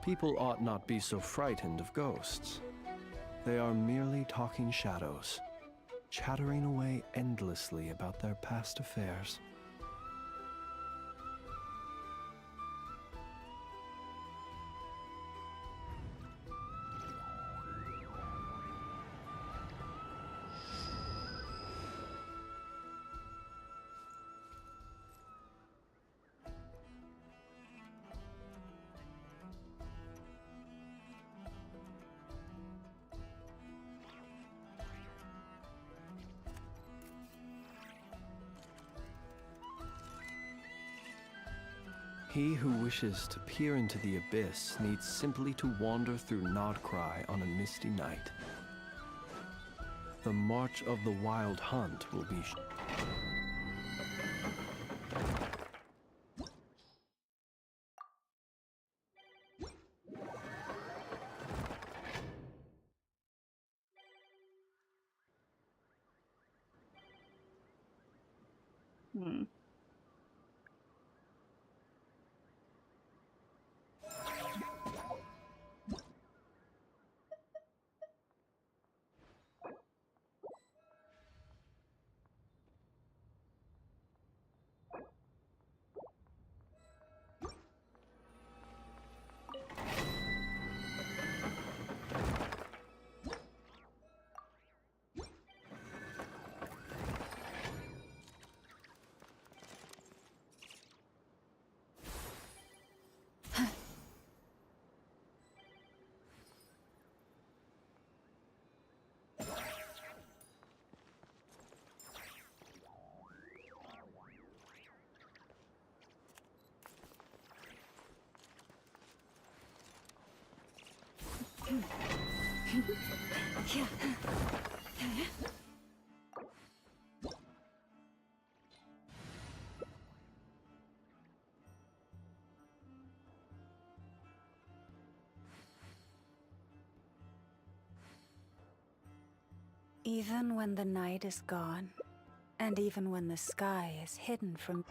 People ought not be so frightened of ghosts. They are merely talking shadows, chattering away endlessly about their past affairs. He who wishes to peer into the abyss needs simply to wander through Nodcry on a misty night. The march of the wild hunt will be Even when the night is gone, and even when the sky is hidden from...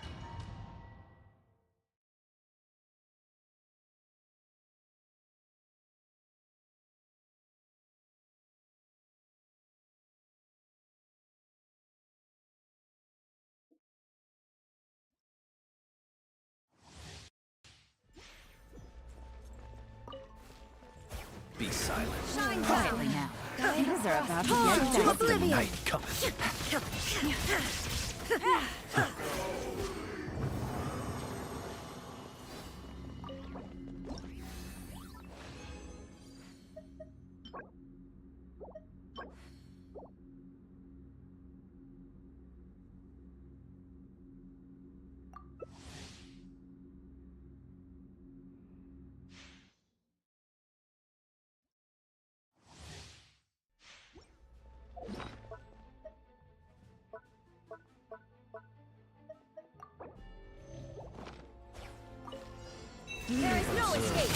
be silent. Shine quietly now. Things are about to get dark. The night cometh. There is no escape.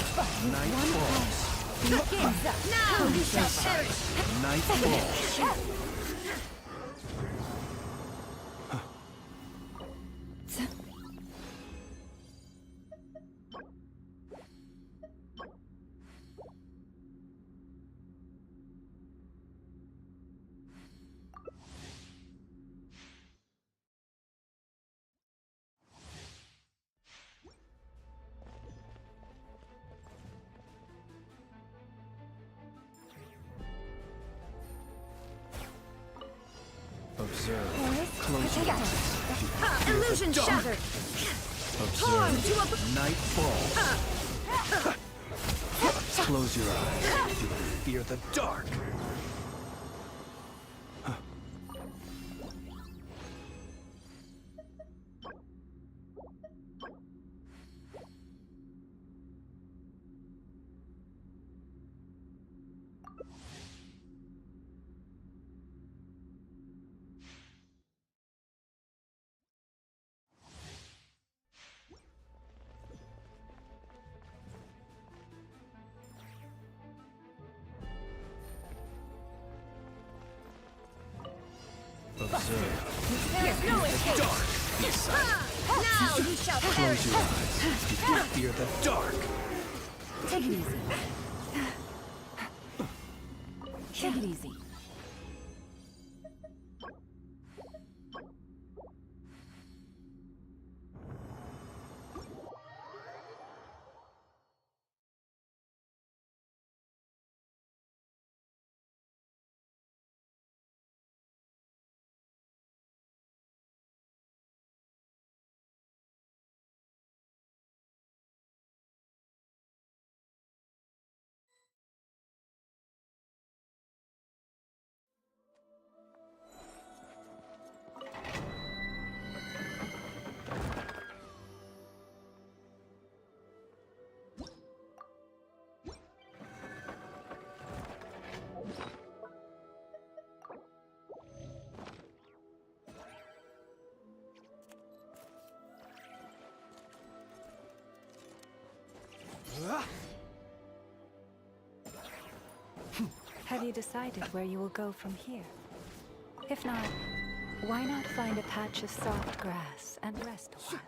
Night falls. The game's up. Now you shall perish. Night falls. Observe. Close your eyes. Illusion shattered. Observe. Night falls. Close your eyes. Do you fear the dark? Observe. There is no escape. Dark. Now you shall perish. Close your eyes. You fear the dark. Take it easy. Take it easy. Have you decided where you will go from here? If not, why not find a patch of soft grass and rest a while?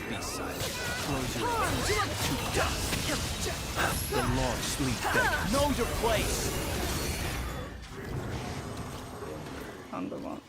Be silent. Close your eyes. To dust. The long sleep beggar. Know your place. Anladım.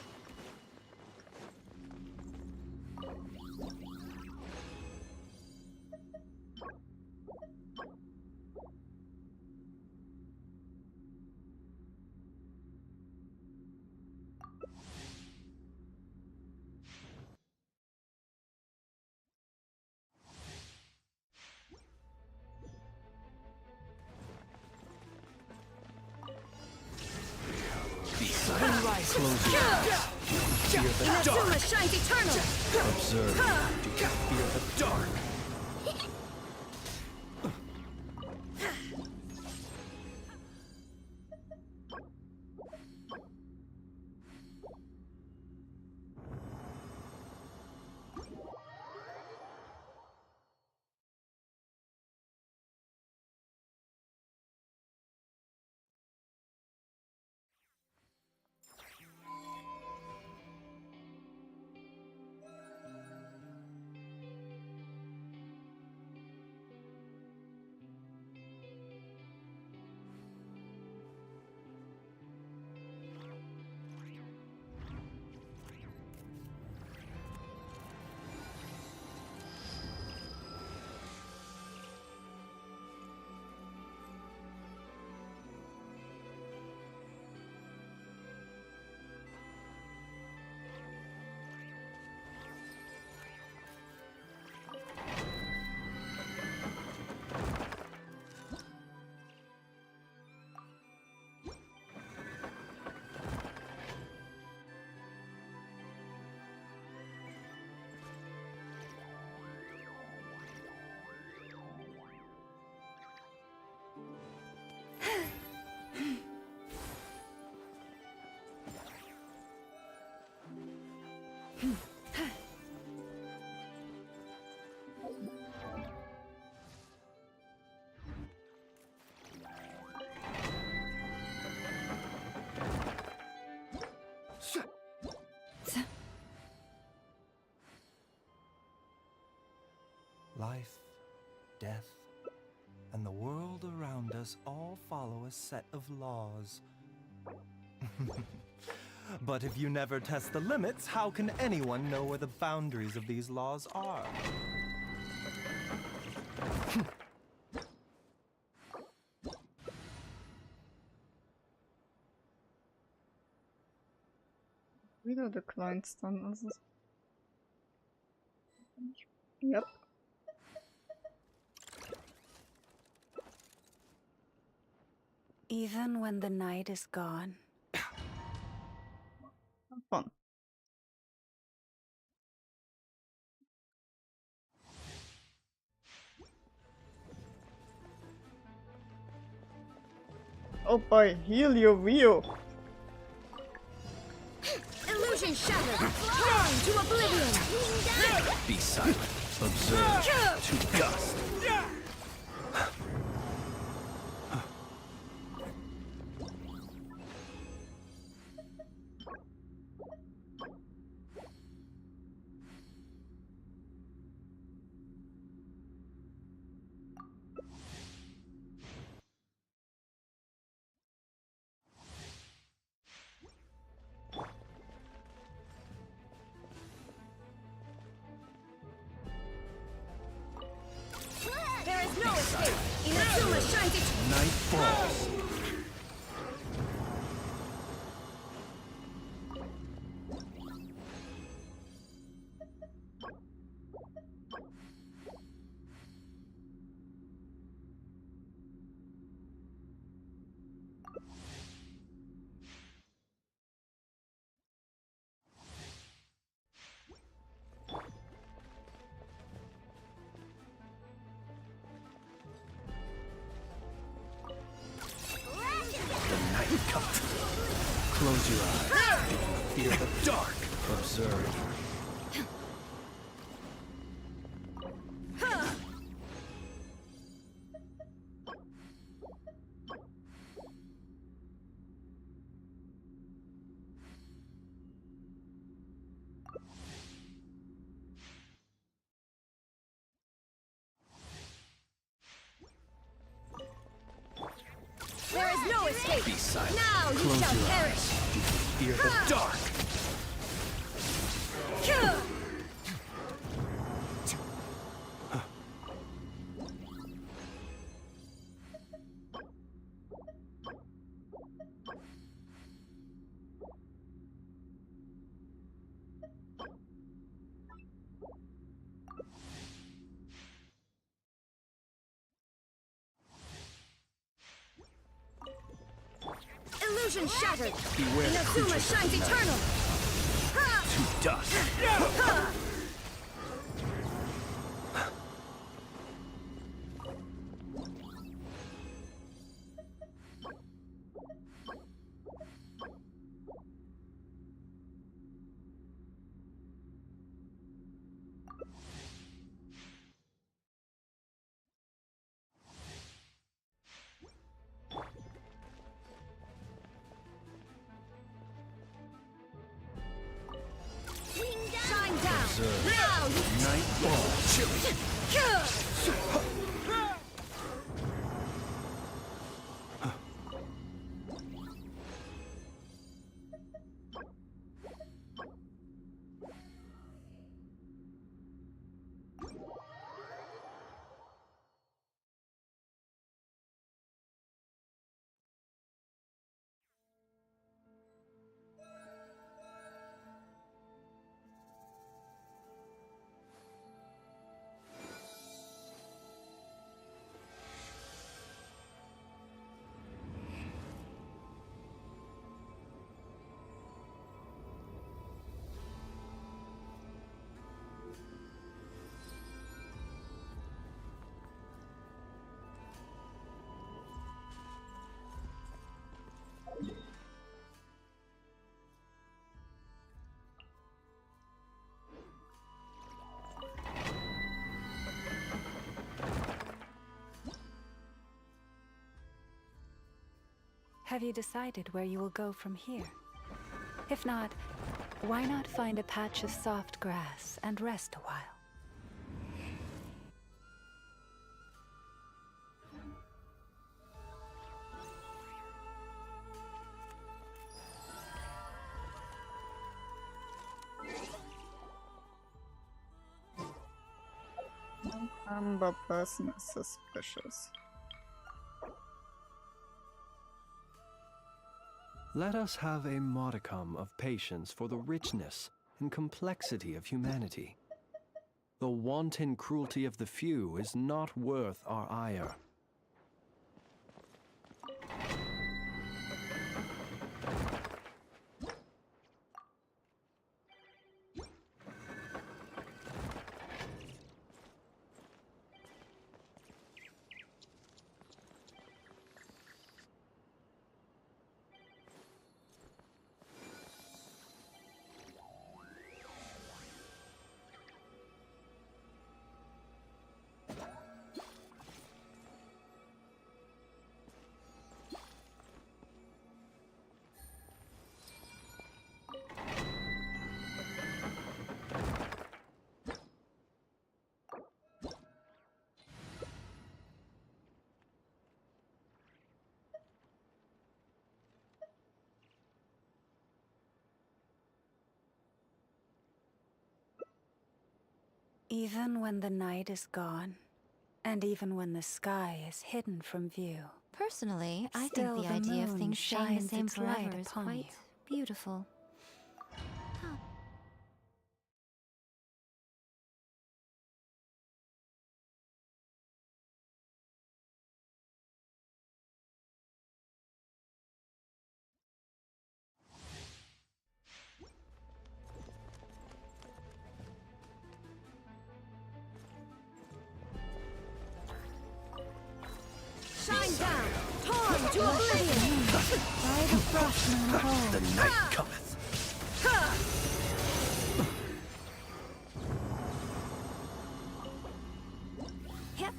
Be silent. Close your eyes. Fear the dark. Inazuma shines eternal. Observe. Do you fear the dark? Life, death, and the world around us all follow a set of laws. But if you never test the limits, how can anyone know where the boundaries of these laws are? Wieder der kleinste dann. Also yep. Even when the night is gone, Fun. Oh boy, heal your wheel. Illusion shattered. Thrown to oblivion. Be silent. Observe. To dust. There is no escape. Inazuma shines its Night falls. Close your eyes. Fear the dark. Observe. There is no escape. Be silent. Now you Close shall your perish. eyes. Fear the dark. Illusion shattered. Beware the Inazuma creatures of shines the night. eternal. To dust. Shine down. Now you Night falls. have you decided where you will go from here? If not, why not find a patch of soft grass and rest a while? Amber person is suspicious. Let us have a modicum of patience for the richness and complexity of humanity. The wanton cruelty of the few is not worth our ire. Even when the night is gone, and even when the sky is hidden from view, Personally, I still think the the idea of moon things staying the shines same its light forever is upon quite you. beautiful. Shine down! Torn to oblivion! By the frostmoon home. The night cometh. Yep.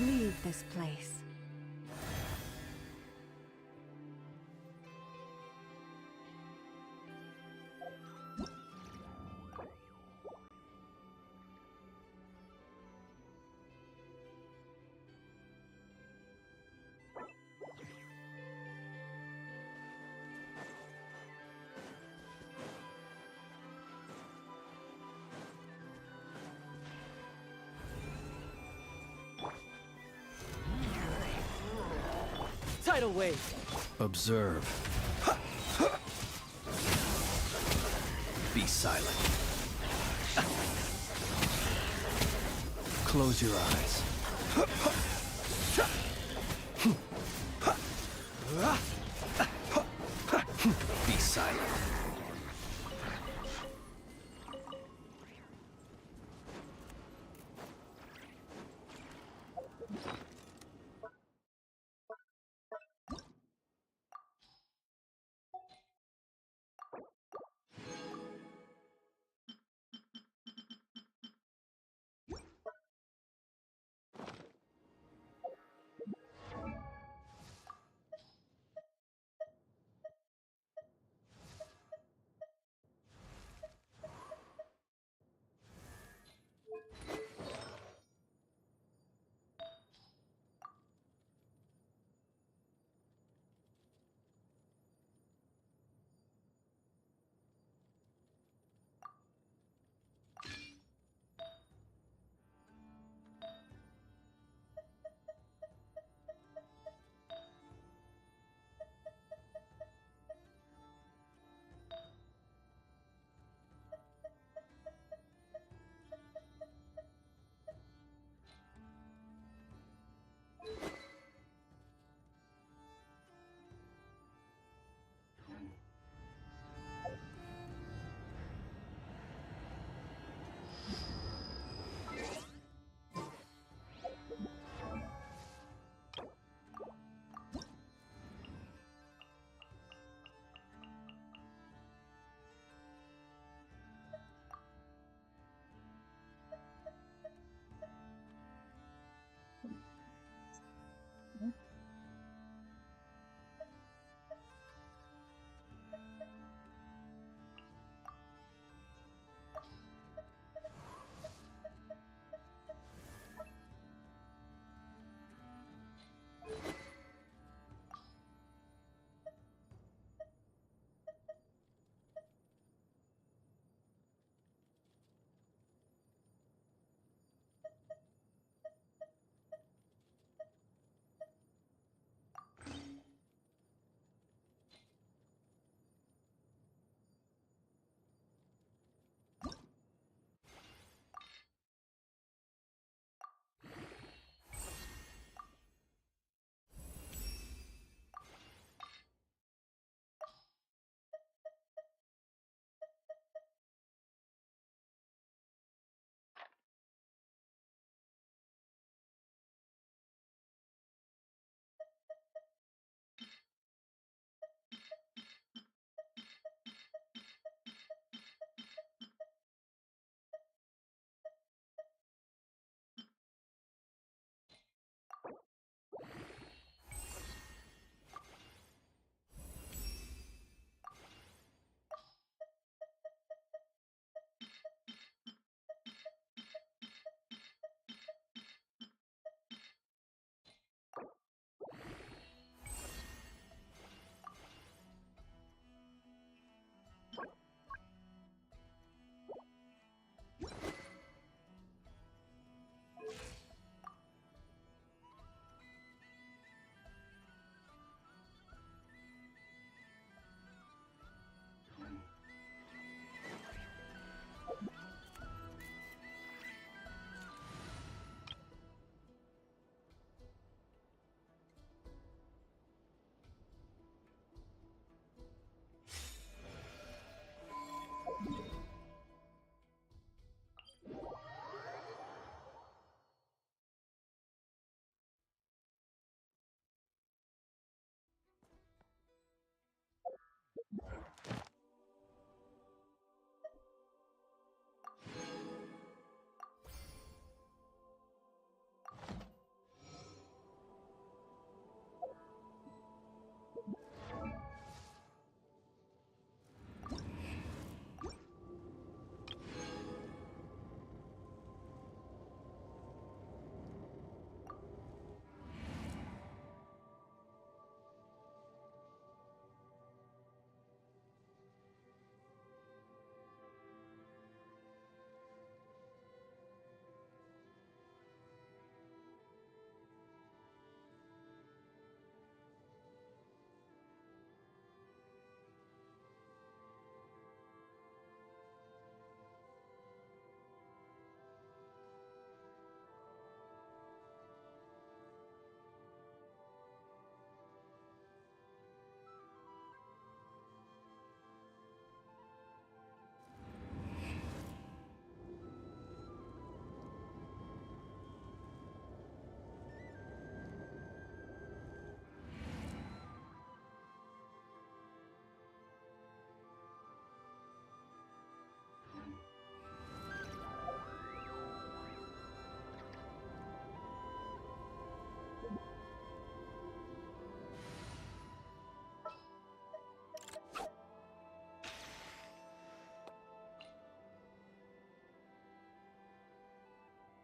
Leave this place. Tidal wave. Observe. Be silent. Close your eyes. Be silent.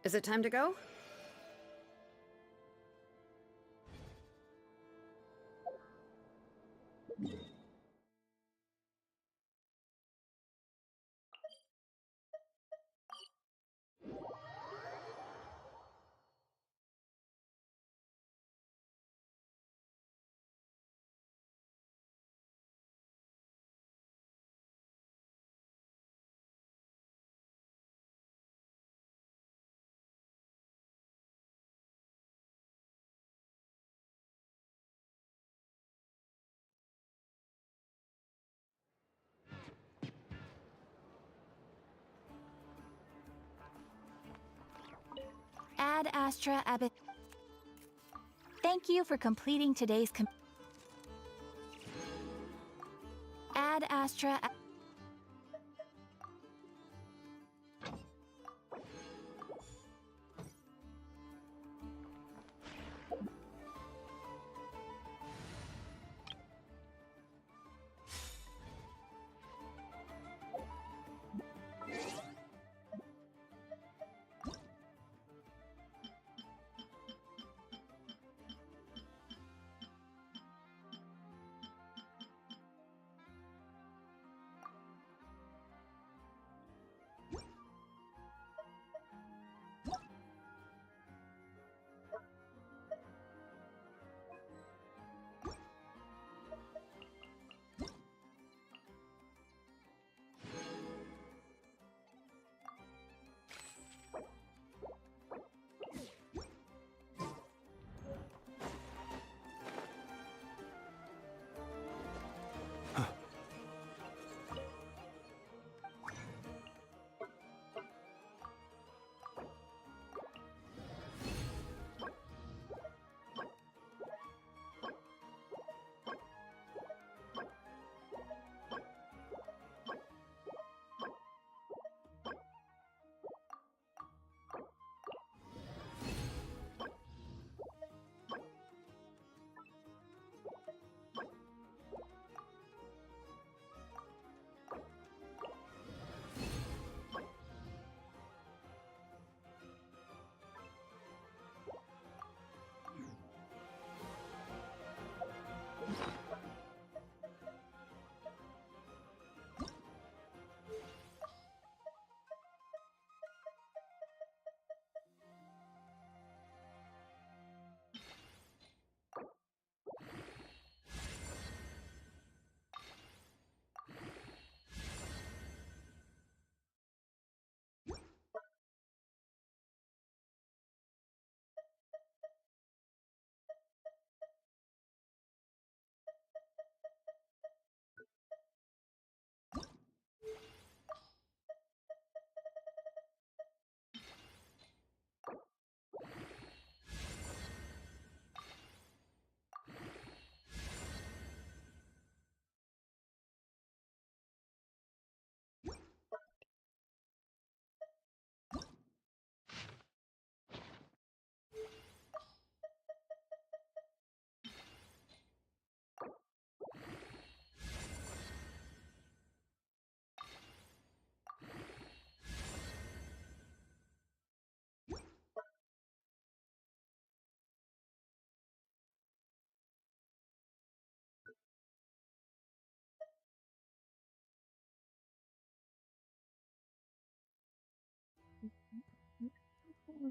Is it time to go? Ad Astra Abbot. Thank you for completing today's Ad Astra.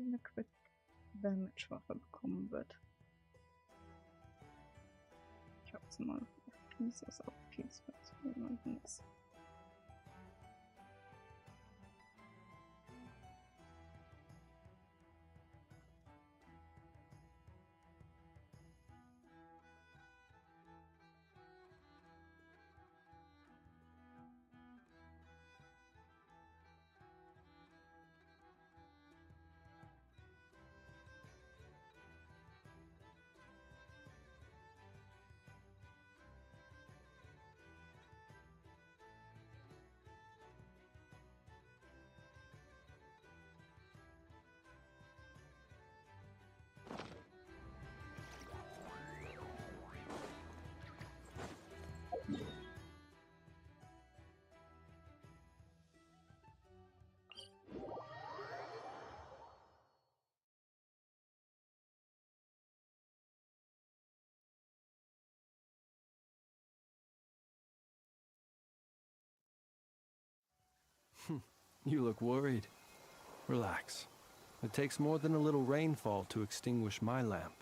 eine Quick Damage Waffe bekommen wird. Ich hab's mal auf Pieces, auf Pieces und nichts. You look worried. Relax. It takes more than a little rainfall to extinguish my lamp.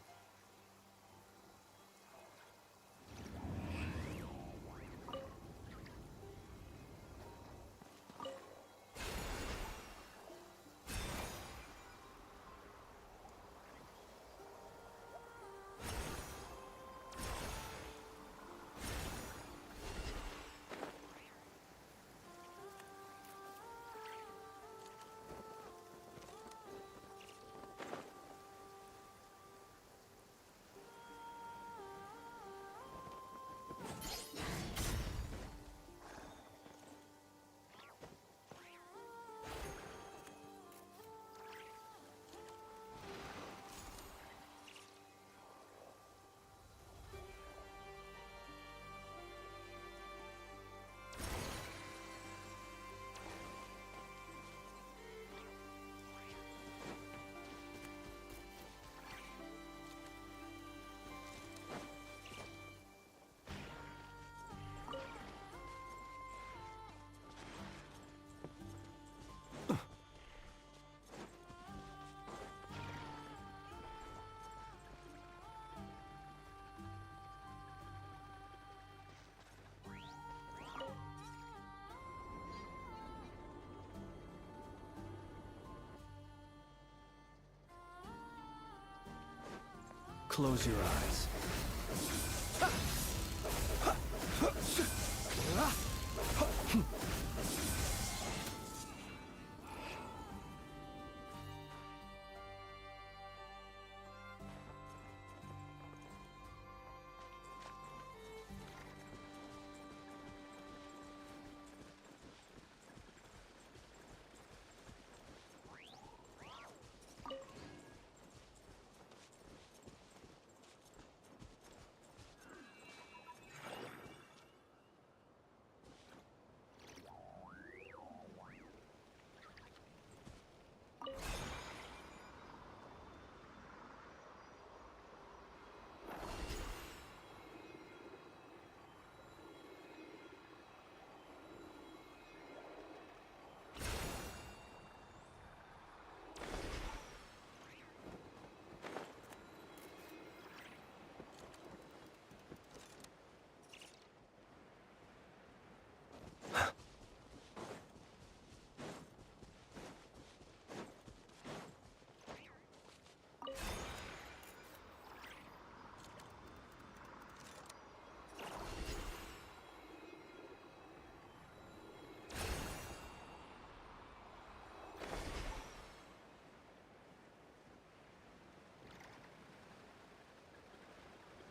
Close your eyes.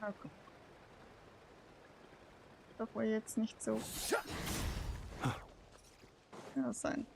Okay. Doch wohl jetzt nicht so. Ja, sein.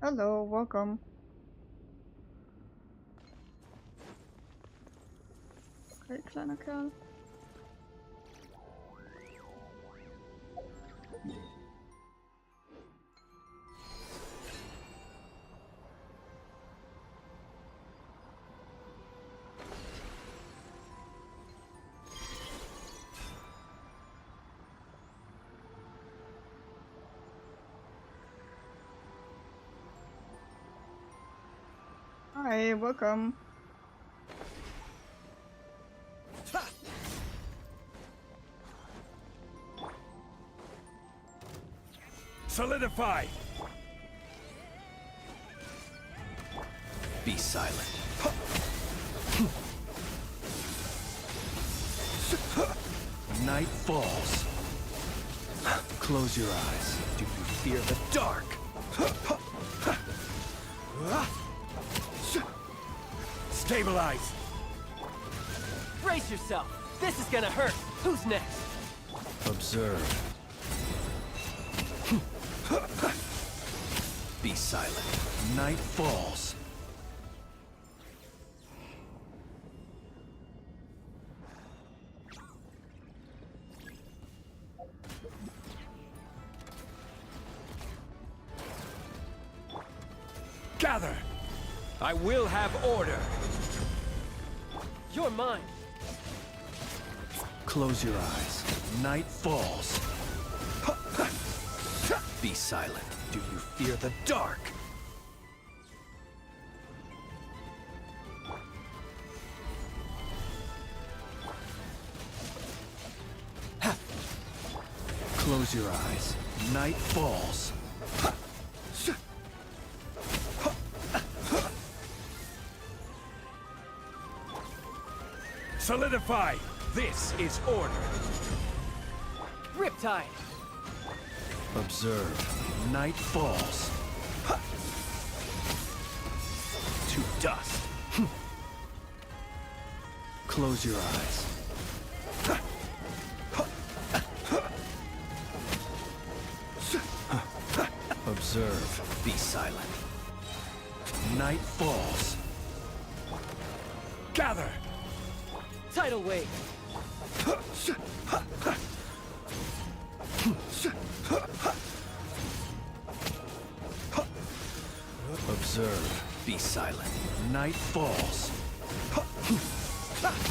Hello, welcome. Okay, kleiner Kerl. Hi, welcome. Solidify! Be silent. Night falls. Close your eyes. Do you fear the dark? Stabilize! Brace yourself. This is gonna hurt. Who's next? Observe. Be silent. Night falls. Gather! I will have order! You're mine. Close your eyes. Night falls. Be silent. Do you fear the dark? Close your eyes. Night falls. Solidify! This is order! Riptide. Observe. Night falls. To dust. Close your eyes. Observe. Be silent. Night falls. Gather! Tidal wave. Observe. Be silent. Night falls.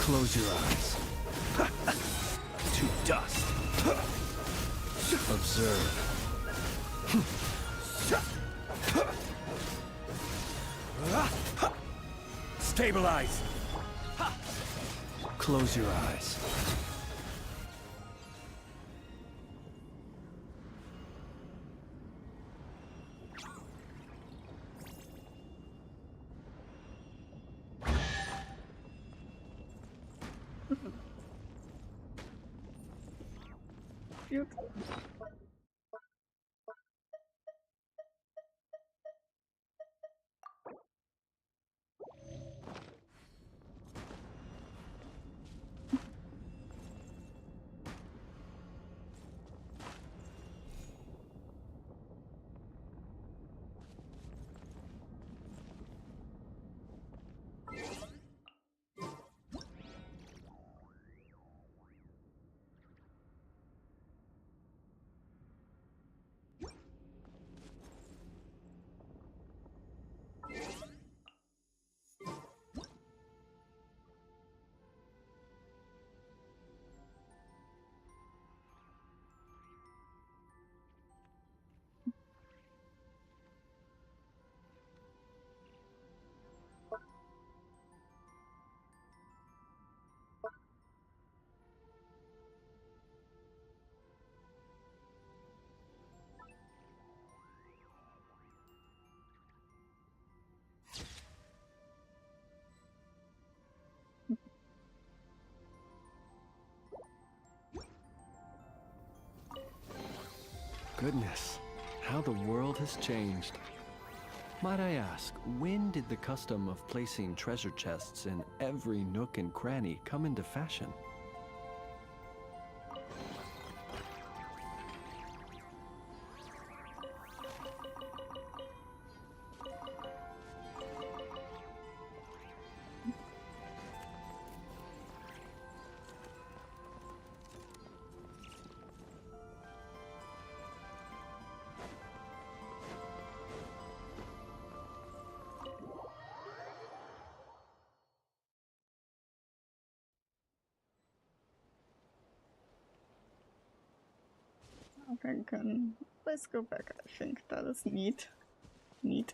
Close your eyes. To dust. Observe. Stabilize! Close your eyes. Cute. Goodness, how the world has changed. Might I ask, when did the custom of placing treasure chests in every nook and cranny come into fashion? Okay, let's go back. I think that is neat. Neat.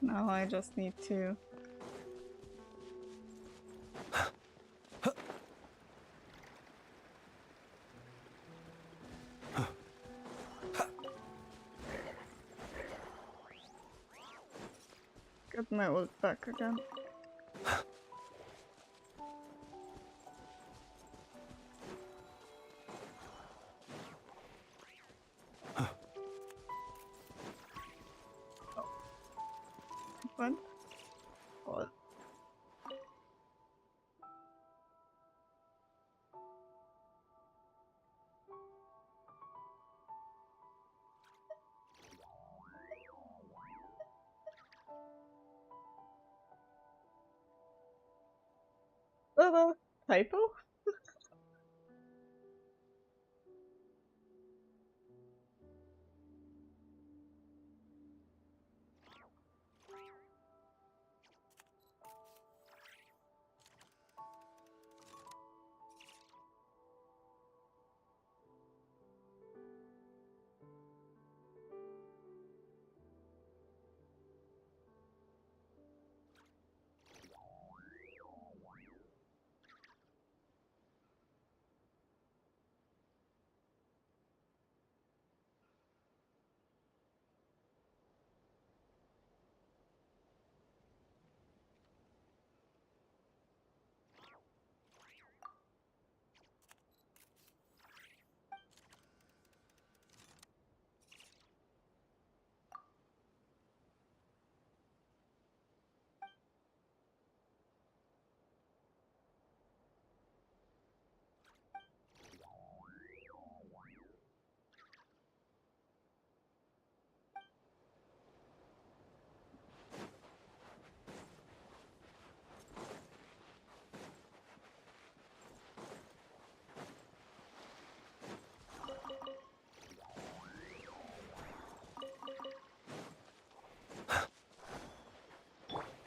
Now I just need to... get my ult back again. What? What? Typo?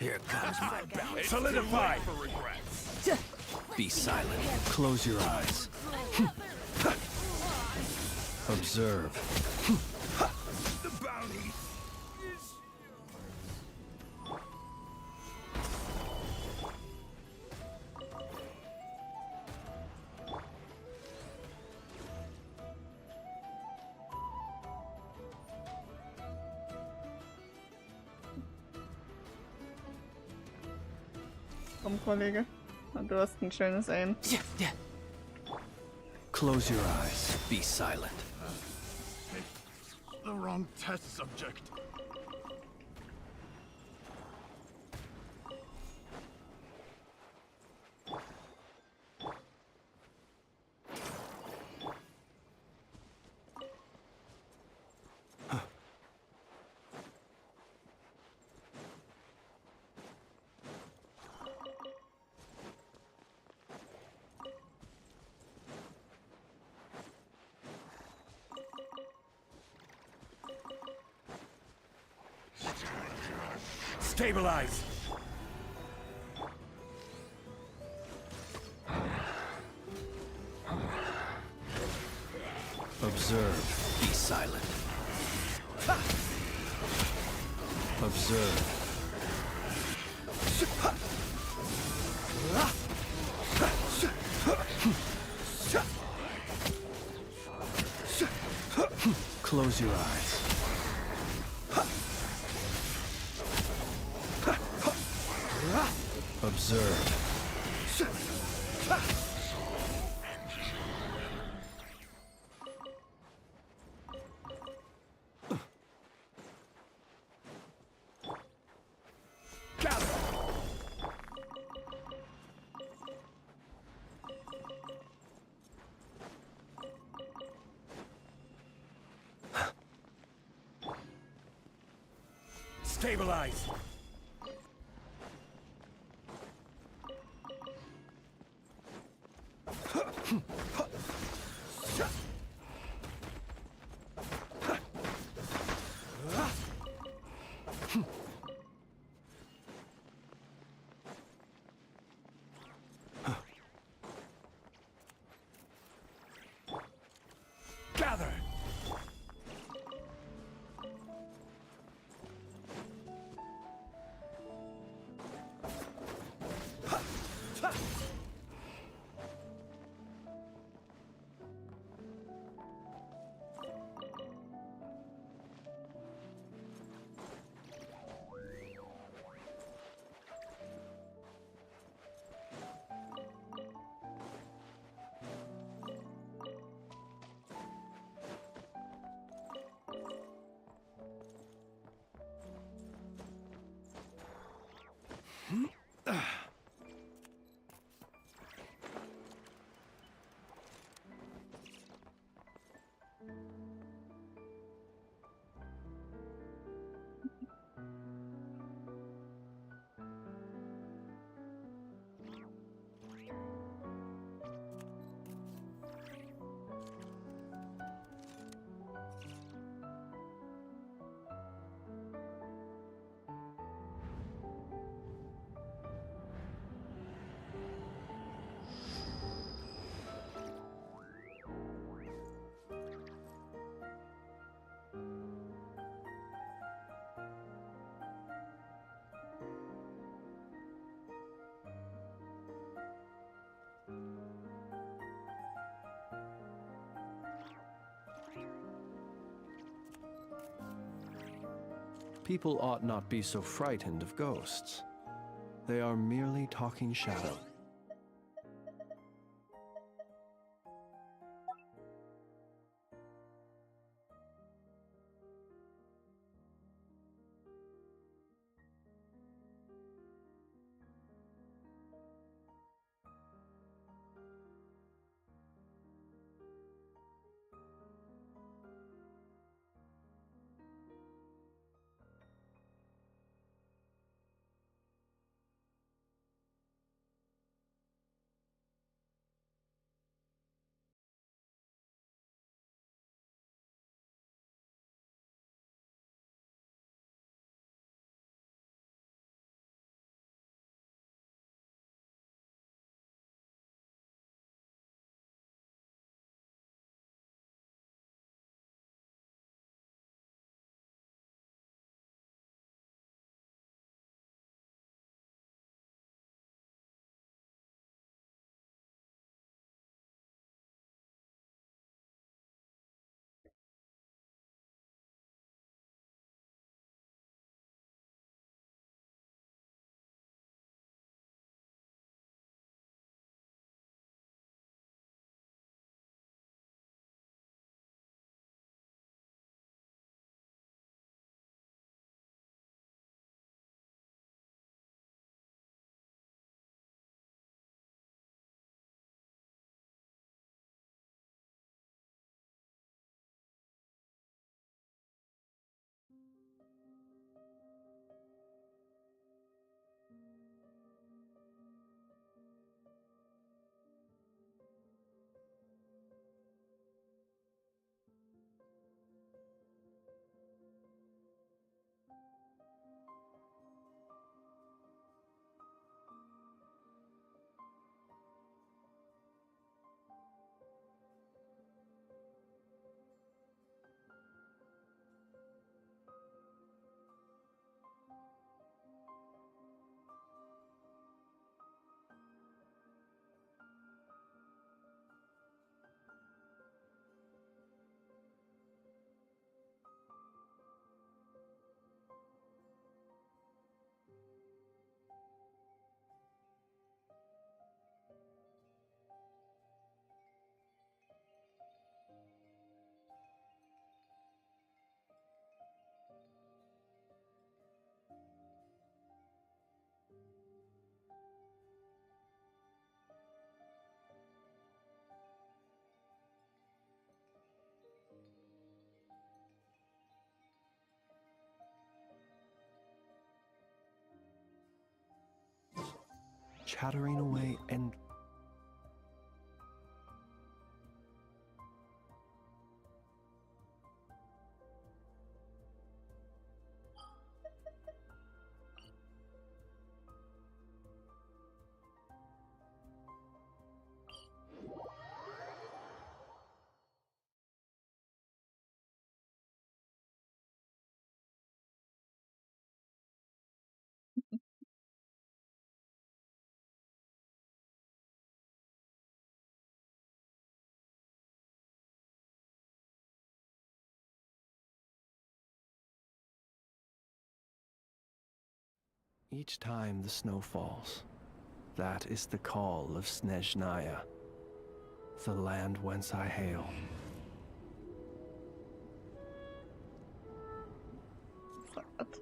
Here comes my bounty. Solidify! Be silent. Close your eyes. Observe. The bounty is Komm, Kollege. Du hast ein schönes Aim. Close your eyes. Be silent. the wrong test subject. Stabilize! Observe. Be silent. Observe. Close your eyes. Observe. Stabilize! Gather! People ought not be so frightened of ghosts. They are merely talking shadow. Chattering away and Each time the snow falls, that is the call of Snezhnaya, the land whence I hail. Fuck.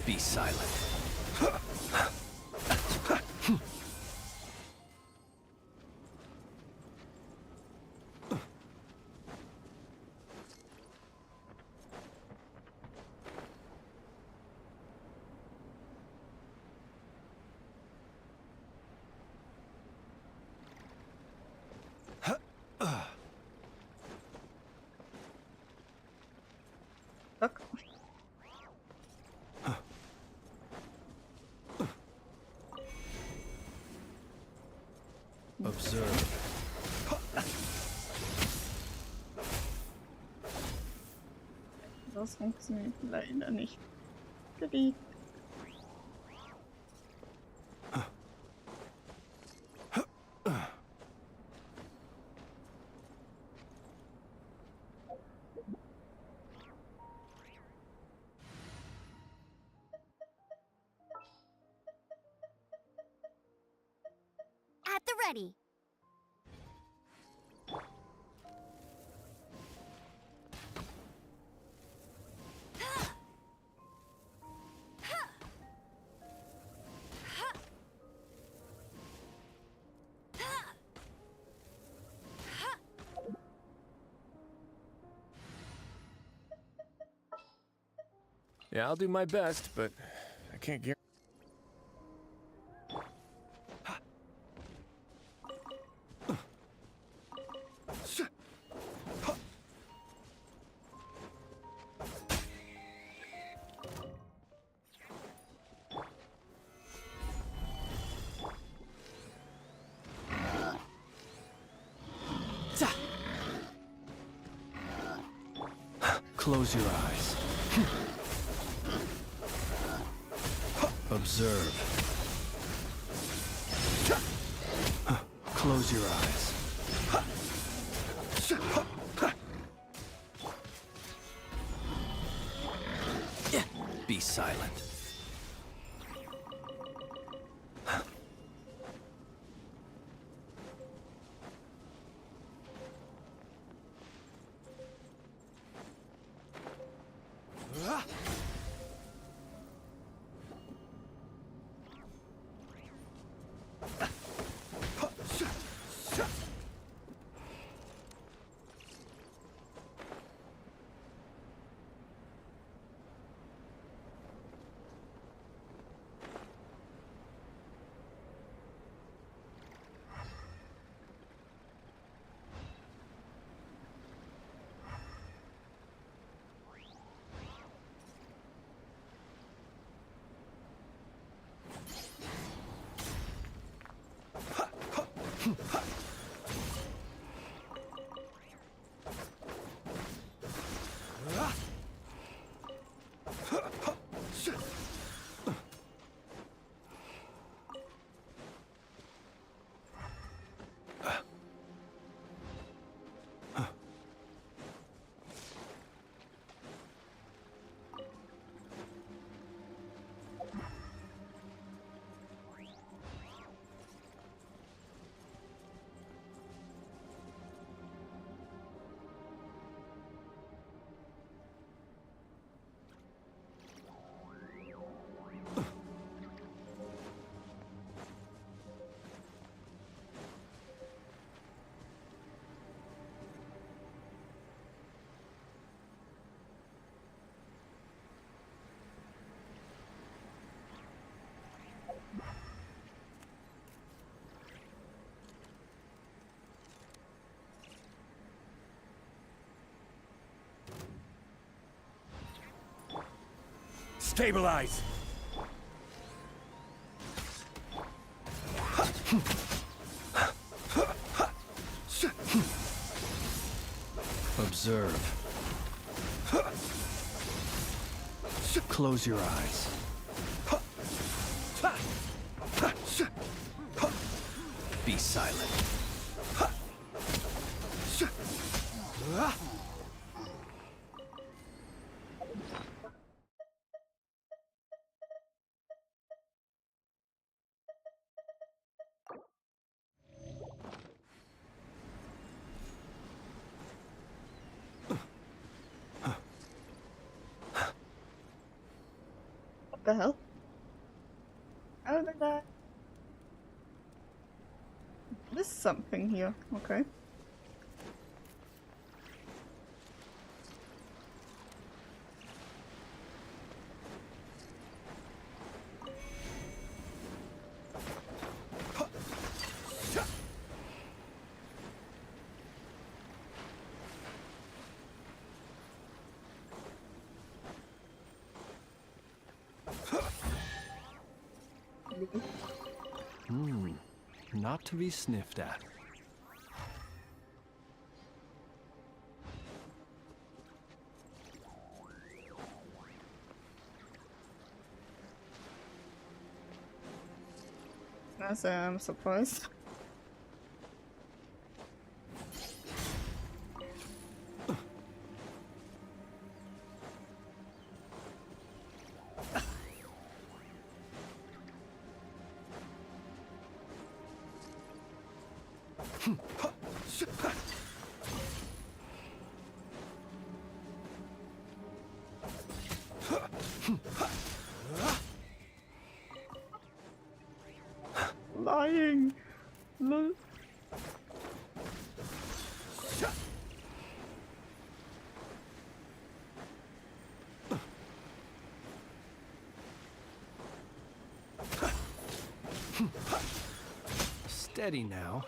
Be silent. Fuck. Observe. Das funktioniert leider nicht. Krieg. At the ready. Yeah, I'll do my best, but I can't guarantee. Close your eyes. Observe. Close your eyes. Be silent. Stabilize! Observe. Close your eyes. Be silent. What the hell? How did that? There's something here. Okay. Not to be sniffed at. As I'm surprised. Lying. Lol. Steady now.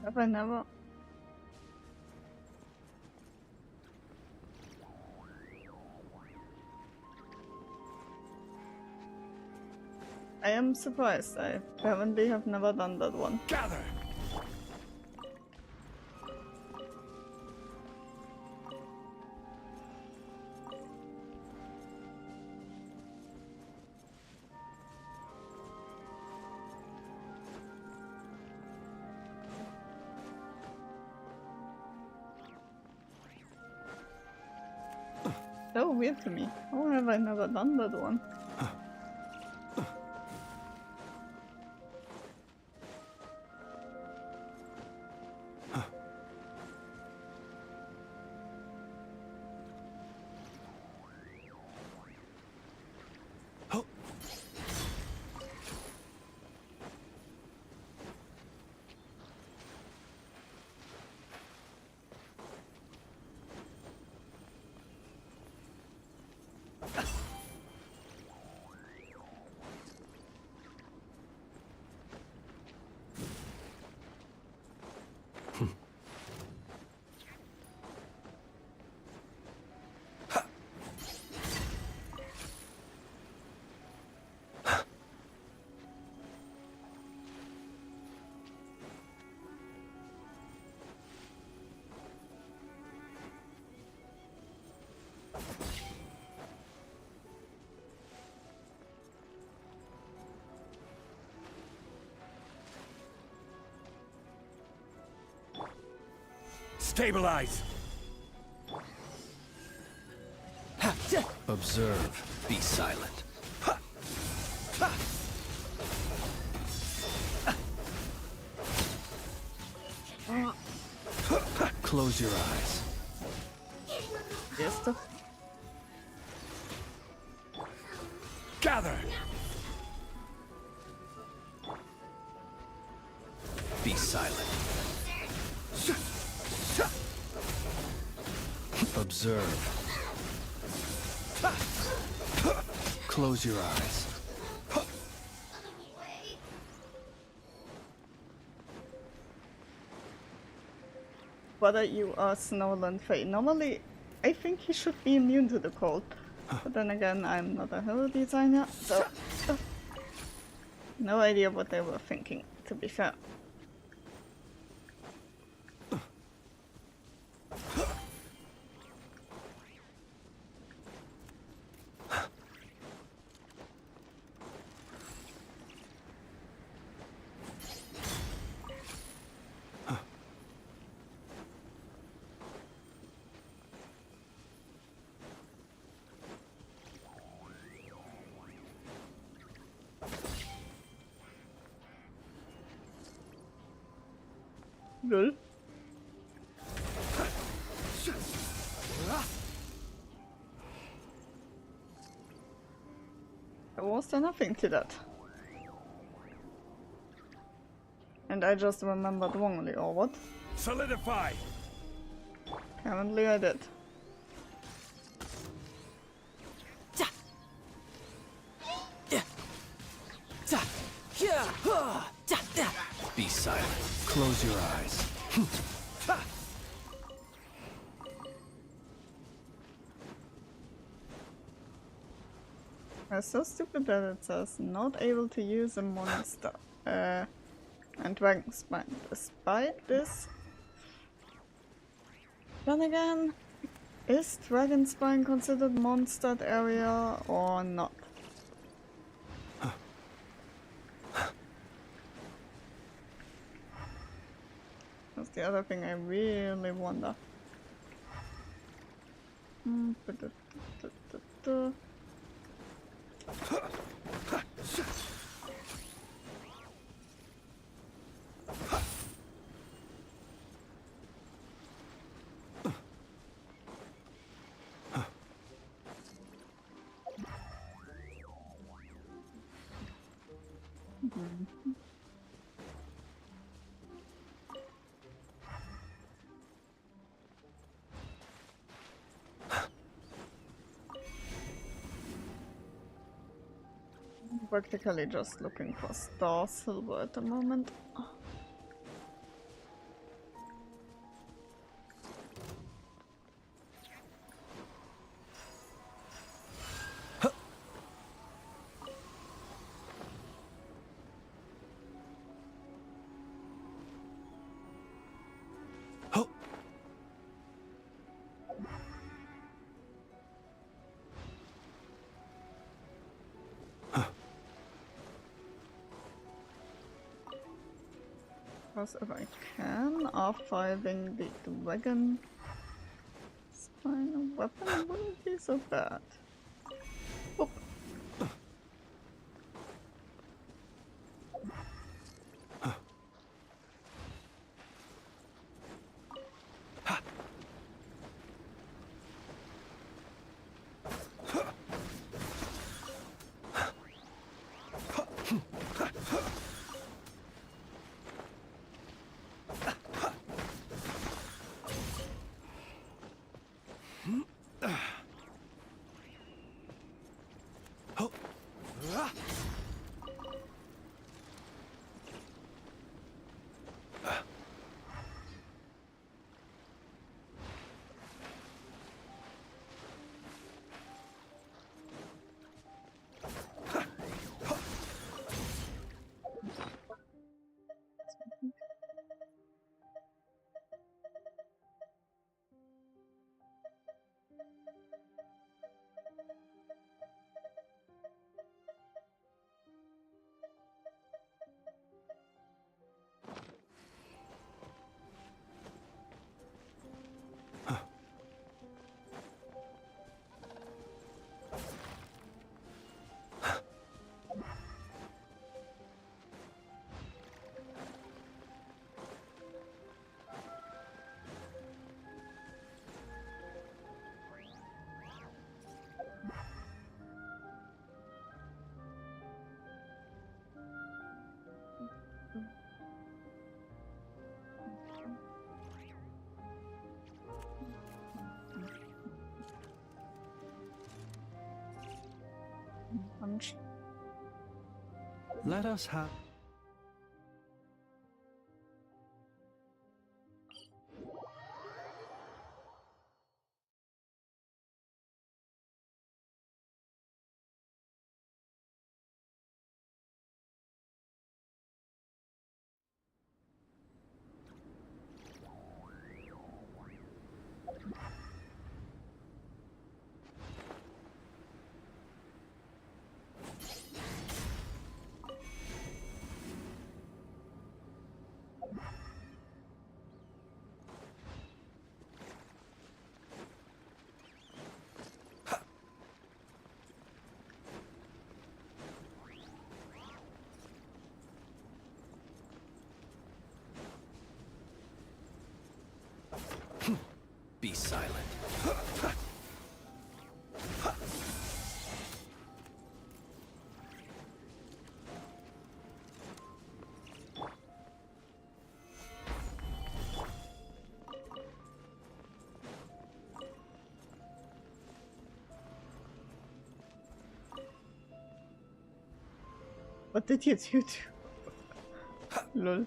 Have I never? I am surprised. I apparently have never done that one. Gather! So weird to me. How have I never done that one? Stabilize! Observe. Be silent. Close your eyes. Jest to. Gather! Be silent. Observe. Close your eyes. Whether you are Snowland Fae. Normally, I think he should be immune to the cold. But then again, I'm not a hero designer, so no idea what they were thinking, to be fair. Lol. Was there nothing to that? And I just remembered wrongly, or what? Solidify! Apparently I did. Be silent. Close your eyes. It's so stupid that it says not able to use a monster and Dragon Spine. Despite this, then again, is Dragon Spine considered monstered area or not? That's the other thing I really wonder. Practically just looking for star silver at the moment. Because if I can, R5ing the dragon spine weapon wouldn't be so bad. Oop. Punch. Let us have. Be silent. What did you do? Lol.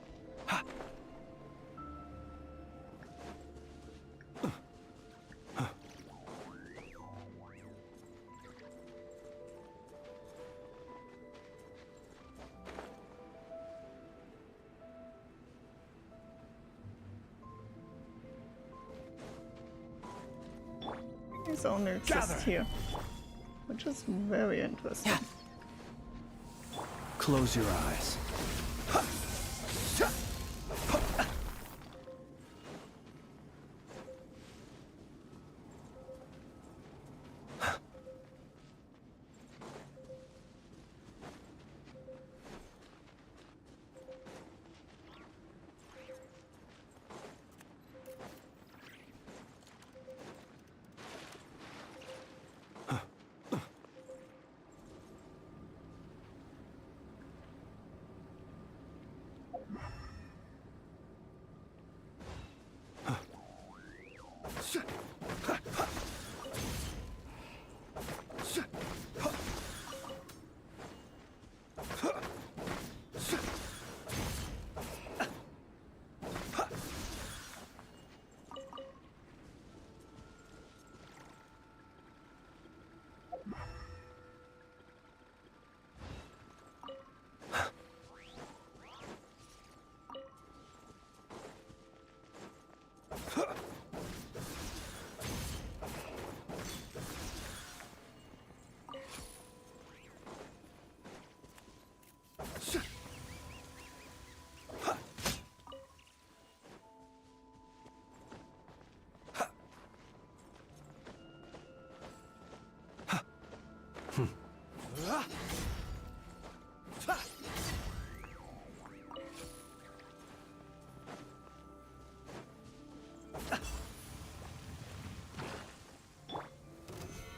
These only exist here, which is very interesting. Close your eyes.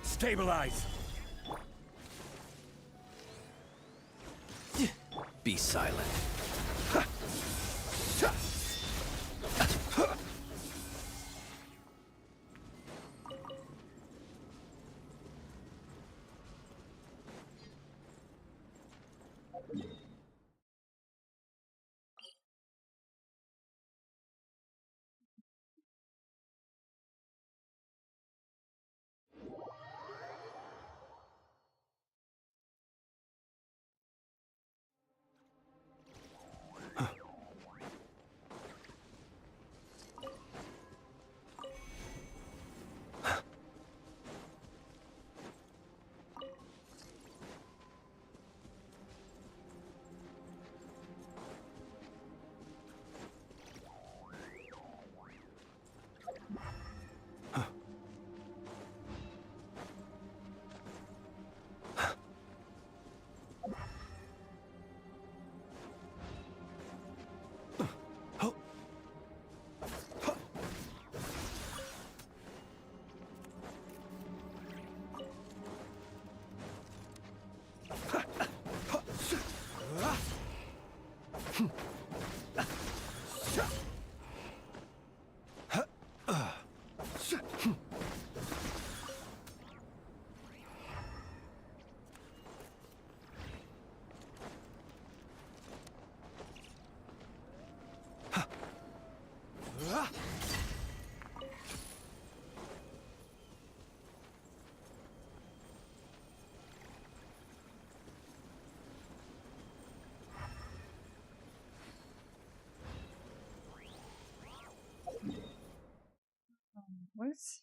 Stabilize. Be silent. noise.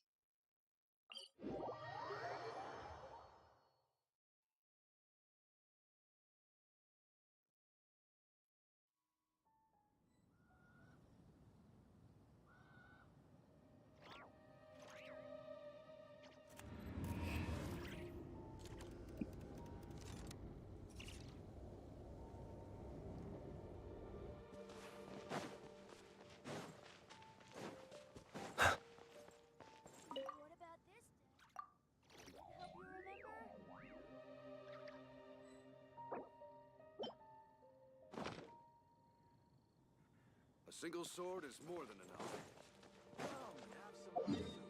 What about this deck? Help you remember? A single sword is more than enough. Come, have some hot soup.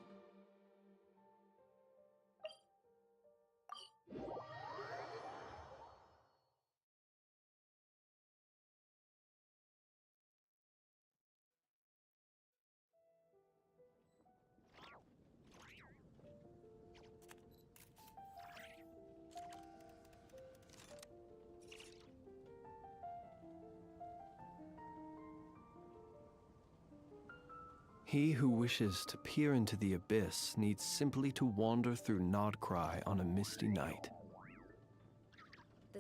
He who wishes to peer into the abyss needs simply to wander through Nodcry on a misty night.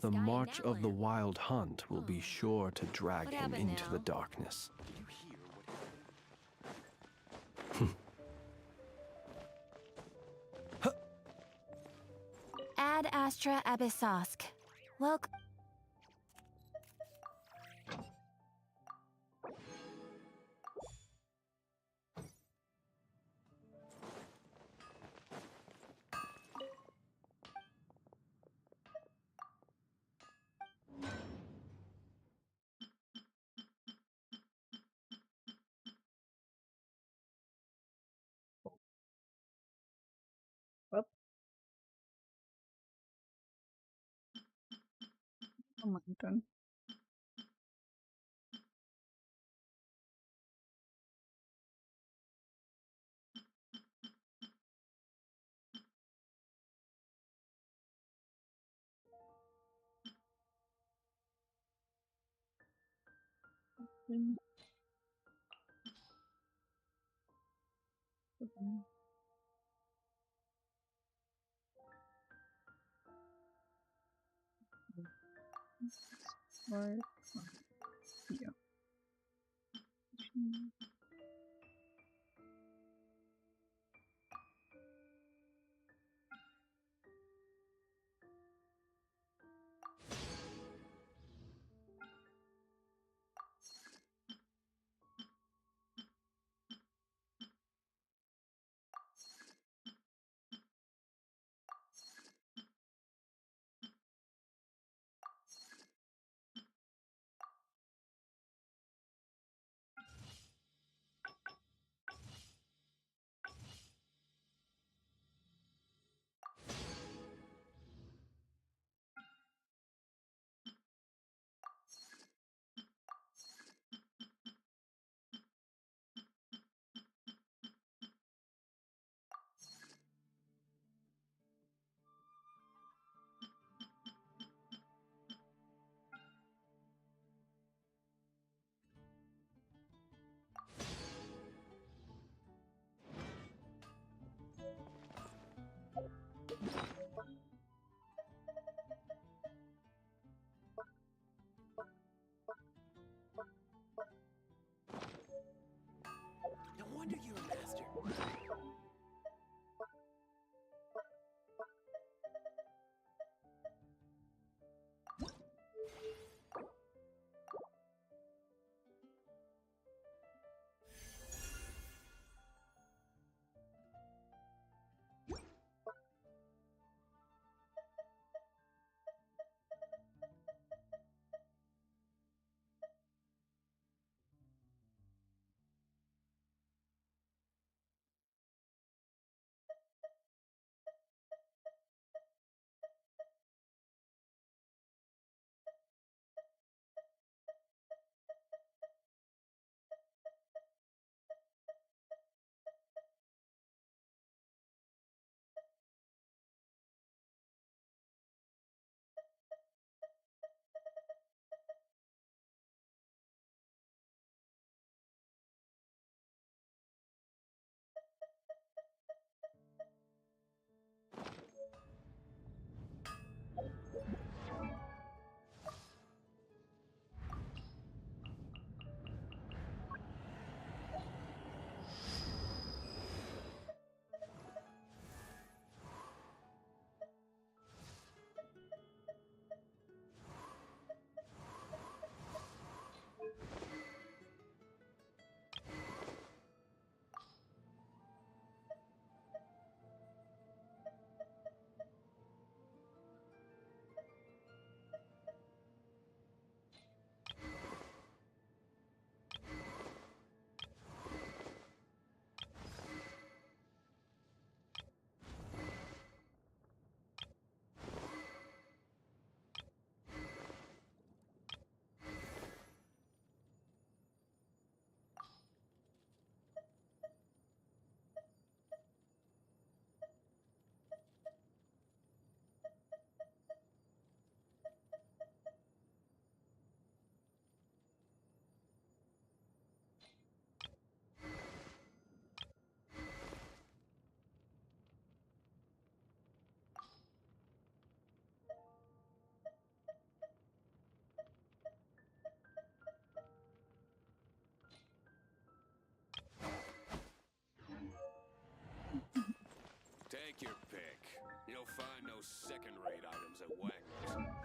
The sky march of the Natlan. wild hunt will be sure to drag What him happened into now? the darkness. Did you hear what happened? Ad Astra Abyssosk. Welcome. Up. A mountain. Right here. second-rate items at Wagner's.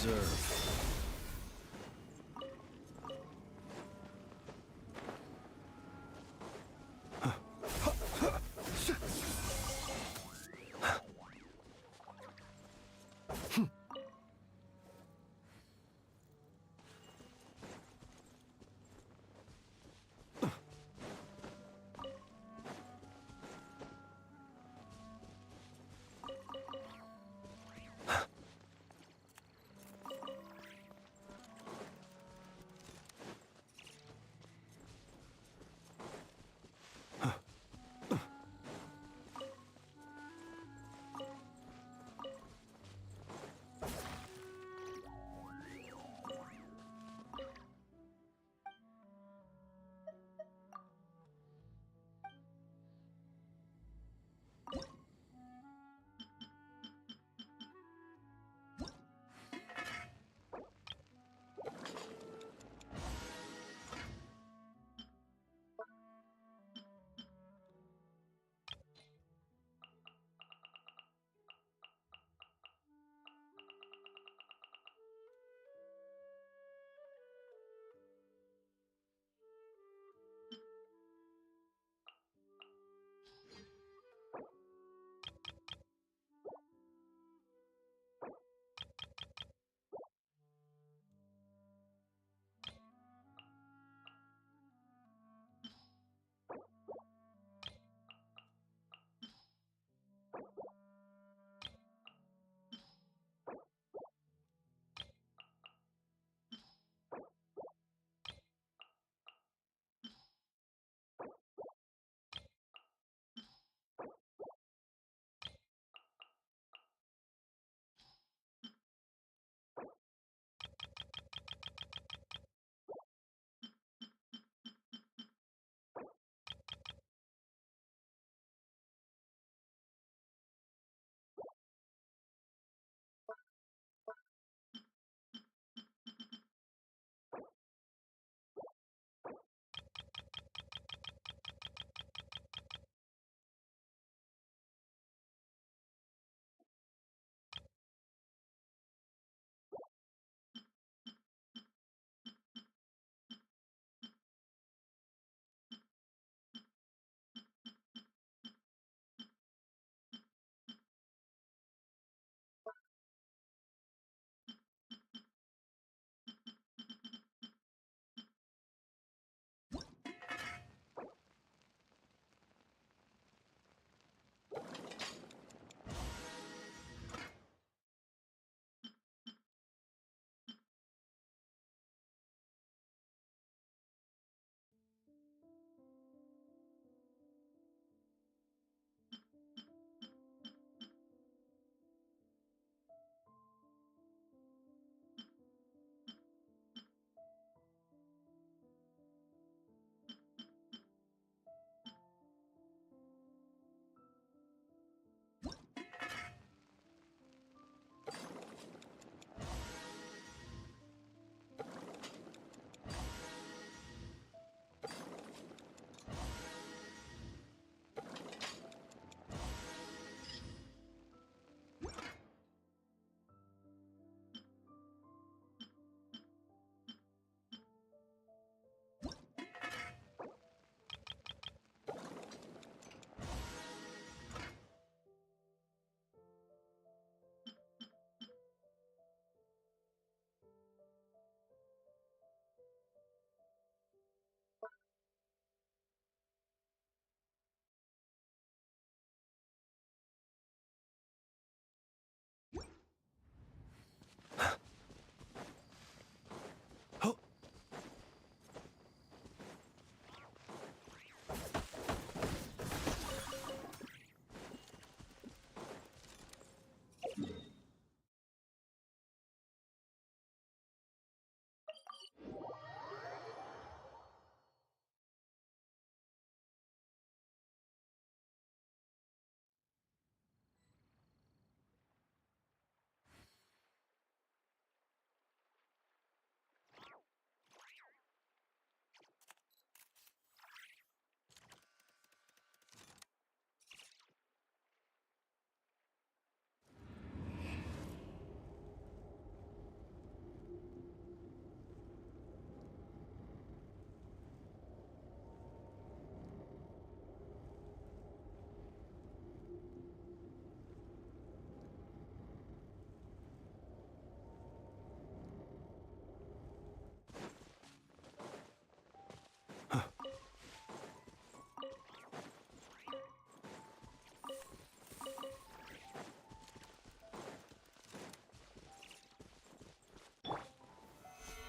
deserve.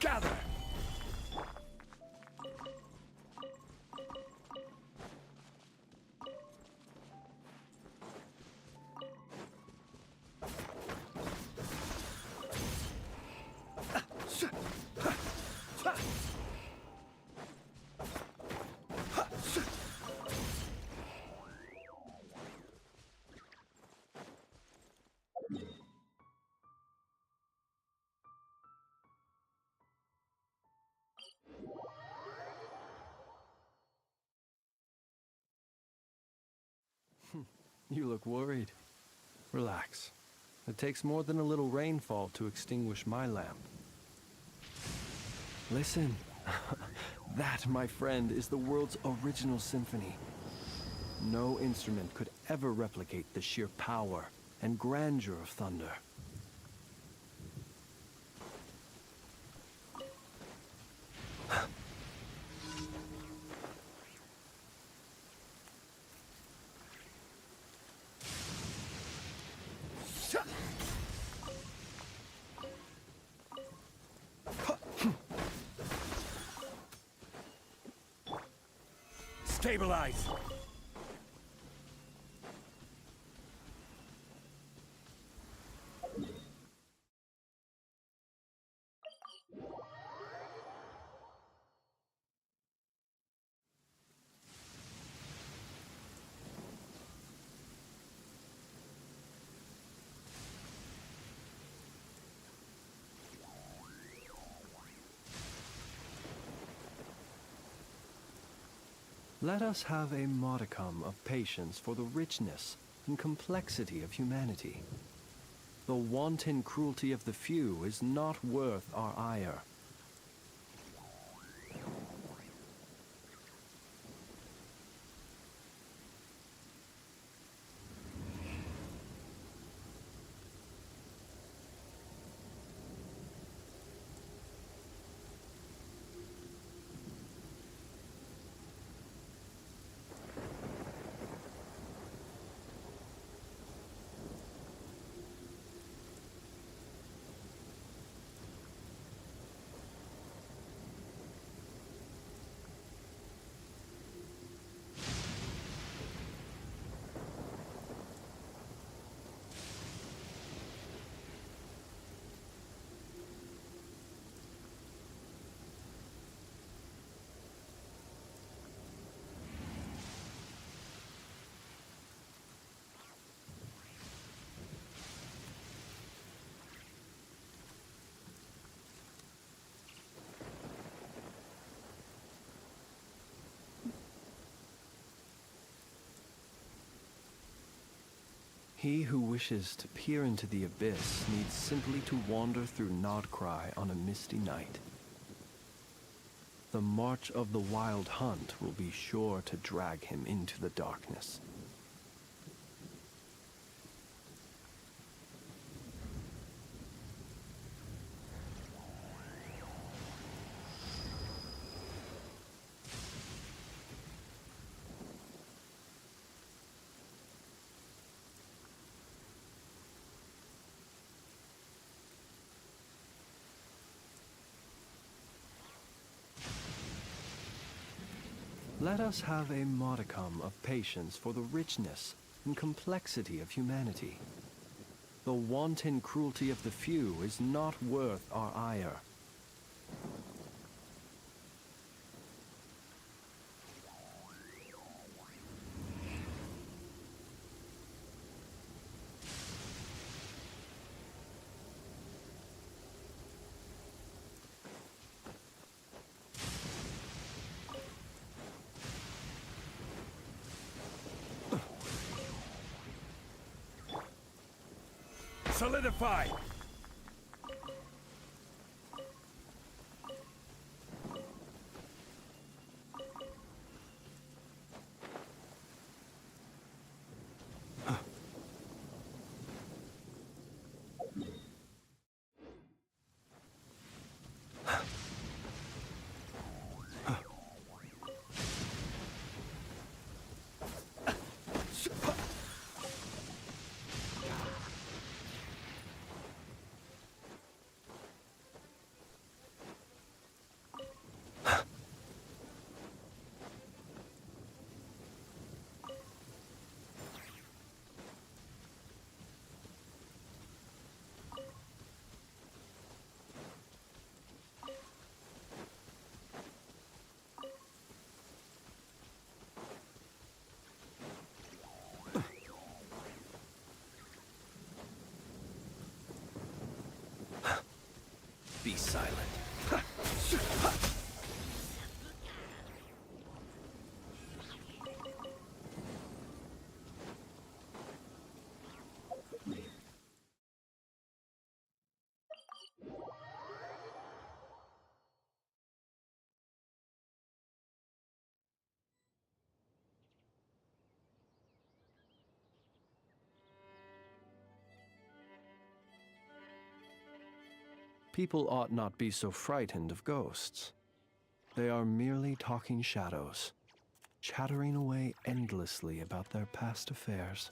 Gather! You look worried. Relax. It takes more than a little rainfall to extinguish my lamp. Listen. That, my friend, is the world's original symphony. No instrument could ever replicate the sheer power and grandeur of thunder. Stabilize! Let us have a modicum of patience for the richness and complexity of humanity. The wanton cruelty of the few is not worth our ire. He who wishes to peer into the abyss needs simply to wander through Nodcry on a misty night. The march of the wild hunt will be sure to drag him into the darkness. Let us have a modicum of patience for the richness and complexity of humanity. The wanton cruelty of the few is not worth our ire. Solidify! People ought not be so frightened of ghosts. They are merely talking shadows, chattering away endlessly about their past affairs.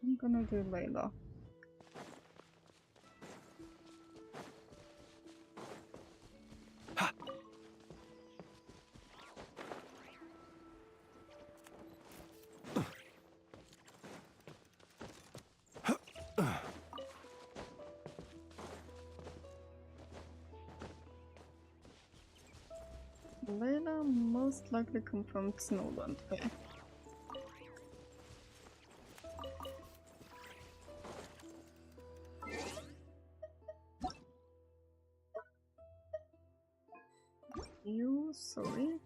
I'm gonna do Layla. Layla most likely come from Snowland. Okay. You sorry.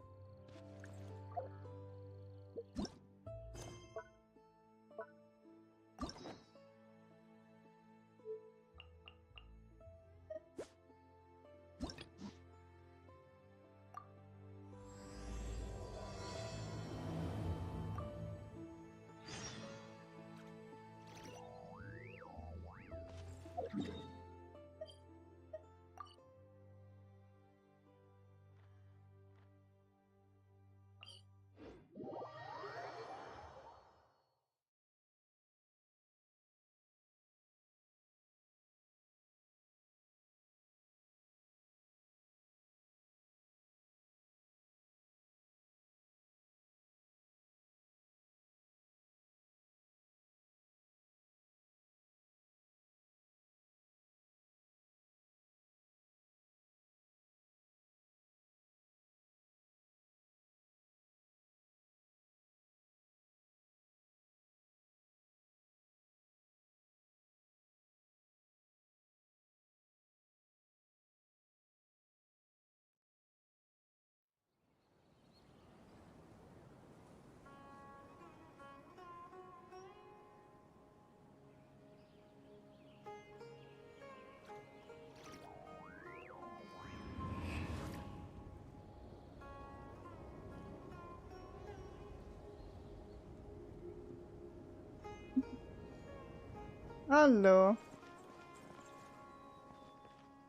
Hallo.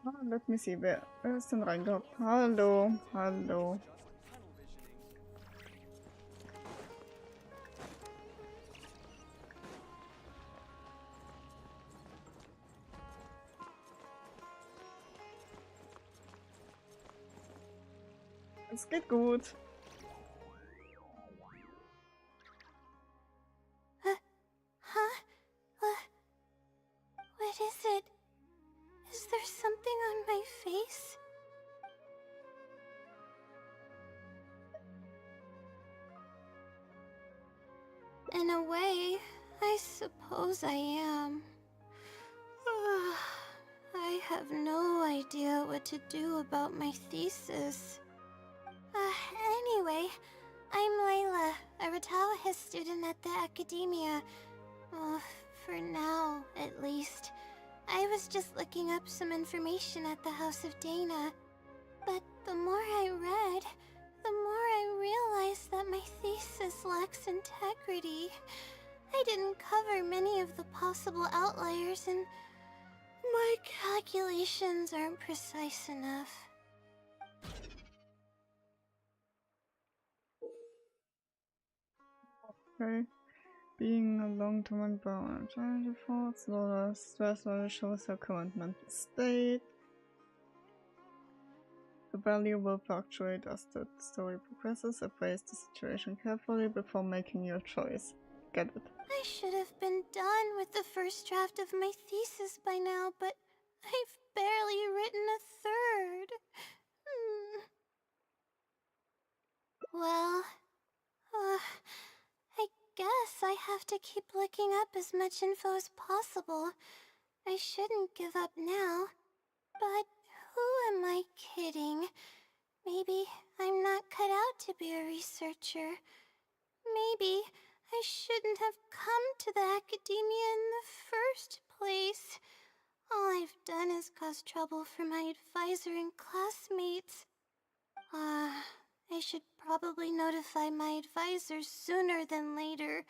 Ah, let me see, wer ist denn reingehockt? Hallo, hallo. Es geht gut. Huh? What is it? Is there something on my face? In a way, I suppose I am. I have no idea what to do about my thesis. Anyway, I'm Layla, a Ratalis student at the academia. For now, at least. I was just looking up some information at the House of Dana. But the more I read, the more I realized that my thesis lacks integrity. I didn't cover many of the possible outliers, and my calculations aren't precise enough. Okay. Being a long-term environment, trying to force the stress level shows your current mental state. The value will fluctuate as the story progresses. Appraise the situation carefully before making your choice. Get it? I should have been done with the first draft of my thesis by now, but I've barely written a third. Well, I guess I have to keep looking up as much info as possible. I shouldn't give up now. But who am I kidding? Maybe I'm not cut out to be a researcher. Maybe I shouldn't have come to the academia in the first place. All I've done is cause trouble for my advisor and classmates. I should probably notify my advisor sooner than later,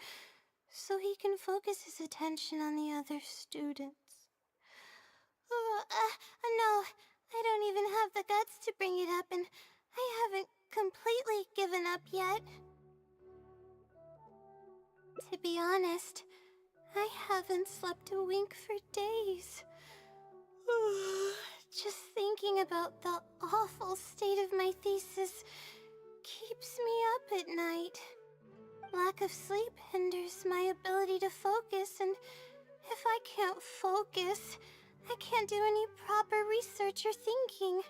so he can focus his attention on the other students. No, I don't even have the guts to bring it up, and I haven't completely given up yet. To be honest, I haven't slept a wink for days. Just thinking about the awful state of my thesis keeps me up at night. Lack of sleep hinders my ability to focus, and if I can't focus, I can't do any proper research or thinking.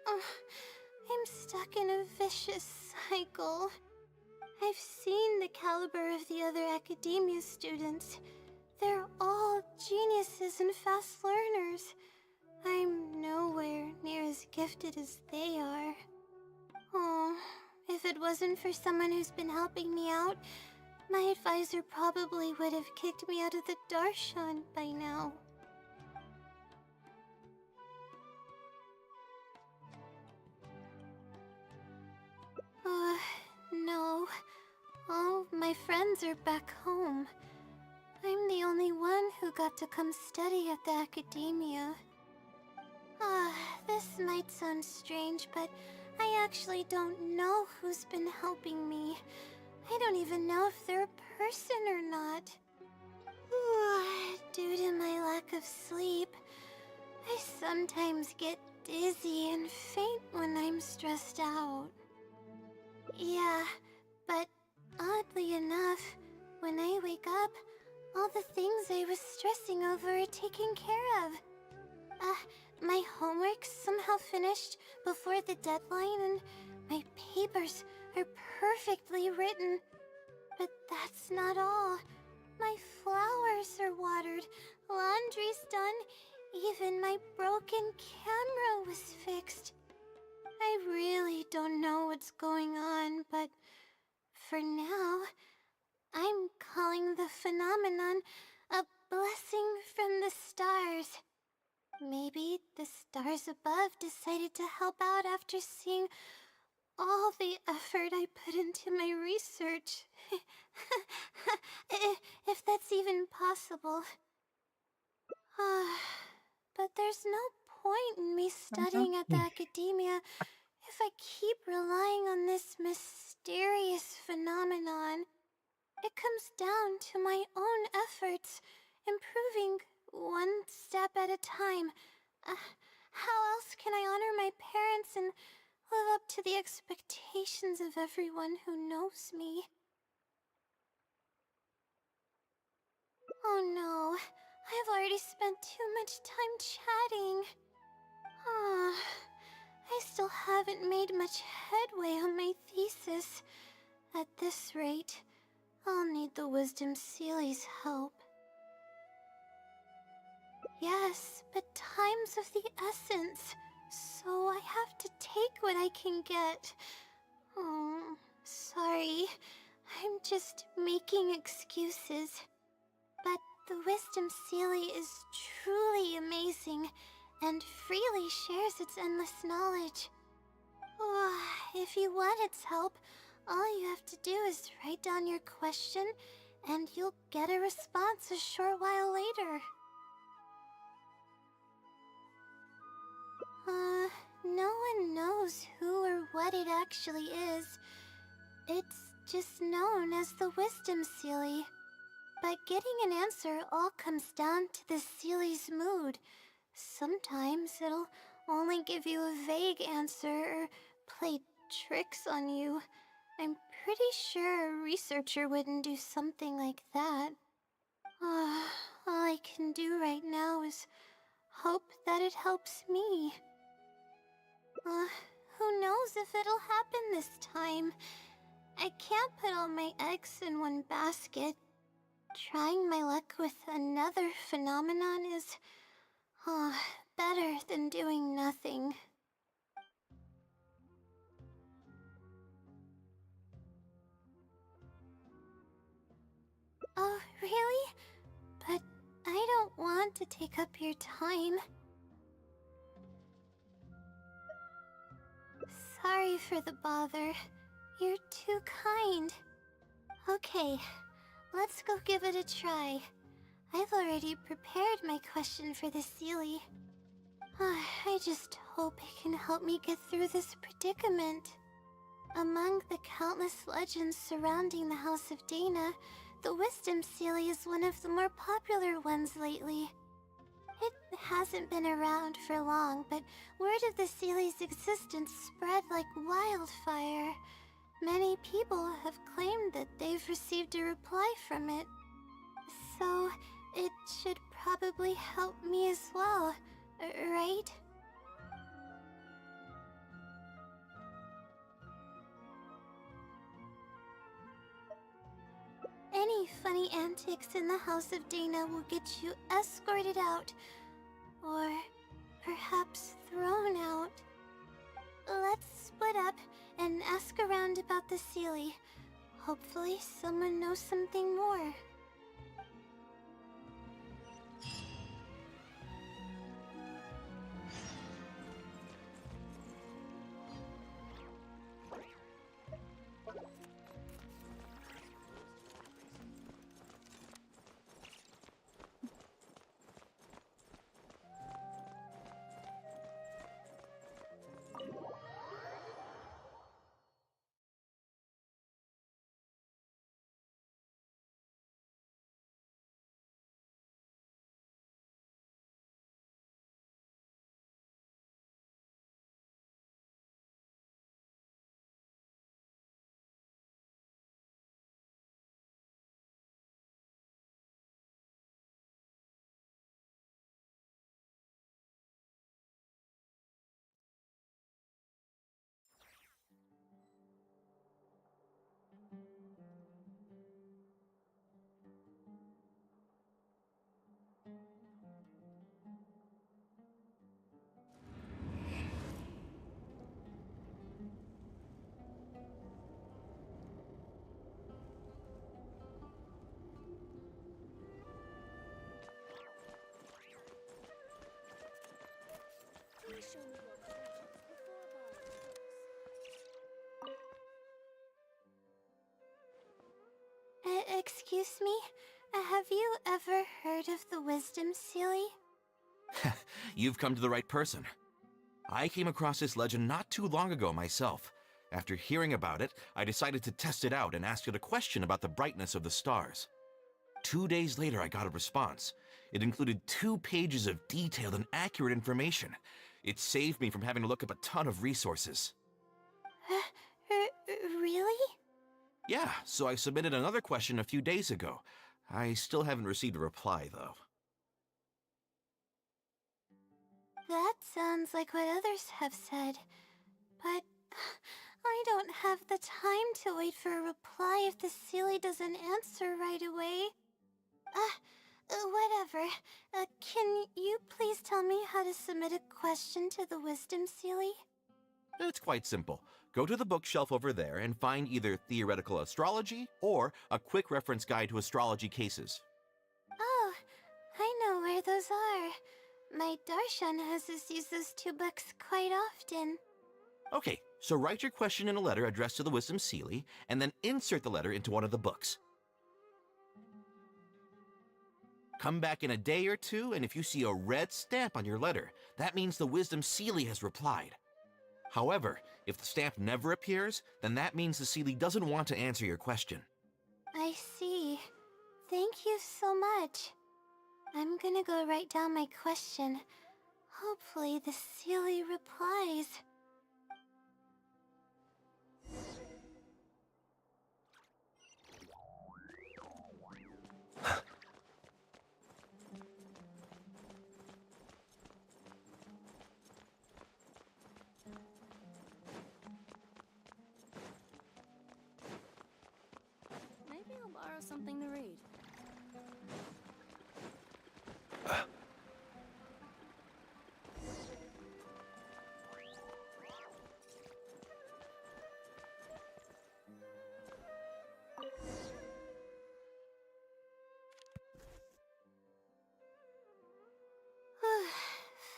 I'm stuck in a vicious cycle. I've seen the caliber of the other academia students. They're all geniuses and fast learners. I'm nowhere near as gifted as they are. Oh, if it wasn't for someone who's been helping me out, my advisor probably would have kicked me out of the Darshan by now. No. All my friends are back home. I'm the only one who got to come study at the academia. This might sound strange, but I actually don't know who's been helping me. I don't even know if they're a person or not. Due to my lack of sleep, I sometimes get dizzy and faint when I'm stressed out. Yeah, but oddly enough, when I wake up, all the things I was stressing over are taken care of. My homework's somehow finished before the deadline, and my papers are perfectly written. But that's not all. My flowers are watered, laundry's done, even my broken camera was fixed. I really don't know what's going on, but for now, I'm calling the phenomenon a blessing from the stars. Maybe the stars above decided to help out after seeing all the effort I put into my research. If that's even possible. But there's no point in me studying at the academia if I keep relying on this mysterious phenomenon. It comes down to my own efforts, improving one step at a time. How else can I honor my parents and live up to the expectations of everyone who knows me? Oh no, I've already spent too much time chatting. I still haven't made much headway on my thesis. At this rate, I'll need the Wisdom Sealy's help. Yes, but time's of the essence, so I have to take what I can get. Oh, sorry. I'm just making excuses. But the Wisdom Sealy is truly amazing, and freely shares its endless knowledge. If you want its help, all you have to do is write down your question, and you'll get a response a short while later. No one knows who or what it actually is. It's just known as the Wisdom Sealy. But getting an answer all comes down to the Sealy's mood. Sometimes it'll only give you a vague answer or play tricks on you. I'm pretty sure a researcher wouldn't do something like that. All I can do right now is hope that it helps me. Who knows if it'll happen this time? I can't put all my eggs in one basket. Trying my luck with another phenomenon is better than doing nothing. Oh, really? But I don't want to take up your time. Sorry for the bother. You're too kind. Okay, let's go give it a try. I've already prepared my question for the Sealy. I just hope it can help me get through this predicament. Among the countless legends surrounding the House of Dana, the Wisdom Sealy is one of the more popular ones lately. It hasn't been around for long, but word of the Sealy's existence spread like wildfire. Many people have claimed that they've received a reply from it. So, it should probably help me as well, right? Any funny antics in the House of Dana will get you escorted out, or perhaps thrown out. Let's split up and ask around about the Sealy. Hopefully someone knows something more. Excuse me? Have you ever heard of the Wisdom Sealy? You've come to the right person. I came across this legend not too long ago myself. After hearing about it, I decided to test it out and asked it a question about the brightness of the stars. 2 days later, I got a response. It included 2 pages of detailed and accurate information. It saved me from having to look up a ton of resources. Really? Yeah, so I submitted another question a few days ago. I still haven't received a reply, though. That sounds like what others have said. But I don't have the time to wait for a reply if the Sealy doesn't answer right away. Whatever. Can you please tell me how to submit a question to the Wisdom Sealy? It's quite simple. Go to the bookshelf over there and find either Theoretical Astrology or a quick reference guide to astrology cases. Oh, I know where those are. My Darshan has us use those 2 books quite often. Okay, so write your question in a letter addressed to the Wisdom Sealy, and then insert the letter into one of the books. Come back in a day or 2, and if you see a red stamp on your letter, that means the Wisdom Sealy has replied. However, if the stamp never appears, then that means the Sealy doesn't want to answer your question. I see. Thank you so much. I'm gonna go write down my question. Hopefully the Sealy replies. Maybe I'll borrow something to read.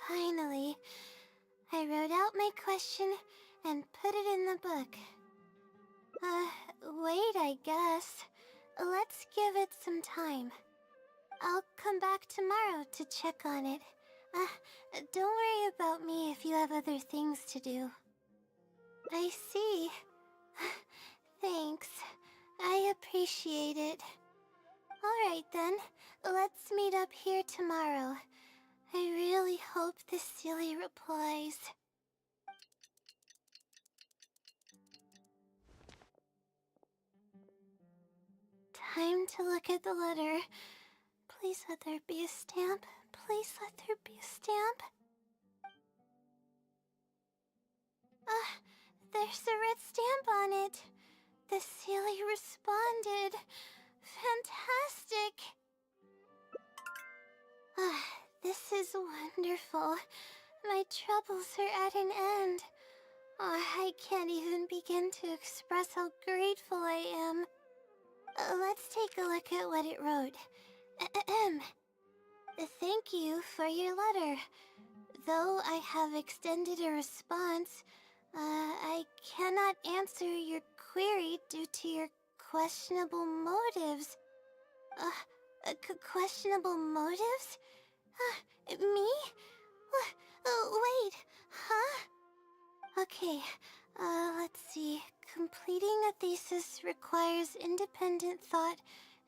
Finally, I wrote out my question and put it in the book. Wait, I guess. Let's give it some time. I'll come back tomorrow to check on it. Don't worry about me if you have other things to do. I see. Thanks. I appreciate it. Alright then, let's meet up here tomorrow. I really hope the Sealy replies. Time to look at the letter. Please let there be a stamp. Please let there be a stamp. There's a red stamp on it. The Sealy responded. Fantastic. This is wonderful. My troubles are at an end. I can't even begin to express how grateful I am. Let's take a look at what it wrote. Thank you for your letter. Though I have extended a response, I cannot answer your query due to your questionable motives. Questionable motives? Me? Wait, huh? Okay, let's see. Completing a thesis requires independent thought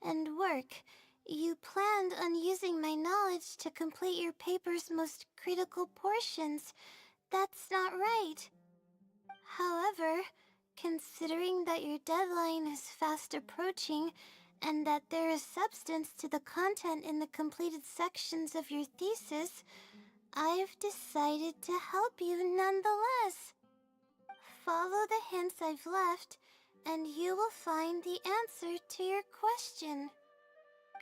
and work. You planned on using my knowledge to complete your paper's most critical portions. That's not right. However, considering that your deadline is fast approaching, and that there is substance to the content in the completed sections of your thesis, I've decided to help you nonetheless. Follow the hints I've left, and you will find the answer to your question.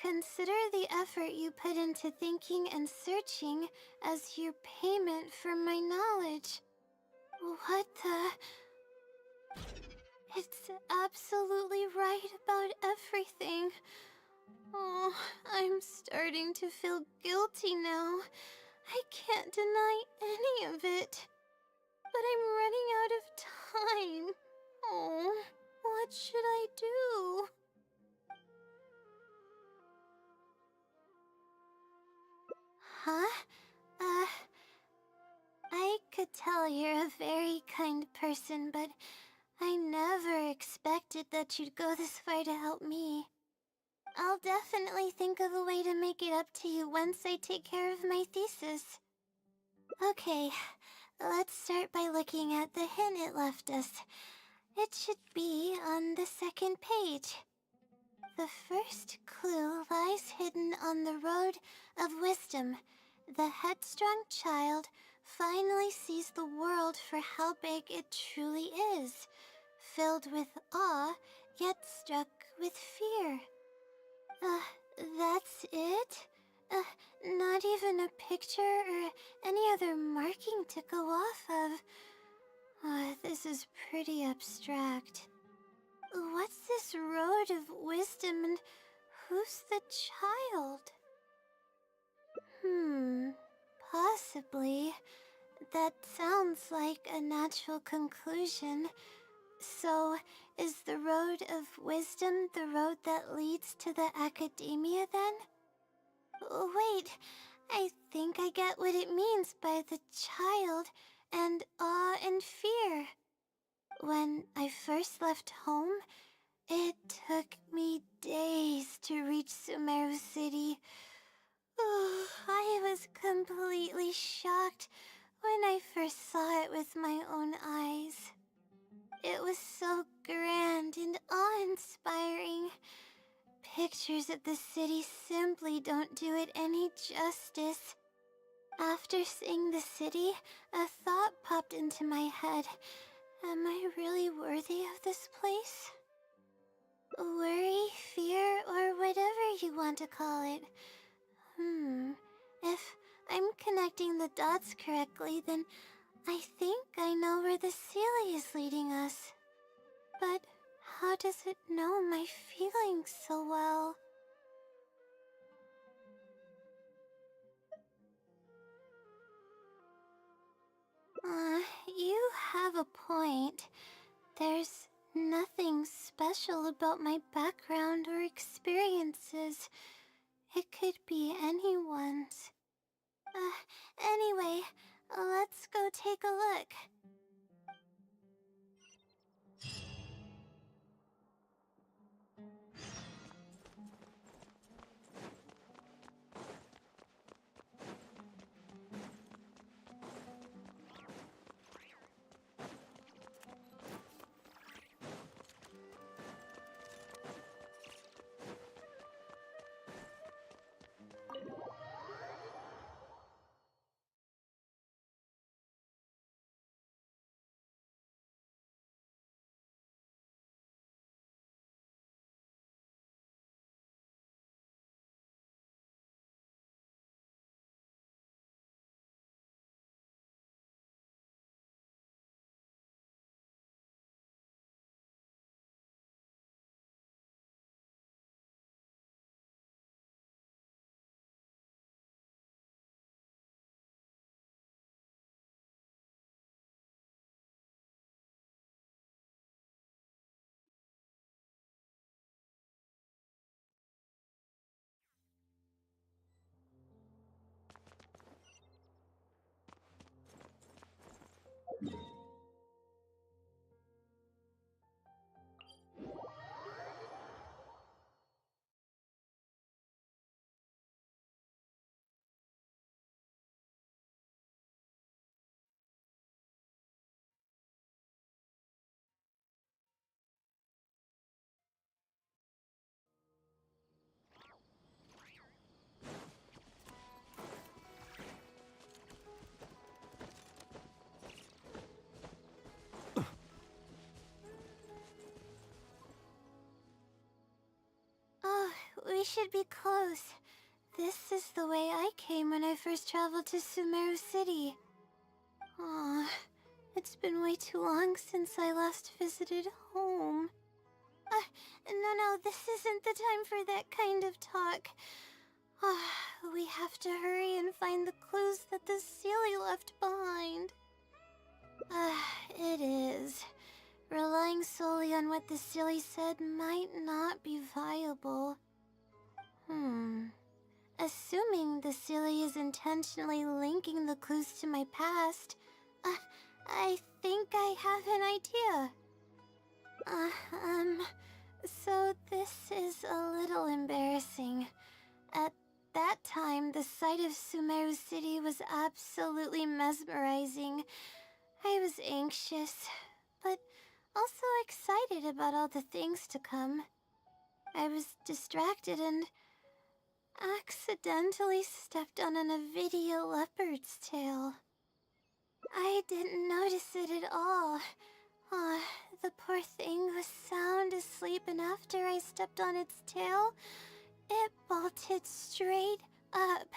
Consider the effort you put into thinking and searching as your payment for my knowledge. What the... It's absolutely right about everything. Oh, I'm starting to feel guilty now. I can't deny any of it. But I'm running out of time. Oh, what should I do? Huh? I could tell you're a very kind person, but I never expected that you'd go this far to help me. I'll definitely think of a way to make it up to you once I take care of my thesis. Okay, let's start by looking at the hint it left us. It should be on the second page. The first clue lies hidden on the road of wisdom. The headstrong child finally sees the world for how big it truly is, filled with awe, yet struck with fear. That's it? Not even a picture or any other marking to go off of. This is pretty abstract. What's this road of wisdom and who's the child? Possibly. That sounds like a natural conclusion. So, is the road of wisdom the road that leads to the academia then? Wait, I think I get what it means by the child and awe and fear. When I first left home, it took me days to reach Sumeru City. I was completely shocked when I first saw it with my own eyes. It was so grand and awe-inspiring. Pictures of the city simply don't do it any justice. After seeing the city, a thought popped into my head. Am I really worthy of this place? Worry, fear, or whatever you want to call it. If I'm connecting the dots correctly, then I think I know where the Sealy is leading us. But how does it know my feelings so well? You have a point. There's nothing special about my background or experiences. It could be anyone's. Anyway, let's go take a look. We should be close. This is the way I came when I first traveled to Sumeru City. Aw, it's been way too long since I last visited home. No, this isn't the time for that kind of talk. We have to hurry and find the clues that the Sealy left behind. It is. Relying solely on what the Sealy said might not be viable. Assuming the Sealy is intentionally linking the clues to my past, I think I have an idea. So this is a little embarrassing. At that time, the sight of Sumeru City was absolutely mesmerizing. I was anxious, but also excited about all the things to come. I was distracted and accidentally stepped on an Avidia leopard's tail. I didn't notice it at all. The poor thing was sound asleep, and after I stepped on its tail, it bolted straight up.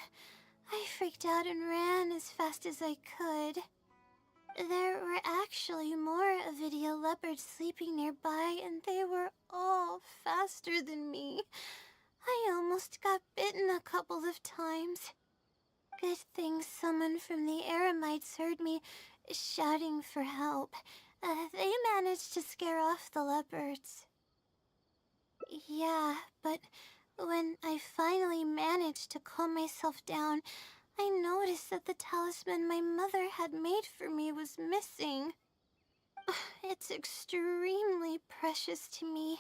I freaked out and ran as fast as I could. There were actually more Avidia leopards sleeping nearby, and they were all faster than me. I almost got bitten a couple of times. Good thing someone from the Eremites heard me shouting for help. They managed to scare off the leopards. Yeah, but when I finally managed to calm myself down, I noticed that the talisman my mother had made for me was missing. It's extremely precious to me.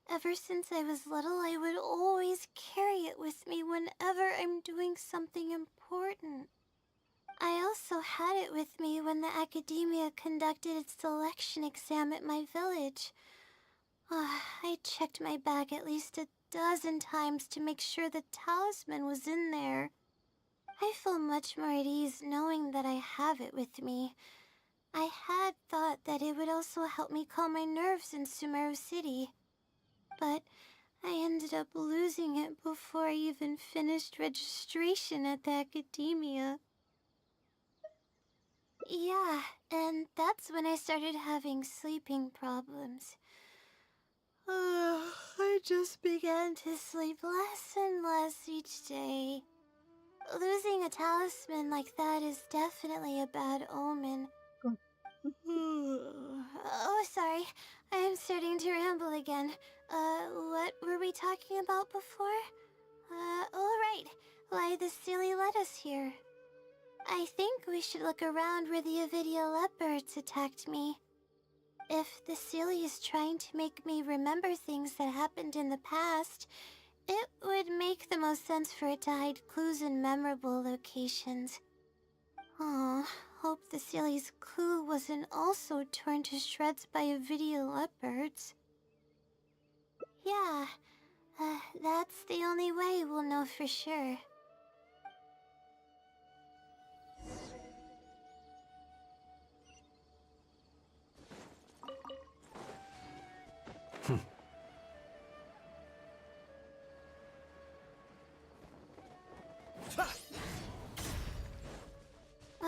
Ever since I was little, I would always carry it with me whenever I'm doing something important. I also had it with me when the academia conducted its selection exam at my village. I checked my bag at least a dozen times to make sure the talisman was in there. I feel much more at ease knowing that I have it with me. I had thought that it would also help me calm my nerves in Sumeru City, but I ended up losing it before I even finished registration at the academia. Yeah, and that's when I started having sleeping problems. I just began to sleep less and less each day. Losing a talisman like that is definitely a bad omen. Oh, sorry. I'm starting to ramble again. What were we talking about before? Oh, right. Why the Sealy led us here. I think we should look around where the Avidia leopards attacked me. If the Sealy is trying to make me remember things that happened in the past, it would make the most sense for it to hide clues in memorable locations. Oh, hope the Sealy's clue wasn't also torn to shreds by Avidia leopards. Yeah, that's the only way we'll know for sure.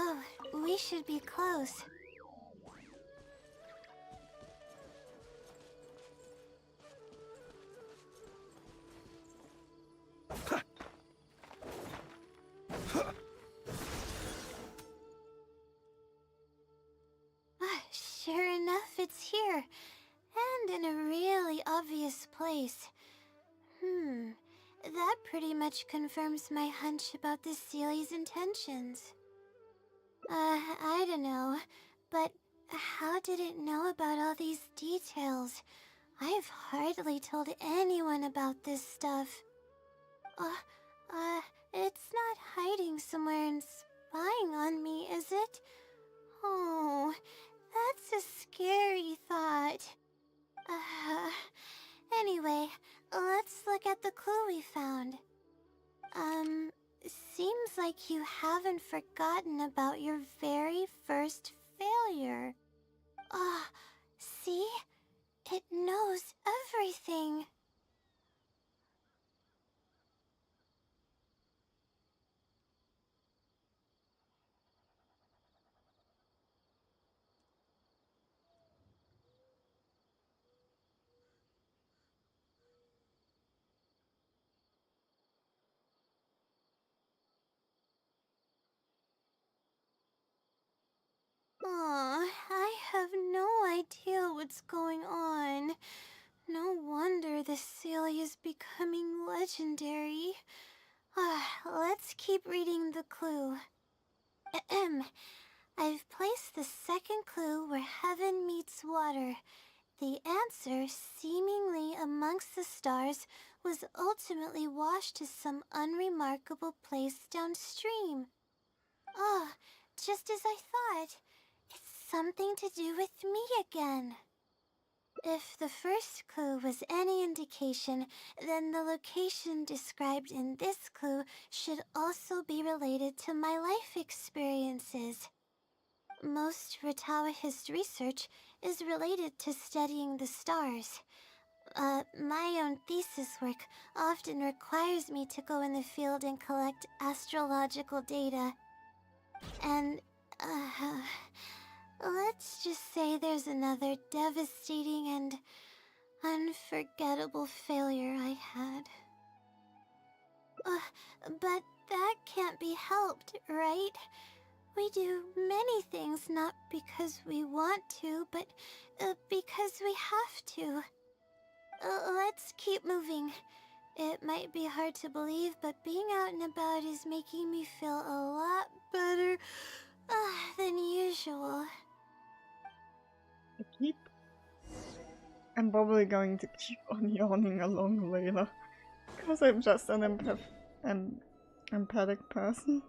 Oh, we should be close. Sure enough, it's here. And in a really obvious place. That pretty much confirms my hunch about the Sealy's intentions. I don't know, but how did it know about all these details? I've hardly told anyone about this stuff. It's not hiding somewhere and spying on me, is it? Oh, that's a scary thought. Anyway, let's look at the clue we found. Seems like you haven't forgotten about your very first failure. See? It knows everything. I have no idea what's going on. No wonder the Sealy is becoming legendary. Let's keep reading the clue. I've placed saucer, seemingly amongst the stars, was ultimately washed to some unremarkable place downstream. Oh, just as I thought. It's something to do with me again. If the first clue was any indication, then the location described in this clue should also be related to my life experiences. Most Ratawa's research is related to studying the stars. My own thesis work often requires me to go in the field and collect astrological data. And, let's just say there's another devastating and unforgettable failure I had. But that can't be helped, right? We do many things not because we want to, but because we have to. Let's keep moving. It might be hard to believe, but being out and about is making me feel a lot better than usual. I'm probably going to keep on yawning along Layla, because I'm just an empathic person.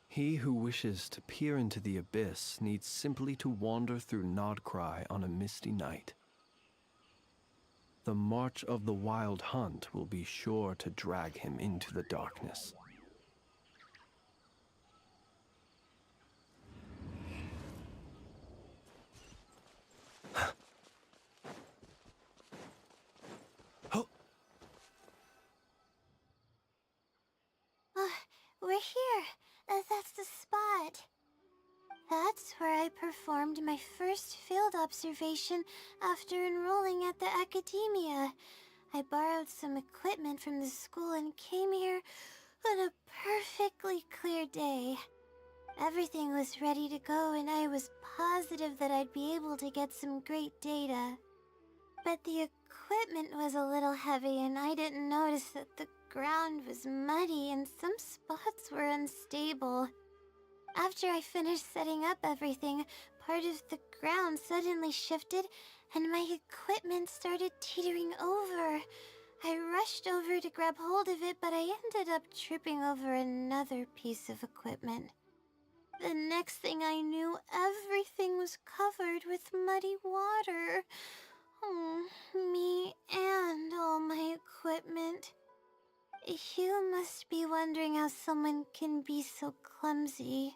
He who wishes to peer into the abyss needs simply to wander through Nodcry on a misty night. The march of the wild hunt will be sure to drag him into the darkness. We're here. That's the spot. That's where I performed my first field observation after enrolling at the academia. I borrowed some equipment from the school and came here on a perfectly clear day. Everything was ready to go and I was positive that I'd be able to get some great data. But the equipment was a little heavy and I didn't notice that the ground was muddy and some spots were unstable. After I finished setting up everything, part of the ground suddenly shifted and my equipment started teetering over. I rushed over to grab hold of it, but I ended up tripping over another piece of equipment. The next thing I knew, everything was covered with muddy water. Oh, me and all my equipment. You must be wondering how someone can be so clumsy.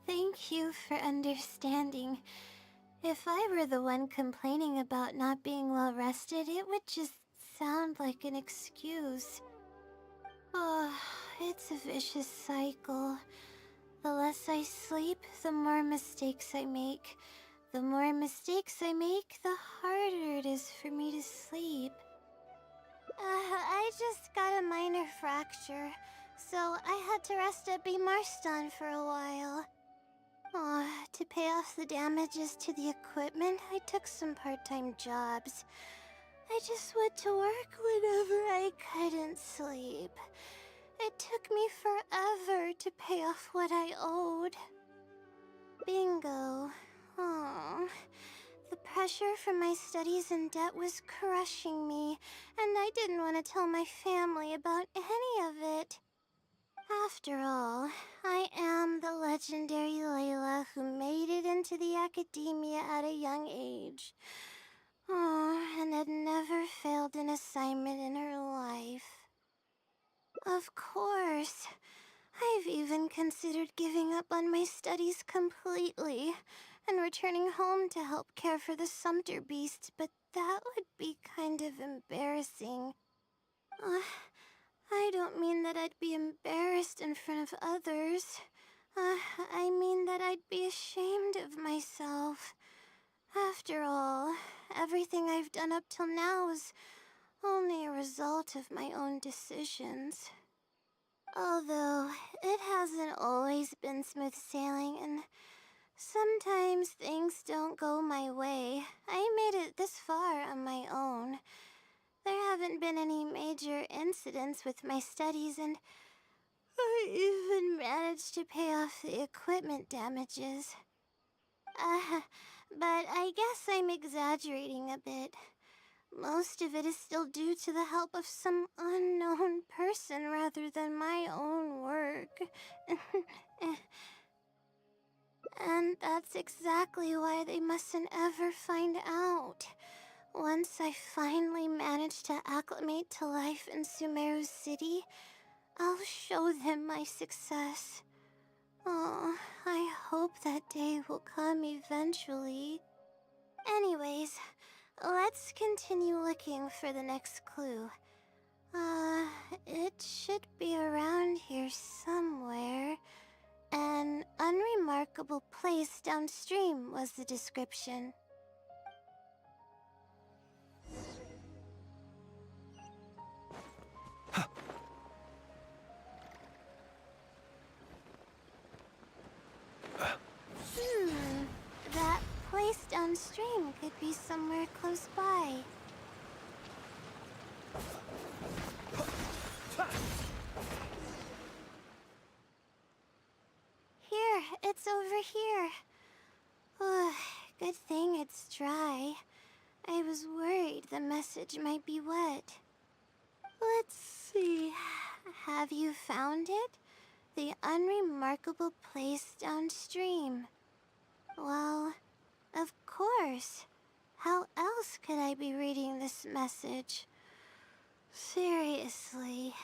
Thank you for understanding. If I were the one complaining about not being well rested, it would just sound like an excuse. Oh, it's a vicious cycle. The less I sleep, the more mistakes I make. The more mistakes I make, the harder it is for me to sleep. I just got a minor fracture, so I had to rest at B. Marston for a while. To pay off the damages to the equipment, I took some part-time jobs. I just went to work whenever I couldn't sleep. It took me forever to pay off what I owed. Bingo. Oh, the pressure from my studies and debt was crushing me, and I didn't want to tell my family about any of it. After all, I am the legendary Layla who made it into the academia at a young age. Oh, and had never failed an assignment in her life. Of course. I've even considered giving up on my studies completely and returning home to help care for the Sumter beast, but that would be kind of embarrassing. I don't mean that I'd be embarrassed in front of others. I mean that I'd be ashamed of myself. After all, everything I've done up till now is only a result of my own decisions. Although, it hasn't always been smooth sailing, and sometimes things don't go my way. I made it this far on my own. There haven't been any major incidents with my studies, and I even managed to pay off the equipment damages. But I guess I'm exaggerating a bit. Most of it is still due to the help of some unknown person rather than my own work. And that's exactly why they mustn't ever find out. Once I finally manage to acclimate to life in Sumeru City, I'll show them my success. Oh, I hope that day will come eventually. Anyways, let's continue looking for the next clue. It should be around here somewhere. An unremarkable place downstream was the description. That place downstream could be somewhere close by. Here, it's over here. Good thing it's dry. I was worried the message might be wet. Let's see. Have you found it? The unremarkable place downstream. Well, of course. How else could I be reading this message? Seriously.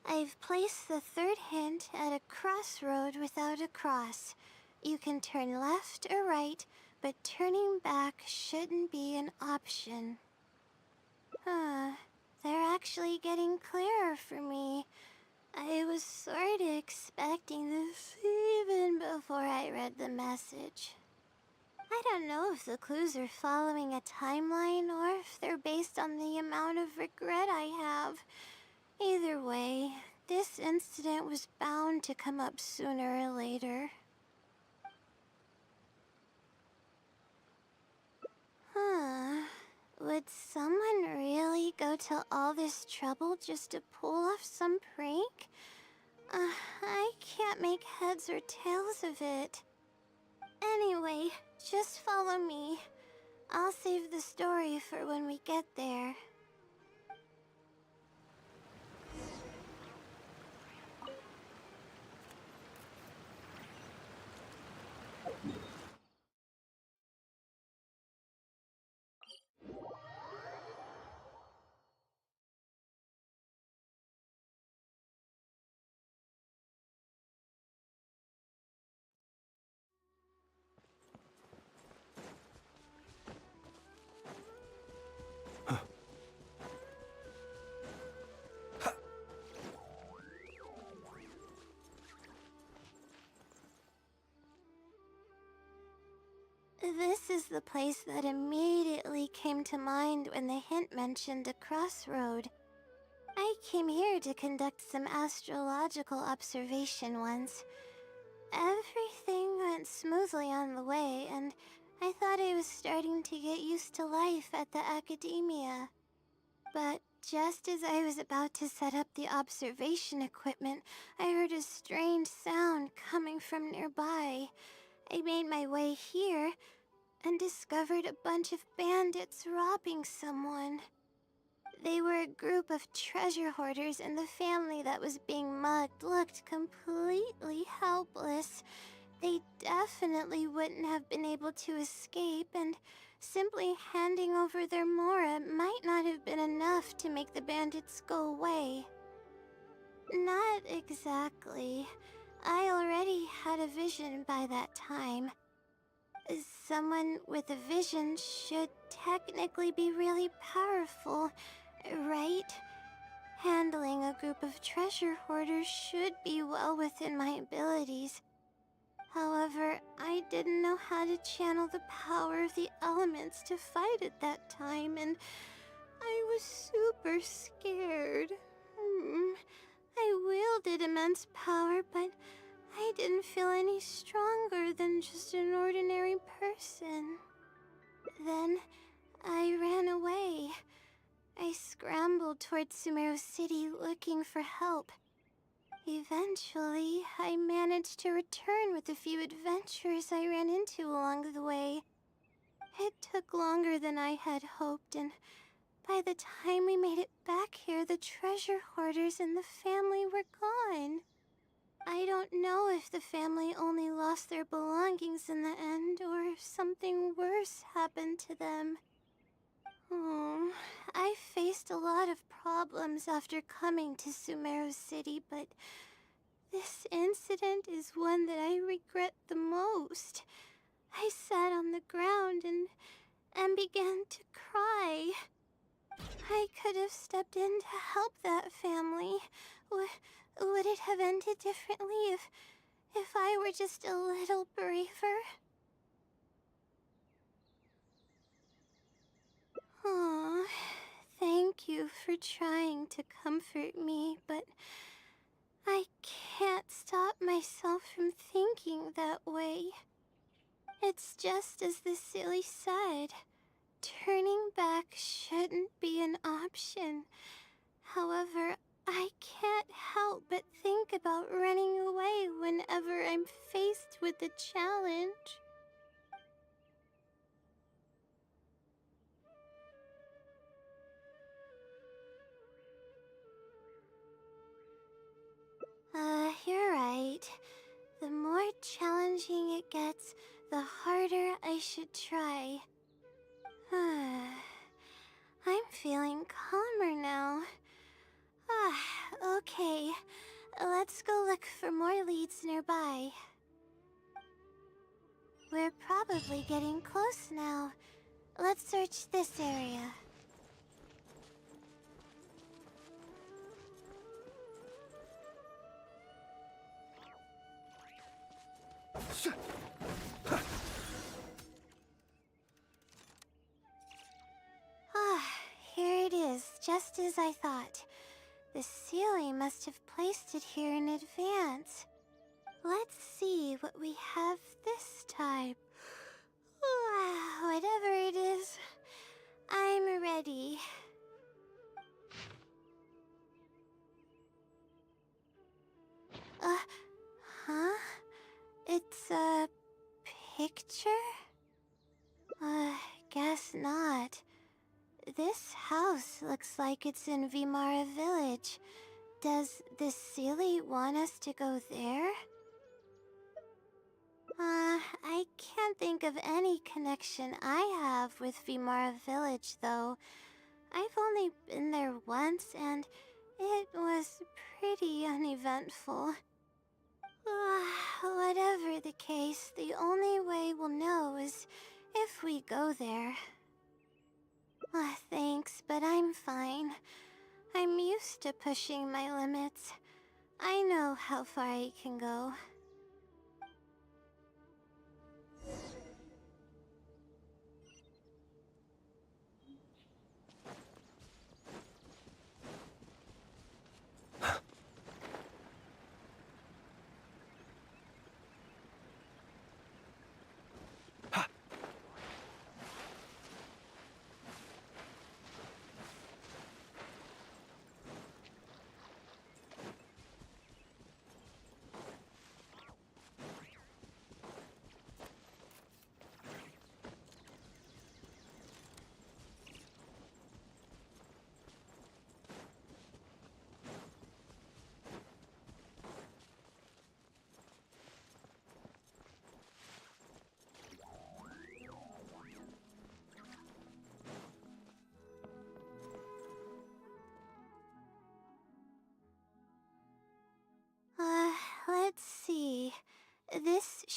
I've placed the third hint at a crossroad without a cross. You can turn left or right, but turning back shouldn't be an option. They're actually getting clearer for me. I was sort of expecting this even before I read the message. I don't know if the clues are following a timeline or if they're based on the amount of regret I have. Either way, this incident was bound to come up sooner or later. Would someone really go to all this trouble just to pull off some prank? I can't make heads or tails of it. Anyway, just follow me. I'll save the story for when we get there. This is the place that immediately came to mind when the hint mentioned a crossroad. I came here to conduct some astrological observation once. Everything went smoothly on the way, and I thought I was starting to get used to life at the academia. But just as I was about to set up the observation equipment, I heard a strange sound coming from nearby. I made my way here and discovered a bunch of bandits robbing someone. They were a group of treasure hoarders, and the family that was being mugged looked completely helpless. they definitely wouldn't have been able to escape, and simply handing over their Mora might not have been enough to make the bandits go away. Not exactly. I already had a vision by that time. Someone with a vision should technically be really powerful, right? Handling a group of treasure hoarders should be well within my abilities. However, I didn't know how to channel the power of the elements to fight at that time, and I was super scared. I wielded immense power, but I didn't feel any stronger than just an ordinary person. Then, I ran away. I scrambled towards Sumeru City looking for help. Eventually, I managed to return with a few adventurers I ran into along the way. It took longer than I had hoped, and by the time we made it back here, the treasure hoarders and the family were gone. I don't know if the family only lost their belongings in the end, or if something worse happened to them. I faced a lot of problems after coming to Sumeru City, but this incident is one that I regret the most. I sat on the ground and began to cry. I could have stepped in to help that family. Would it have ended differently if I were just a little braver? Aw, thank you for trying to comfort me, but I can't stop myself from thinking that way. It's just as the silly said. Turning back shouldn't be an option. However, I can't help but think about running away whenever I'm faced with a challenge. You're right. The more challenging it gets, the harder I should try. I'm feeling calmer now. Okay. Let's go look for more leads nearby. We're probably getting close now. Let's search this area. Here it is, just as I thought. The ceiling must have placed it here in advance. Let's see what we have this time. Whatever it is, I'm ready. Huh? It's a picture? Guess not. This house looks like it's in Vimara Village. Does the Sealy want us to go there? I can't think of any connection I have with Vimara Village, though. I've only been there once, and it was pretty uneventful. Whatever the case, the only way we'll know is if we go there. Thanks, but I'm fine. I'm used to pushing my limits. I know how far I can go.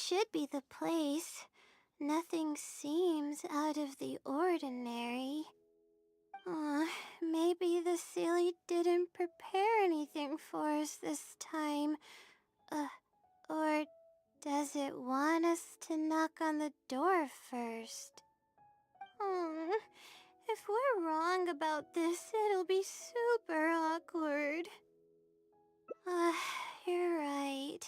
should be the place. Nothing seems out of the ordinary. Maybe the Silly didn't prepare anything for us this time. Or does it want us to knock on the door first? If we're wrong about this, it'll be super awkward. You're right.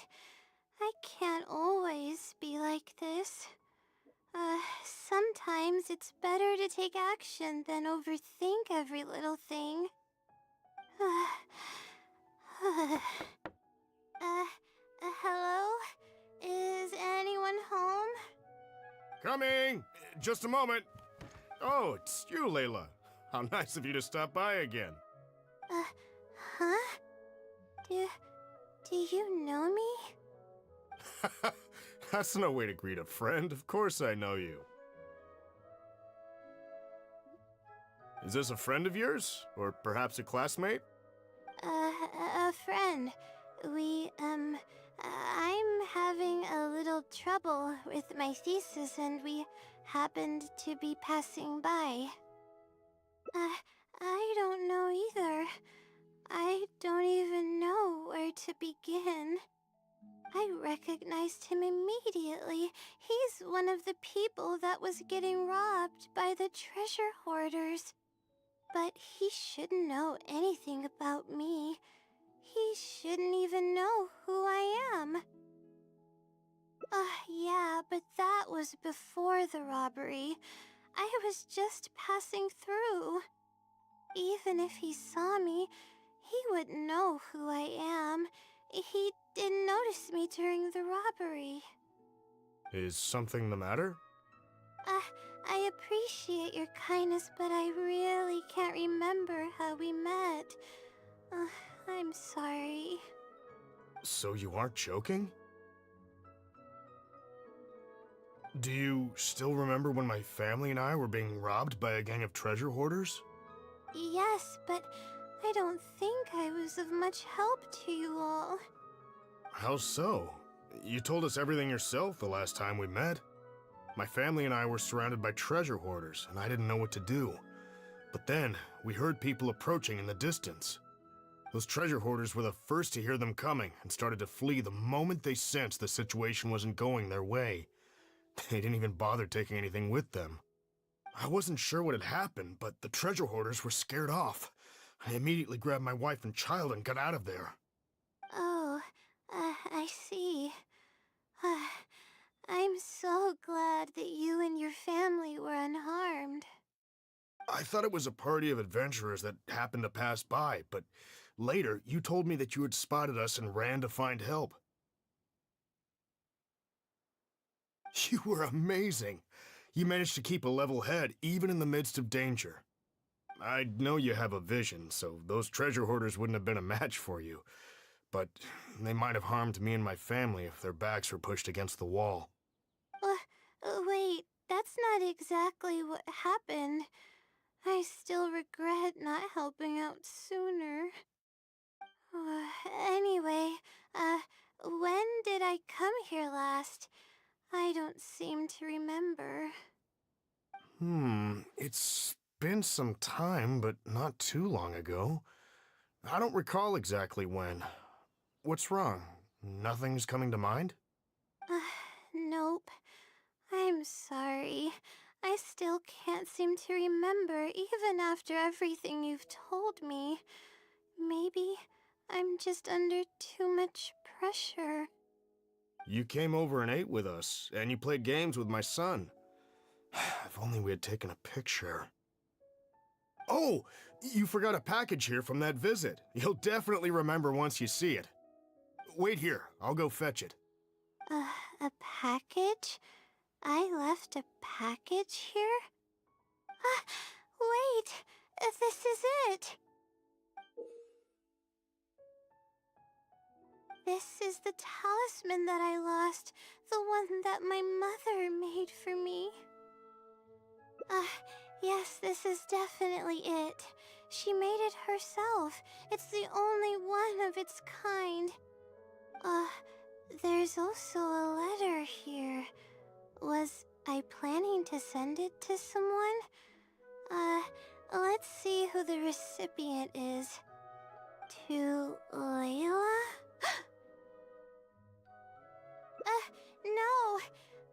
I can't always be like this. Sometimes it's better to take action than overthink every little thing. Hello? Is anyone home? Coming! Just a moment. Oh, it's you, Layla. How nice of you to stop by again. Huh? Do you know me? That's no way to greet a friend. Of course I know you. Is this a friend of yours? Or perhaps a classmate? A friend. I'm having a little trouble with my thesis and we happened to be passing by. I don't know either. I don't even know where to begin. I recognized him immediately. He's one of the people that was getting robbed by the treasure hoarders. But he shouldn't know anything about me. He shouldn't even know who I am. Yeah, but that was before the robbery. I was just passing through. Even if he saw me, he wouldn't know who I am. He didn't notice me during the robbery. Is something the matter? I appreciate your kindness, but I really can't remember how we met. I'm sorry. So you aren't joking? Do you still remember when my family and I were being robbed by a gang of treasure hoarders? Yes, but I don't think I was of much help to you all. How so? You told us everything yourself the last time we met. My family and I were surrounded by treasure hoarders, and I didn't know what to do. But then, we heard people approaching in the distance. Those treasure hoarders were the first to hear them coming, and started to flee the moment they sensed the situation wasn't going their way. They didn't even bother taking anything with them. I wasn't sure what had happened, but the treasure hoarders were scared off. I immediately grabbed my wife and child and got out of there. Oh, I see. I'm so glad that you and your family were unharmed. I thought it was a party of adventurers that happened to pass by, but later you told me that you had spotted us and ran to find help. You were amazing. You managed to keep a level head even in the midst of danger. I know you have a vision, so those treasure hoarders wouldn't have been a match for you. But they might have harmed me and my family if their backs were pushed against the wall. Wait, that's not exactly what happened. I still regret not helping out sooner. Anyway, when did I come here last? I don't seem to remember. It's been some time, but not too long ago. I don't recall exactly when. What's wrong? Nothing's coming to mind? Nope. I'm sorry. I still can't seem to remember, even after everything you've told me. Maybe I'm just under too much pressure. You came over and ate with us, and you played games with my son. If only we had taken a picture. Oh! You forgot a package here from that visit. You'll definitely remember once you see it. Wait here, I'll go fetch it. A package? I left a package here? Wait! This is it! This is the talisman that I lost, the one that my mother made for me. Yes, this is definitely it. She made it herself. It's the only one of its kind. there's also a letter here. Was I planning to send it to someone? Let's see who the recipient is. To Layla? No!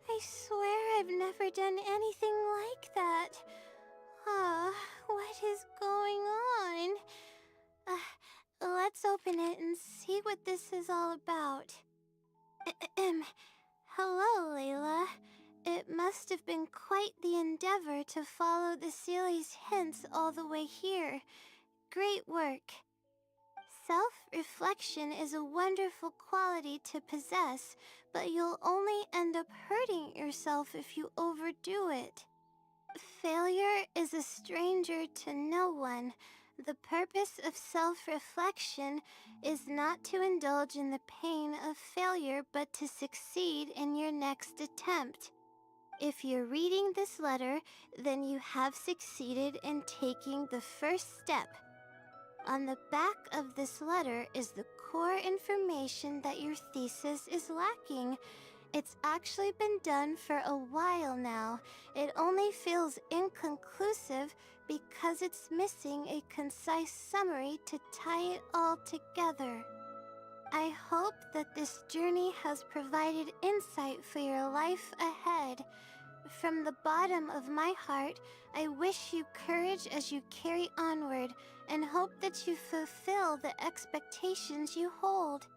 I swear I've never done anything like that. What is going on? Let's open it and see what this is all about. Hello, Layla. It must have been quite the endeavor to follow the Sealy's hints all the way here. Great work. Self-reflection is a wonderful quality to possess, but you'll only end up hurting yourself if you overdo it. Failure is a stranger to no one. The purpose of self-reflection is not to indulge in the pain of failure, but to succeed in your next attempt. If you're reading this letter, then you have succeeded in taking the first step. On the back of this letter is the core information that your thesis is lacking. It's actually been done for a while now. It only feels inconclusive because it's missing a concise summary to tie it all together. I hope that this journey has provided insight for your life ahead. From the bottom of my heart, I wish you courage as you carry onward, and hope that you fulfill the expectations you hold.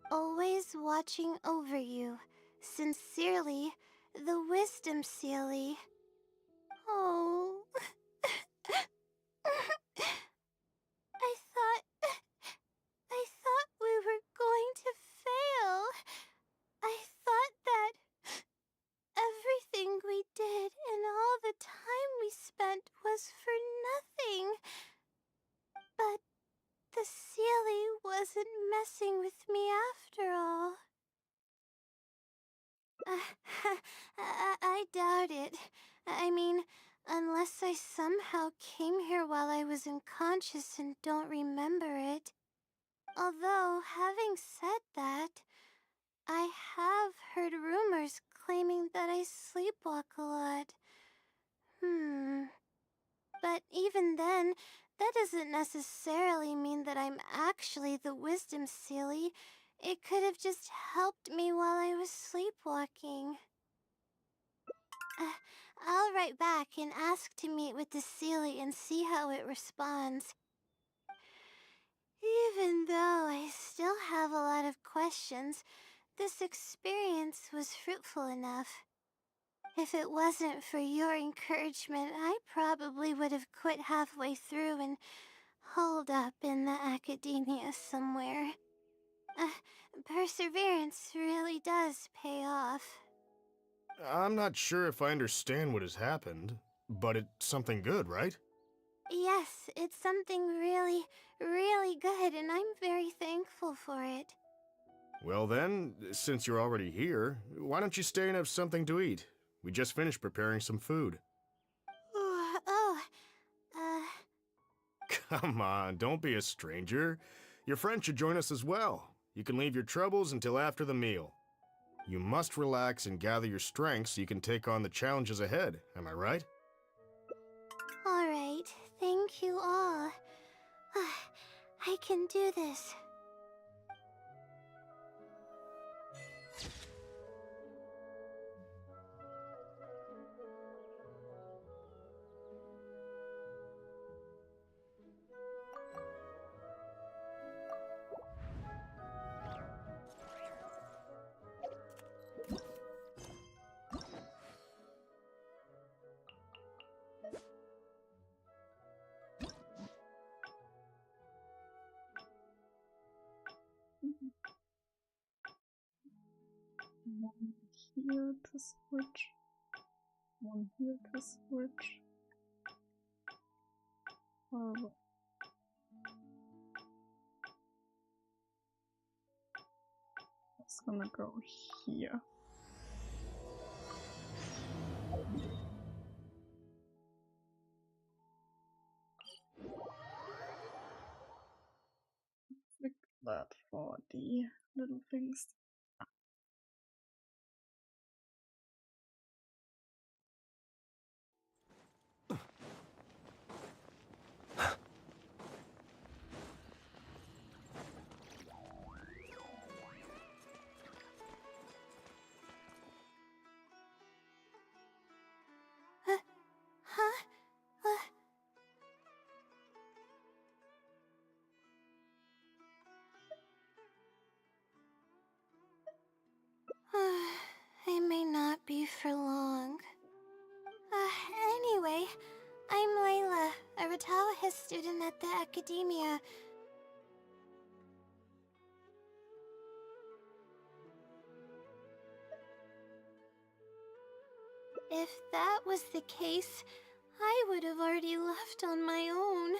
Always watching over you. Sincerely, the Wisdom Sealy. Oh. I thought we were going to fail. I thought that everything we did and all the time we spent was for nothing. But the Sealy wasn't messing with me after all. I doubt it. I mean, unless I somehow came here while I was unconscious and don't remember it. Although, having said that, I have heard rumors claiming that I sleepwalk a lot. But even then, that doesn't necessarily mean that I'm actually the Wisdom Sealy. It could have just helped me while I was sleepwalking. I'll write back and ask to meet with the Sealy and see how it responds. Even though I still have a lot of questions, this experience was fruitful enough. If it wasn't for your encouragement, I probably would have quit halfway through and holed up in the academia somewhere. Perseverance really does pay off. I'm not sure if I understand what has happened, but it's something good, right? Yes, it's something really, really good, and I'm very thankful for it. Well then, since you're already here, why don't you stay and have something to eat? We just finished preparing some food. Come on, don't be a stranger. Your friend should join us as well. You can leave your troubles until after the meal. You must relax and gather your strength so you can take on the challenges ahead, am I right? Alright, thank you all. I can do this. One here to switch. One here to switch. It's gonna go here. Fix that for the little things. student at the academia. If that was the case, I would have already left on my own.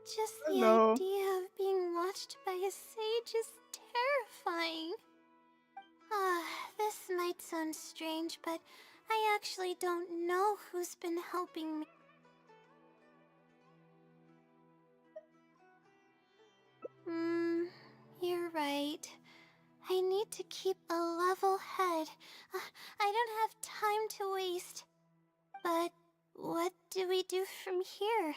Just the No. idea of being watched by a sage is terrifying. This might sound strange, but I actually don't know who's been helping me. You're right. I need to keep a level head. I don't have time to waste. But what do we do from here?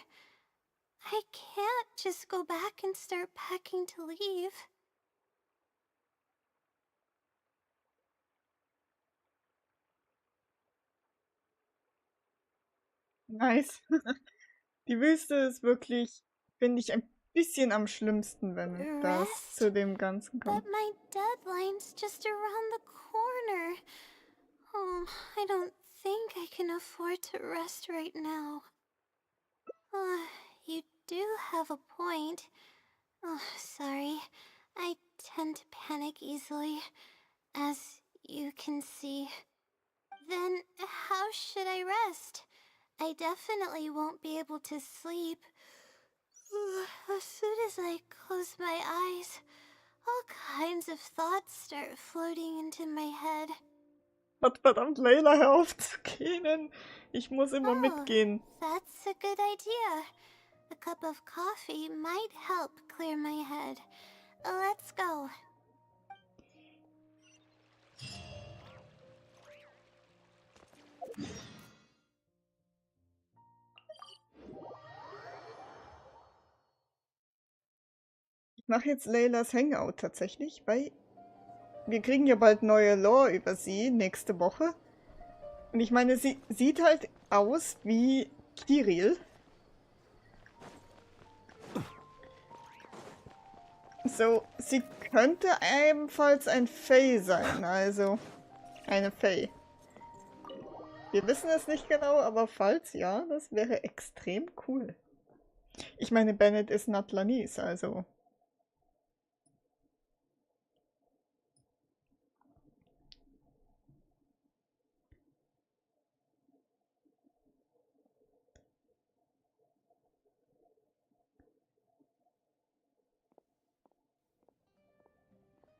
I can't just go back and start packing to leave. Nice. Die Wüste ist wirklich, finde ich, ein bisschen am schlimmsten, wenn das Rest? zu dem Ganzen But kommt. my deadline's just around the corner. Oh, I don't think I can afford to rest right now. You do have a point. Oh, sorry. I tend to panic easily, as you can see. Then how should I rest? I definitely won't be able to sleep. As soon as I close my eyes, all kinds of thoughts start floating into my head. Gott verdammt, Layla, hör auf zu gähnen. Ich muss immer mitgehen. That's a good idea. A cup of coffee might help clear my head. Let's go. Ich mache jetzt Laylas Hangout tatsächlich, weil wir kriegen ja bald neue Lore über sie nächste Woche. Und ich meine, sie sieht halt aus wie Kirill. So, sie könnte ebenfalls ein Fae sein, also eine Fae. Wir wissen es nicht genau, aber falls ja, das wäre extrem cool. Ich meine, Bennett ist Natlanese, also...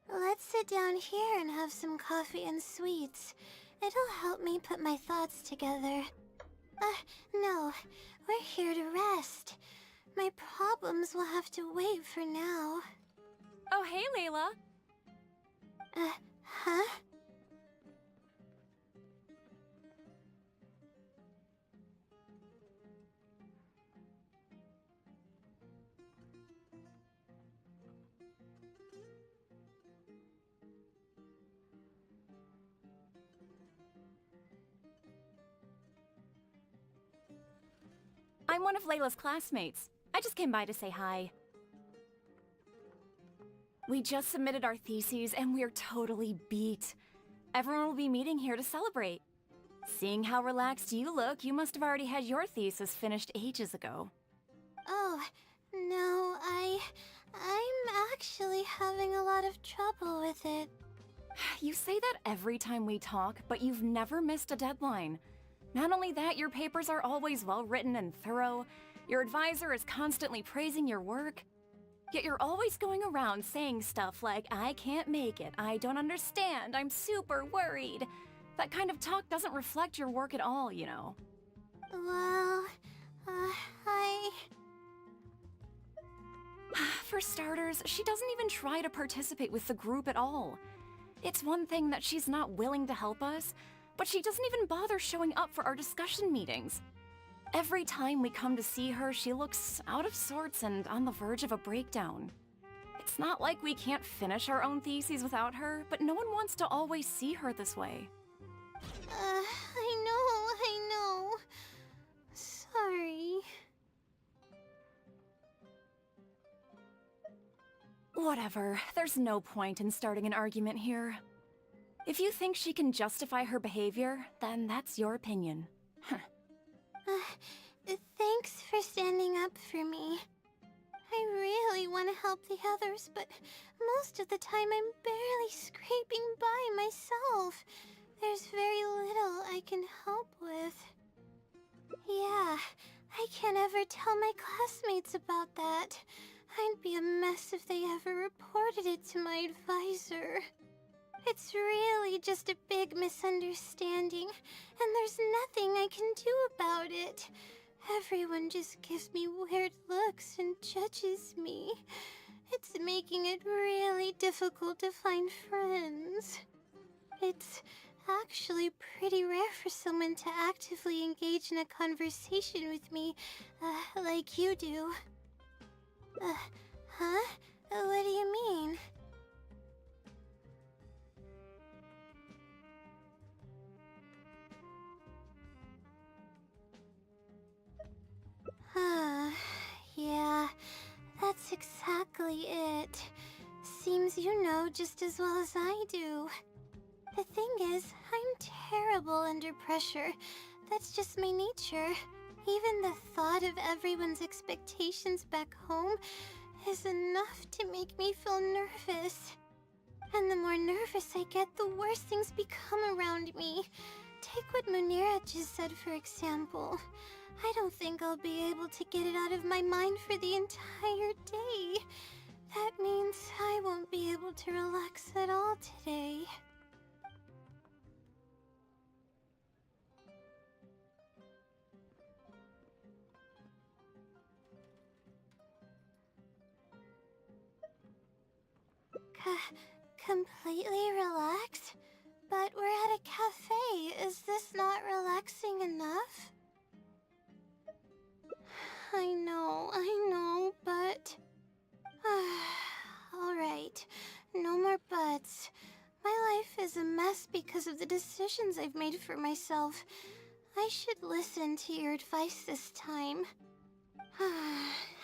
Let's sit down here and have some coffee and sweets. It'll help me put my thoughts together. No. We're here to rest. My problems will have to wait for now. Oh, hey, Layla. Huh? I'm one of Layla's classmates. I just came by to say hi. We just submitted our theses and we're totally beat. Everyone will be meeting here to celebrate. Seeing how relaxed you look, you must have already had your thesis finished ages ago. Oh, no, I'm actually having a lot of trouble with it. You say that every time we talk, but you've never missed a deadline. Not only that, your papers are always well-written and thorough. Your advisor is constantly praising your work. Yet you're always going around saying stuff like, I can't make it, I don't understand, I'm super worried. That kind of talk doesn't reflect your work at all, you know. Well, For starters, she doesn't even try to participate with the group at all. It's one thing that she's not willing to help us, but she doesn't even bother showing up for our discussion meetings. Every time we come to see her, she looks out of sorts and on the verge of a breakdown. It's not like we can't finish our own theses without her, but no one wants to always see her this way. I know. Sorry. Whatever, there's no point in starting an argument here. If you think she can justify her behavior, then that's your opinion. thanks for standing up for me. I really want to help the others, but most of the time I'm barely scraping by myself. There's very little I can help with. Yeah, I can't ever tell my classmates about that. I'd be a mess if they ever reported it to my advisor. It's really just a big misunderstanding, and there's nothing I can do about it. Everyone just gives me weird looks and judges me. It's making it really difficult to find friends. It's actually pretty rare for someone to actively engage in a conversation with me, like you do. Huh? What do you mean? Yeah, that's exactly it. Seems you know just as well as I do. The thing is, I'm terrible under pressure. That's just my nature. Even the thought of everyone's expectations back home is enough to make me feel nervous. And the more nervous I get, the worse things become around me. Take what Munira just said, for example. I don't think I'll be able to get it out of my mind for the entire day. That means I won't be able to relax at all today. Completely relax? But we're at a cafe. Is this not relaxing enough? I know, but... Alright, no more buts. My life is a mess because of the decisions I've made for myself. I should listen to your advice this time.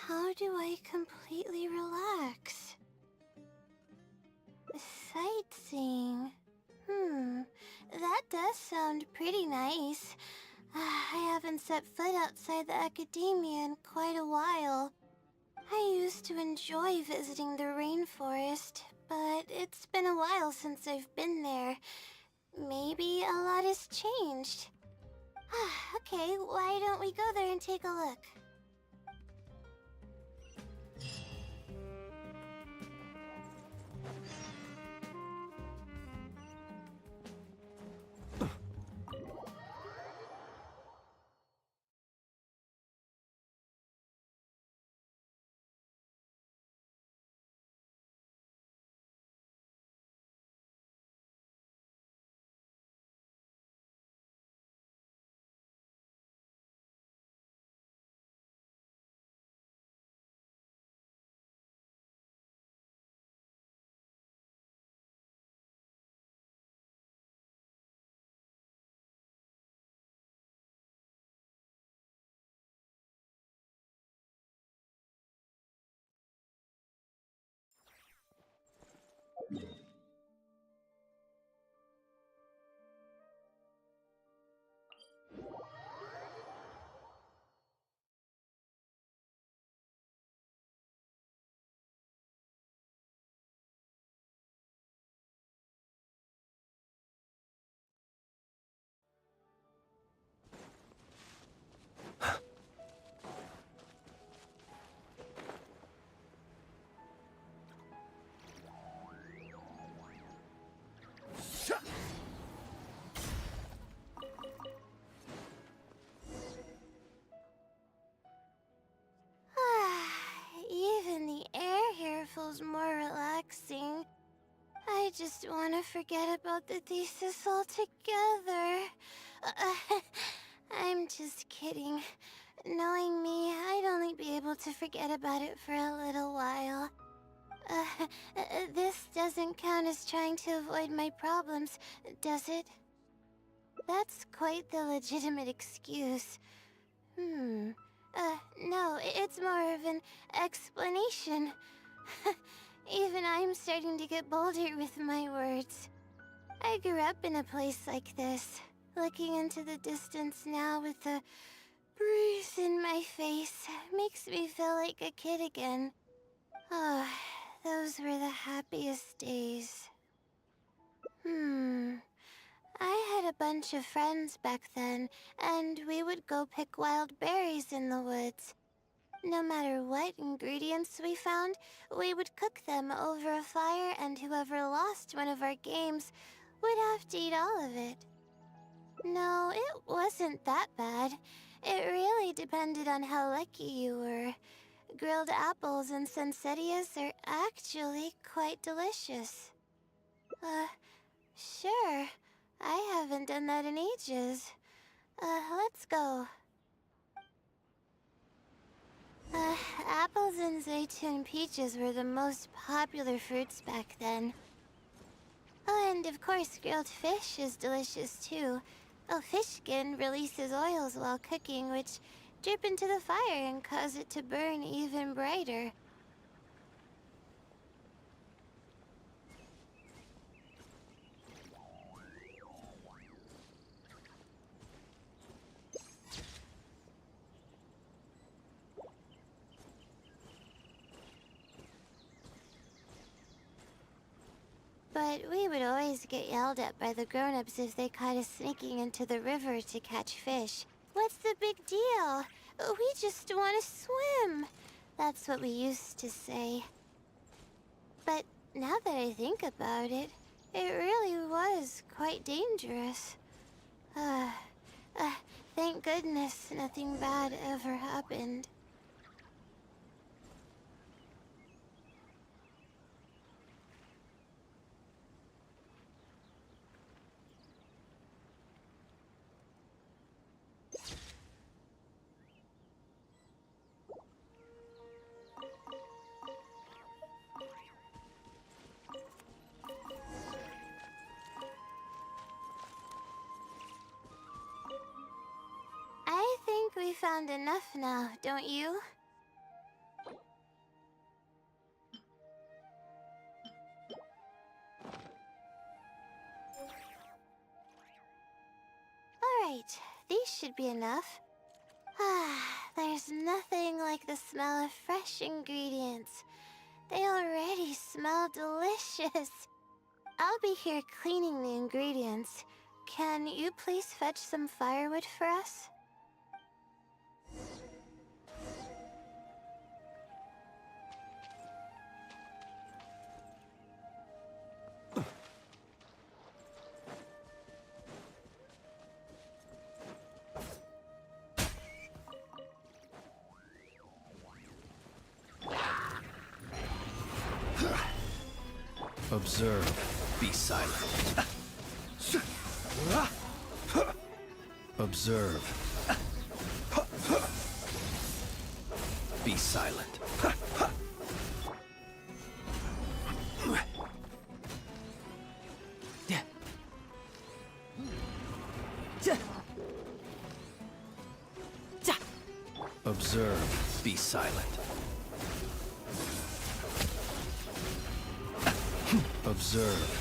How do I completely relax? Sightseeing. That does sound pretty nice. I haven't set foot outside the academia in quite a while. I used to enjoy visiting the rainforest, but it's been a while since I've been there. Maybe a lot has changed. Okay, why don't we go there and take a look? Even the air here feels more relaxing. I just want to forget about the thesis altogether. I'm just kidding. Knowing me, I'd only be able to forget about it for a little while. This doesn't count as trying to avoid my problems, does it? That's quite the legitimate excuse. No, it's more of an explanation. Even I'm starting to get bolder with my words. I grew up in a place like this, looking into the distance now with a breeze in my face makes me feel like a kid again. Oh, those were the happiest days. I had a bunch of friends back then, and we would go pick wild berries in the woods. No matter what ingredients we found, we would cook them over a fire, and whoever lost one of our games would have to eat all of it. No, it wasn't that bad. It really depended on how lucky you were. Grilled apples and sunsettias are actually quite delicious. Sure. I haven't done that in ages. Let's go. Apples and zaytun peaches were the most popular fruits back then. Oh, and of course grilled fish is delicious too. Oh, fish skin releases oils while cooking, which drip into the fire and cause it to burn even brighter. But we would always get yelled at by the grown-ups if they caught us sneaking into the river to catch fish. What's the big deal? We just want to swim. That's what we used to say. But now that I think about it, it really was quite dangerous. Thank goodness nothing bad ever happened. I think we found enough now, don't you? Alright, these should be enough. There's nothing like the smell of fresh ingredients. They already smell delicious. I'll be here cleaning the ingredients. Can you please fetch some firewood for us? Observe. Be silent. Observe. Be silent. Observe. Be silent. Observe.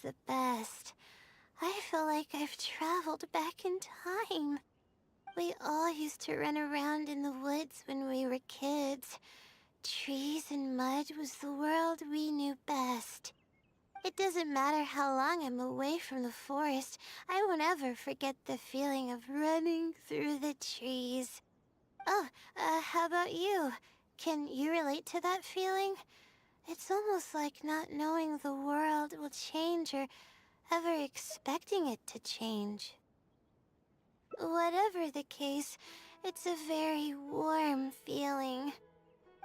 the best. I feel like I've traveled back in time. We all used to run around in the woods when we were kids. Trees and mud was the world we knew best. It doesn't matter how long I'm away from the forest, I won't ever forget the feeling of running through the trees. Oh, how about you? Can you relate to that feeling? It's almost like not knowing the world will change or ever expecting it to change. Whatever the case, it's a very warm feeling.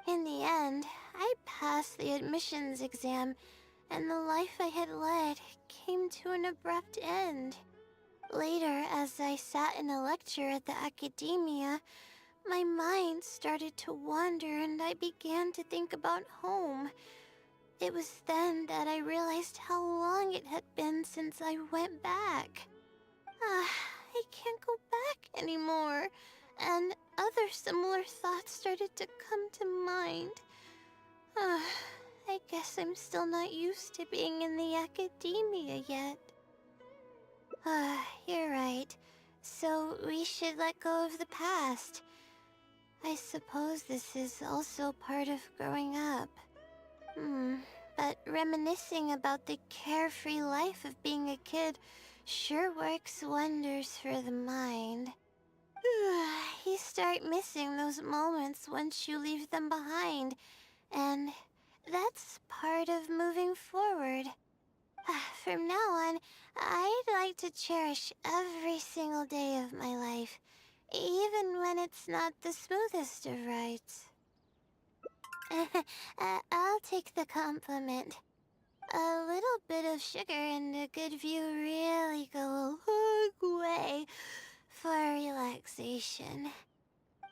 In the end, I passed the admissions exam, and the life I had led came to an abrupt end. Later, as I sat in a lecture at the academia, my mind started to wander and I began to think about home. It was then that I realized how long it had been since I went back. I can't go back anymore, and other similar thoughts started to come to mind. I guess I'm still not used to being in the academia yet. You're right. So we should let go of the past. I suppose this is also part of growing up. But reminiscing about the carefree life of being a kid sure works wonders for the mind. You start missing those moments once you leave them behind, and that's part of moving forward. From now on, I'd like to cherish every single day of my life, even when it's not the smoothest of rides. I'll take the compliment. A little bit of sugar and a good view really go a long way for relaxation.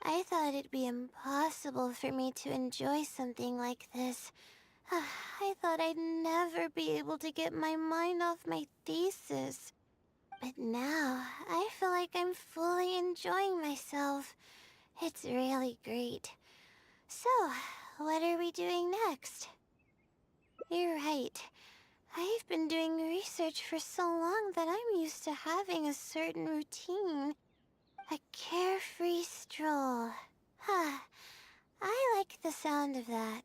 I thought it'd be impossible for me to enjoy something like this. I thought I'd never be able to get my mind off my thesis. But now, I feel like I'm fully enjoying myself. It's really great. So, what are we doing next? You're right. I've been doing research for so long that I'm used to having a certain routine. A carefree stroll. I like the sound of that.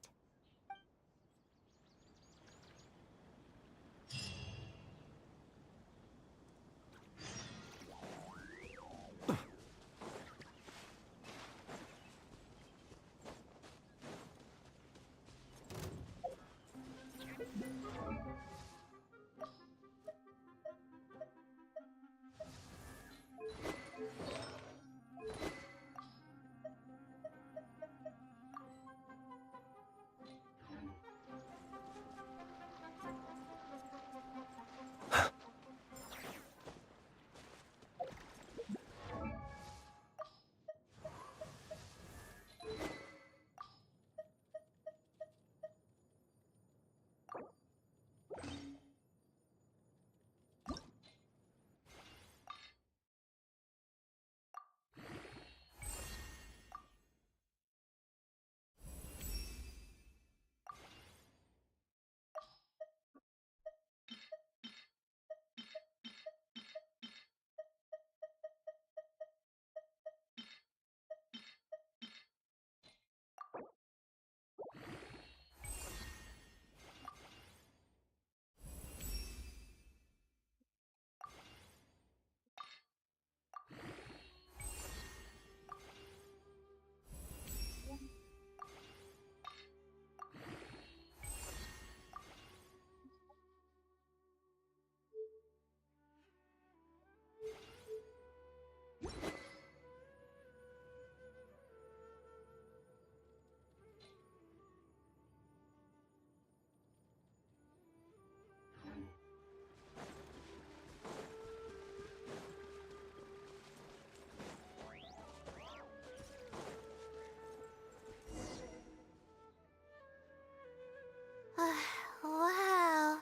Wow.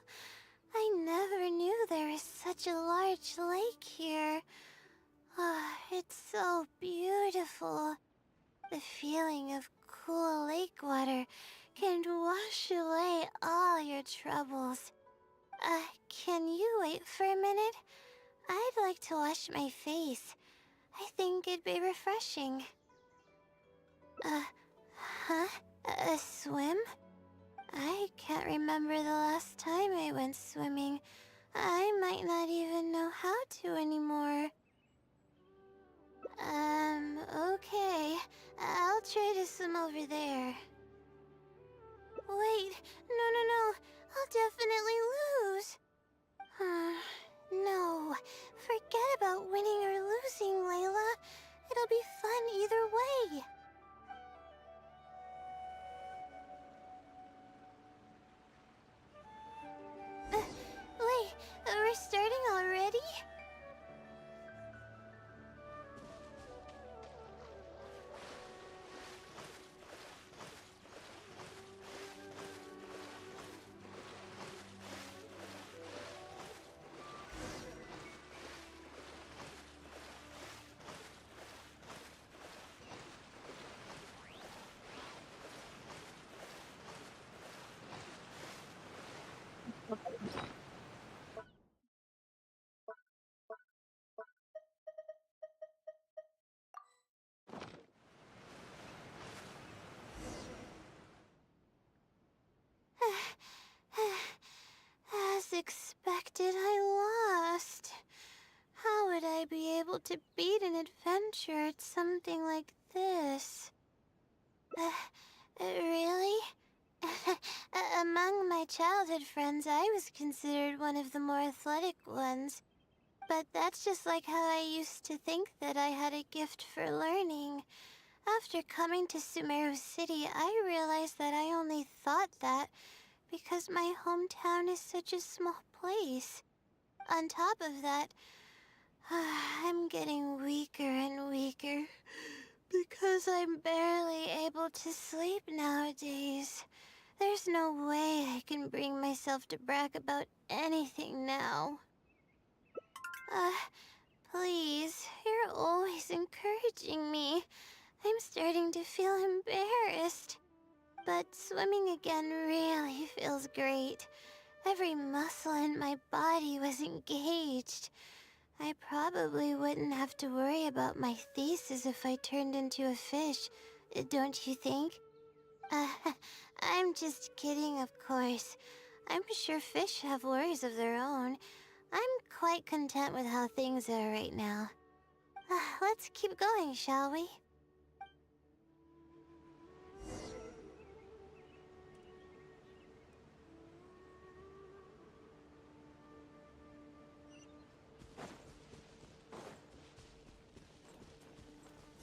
I never knew there was such a large lake here. It's so beautiful. The feeling of cool lake water can wash away all your troubles. Can you wait for a minute? I'd like to wash my face. I think it'd be refreshing. Huh? A swim? I can't remember the last time I went swimming. I might not even know how to anymore. Okay. I'll try to swim over there. Wait, no. I'll definitely lose. No. Forget about winning or losing, Layla. It'll be fun either way. Wait, we're starting already? As expected, I lost. How would I be able to beat an adventure at something like this? Really? Among my childhood friends, I was considered one of the more athletic ones. But that's just like how I used to think that I had a gift for learning. After coming to Sumeru City, I realized that I only thought that because my hometown is such a small place. On top of that, I'm getting weaker and weaker because I'm barely able to sleep nowadays. There's no way I can bring myself to brag about anything now. Please, you're always encouraging me. I'm starting to feel embarrassed. But swimming again really feels great. Every muscle in my body was engaged. I probably wouldn't have to worry about my thesis if I turned into a fish, don't you think? I'm just kidding, of course. I'm sure fish have worries of their own. I'm quite content with how things are right now. Let's keep going, shall we?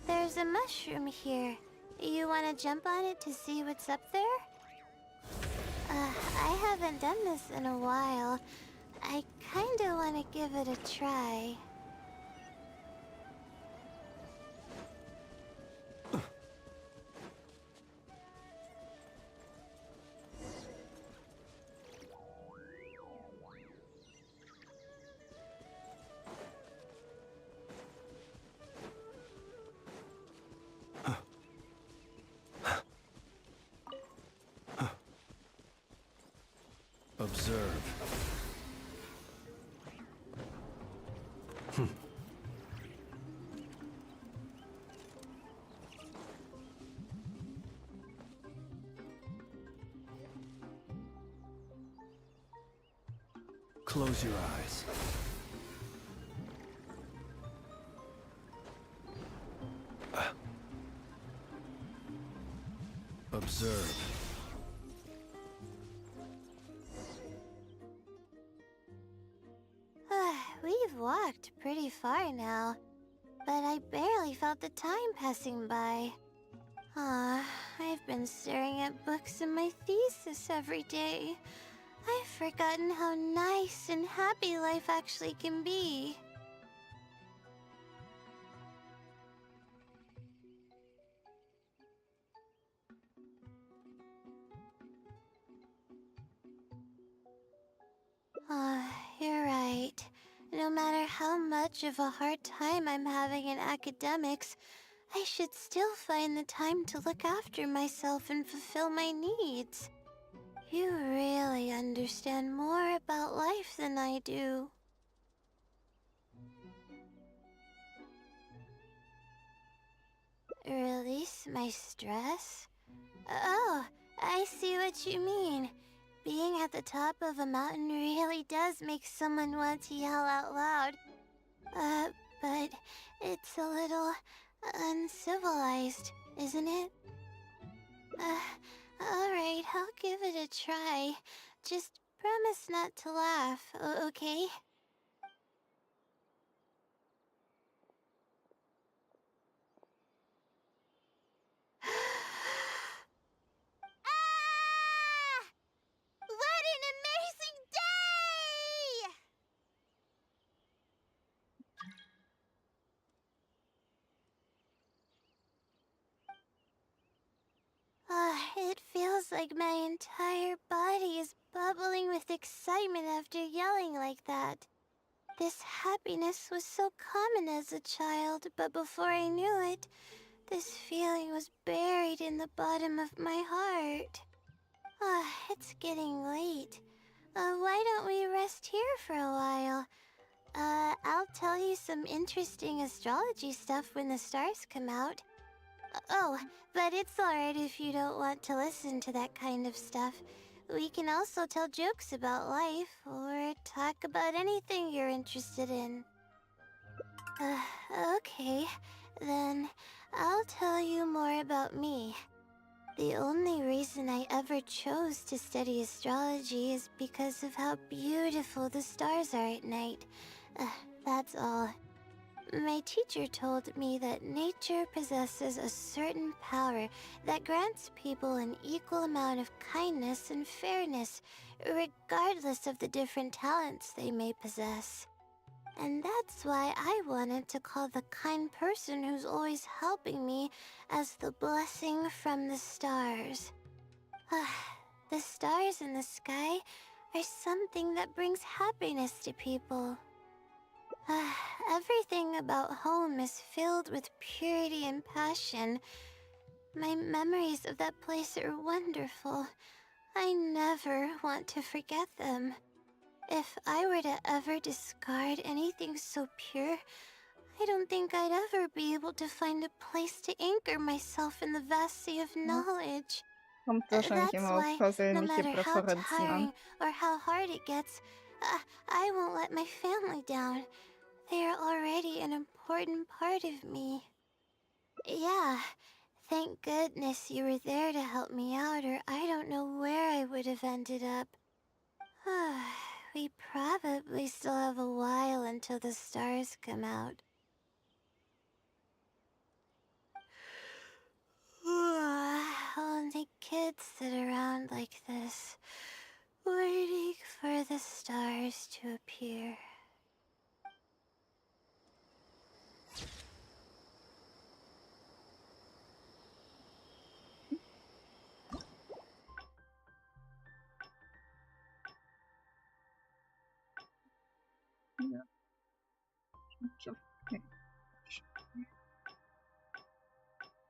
There's a mushroom here. You want to jump on it to see what's up there? I haven't done this in a while. I kinda want to give it a try. Observe. Close your eyes. Observe. We've walked pretty far now, but I barely felt the time passing by. I've been staring at books in my thesis every day. I've forgotten how nice and happy life actually can be. You're right. No matter how much of a hard time I'm having in academics, I should still find the time to look after myself and fulfill my needs. You really understand more about life than I do. Release my stress? Oh, I see what you mean. Being at the top of a mountain really does make someone want to yell out loud. But it's a little uncivilized, isn't it? Alright, I'll give it a try. Just promise not to laugh, okay? Ah! What an amazing day! It feels like my entire body is bubbling with excitement after yelling like that. This happiness was so common as a child, but before I knew it, this feeling was buried in the bottom of my heart. It's getting late. Why don't we rest here for a while? I'll tell you some interesting astrology stuff when the stars come out. Oh, but it's alright if you don't want to listen to that kind of stuff. We can also tell jokes about life, or talk about anything you're interested in. Okay. Then I'll tell you more about me. The only reason I ever chose to study astrology is because of how beautiful the stars are at night. That's all. My teacher told me that nature possesses a certain power that grants people an equal amount of kindness and fairness, regardless of the different talents they may possess. And that's why I wanted to call the kind person who's always helping me as the blessing from the stars. The stars in the sky are something that brings happiness to people. Everything about home is filled with purity and passion. My memories of that place are wonderful. I never want to forget them. If I were to ever discard anything so pure, I don't think I'd ever be able to find a place to anchor myself in the vast sea of knowledge. Kommt wahrscheinlich That's immer auf why, no persönliche matter how Präferenzen an. tiring or how hard it gets, I won't let my family down. They are already an important part of me. Yeah, thank goodness you were there to help me out, or I don't know where I would have ended up. We probably still have a while until the stars come out. Only kids sit around like this, waiting for the stars to appear. Ja. Okay.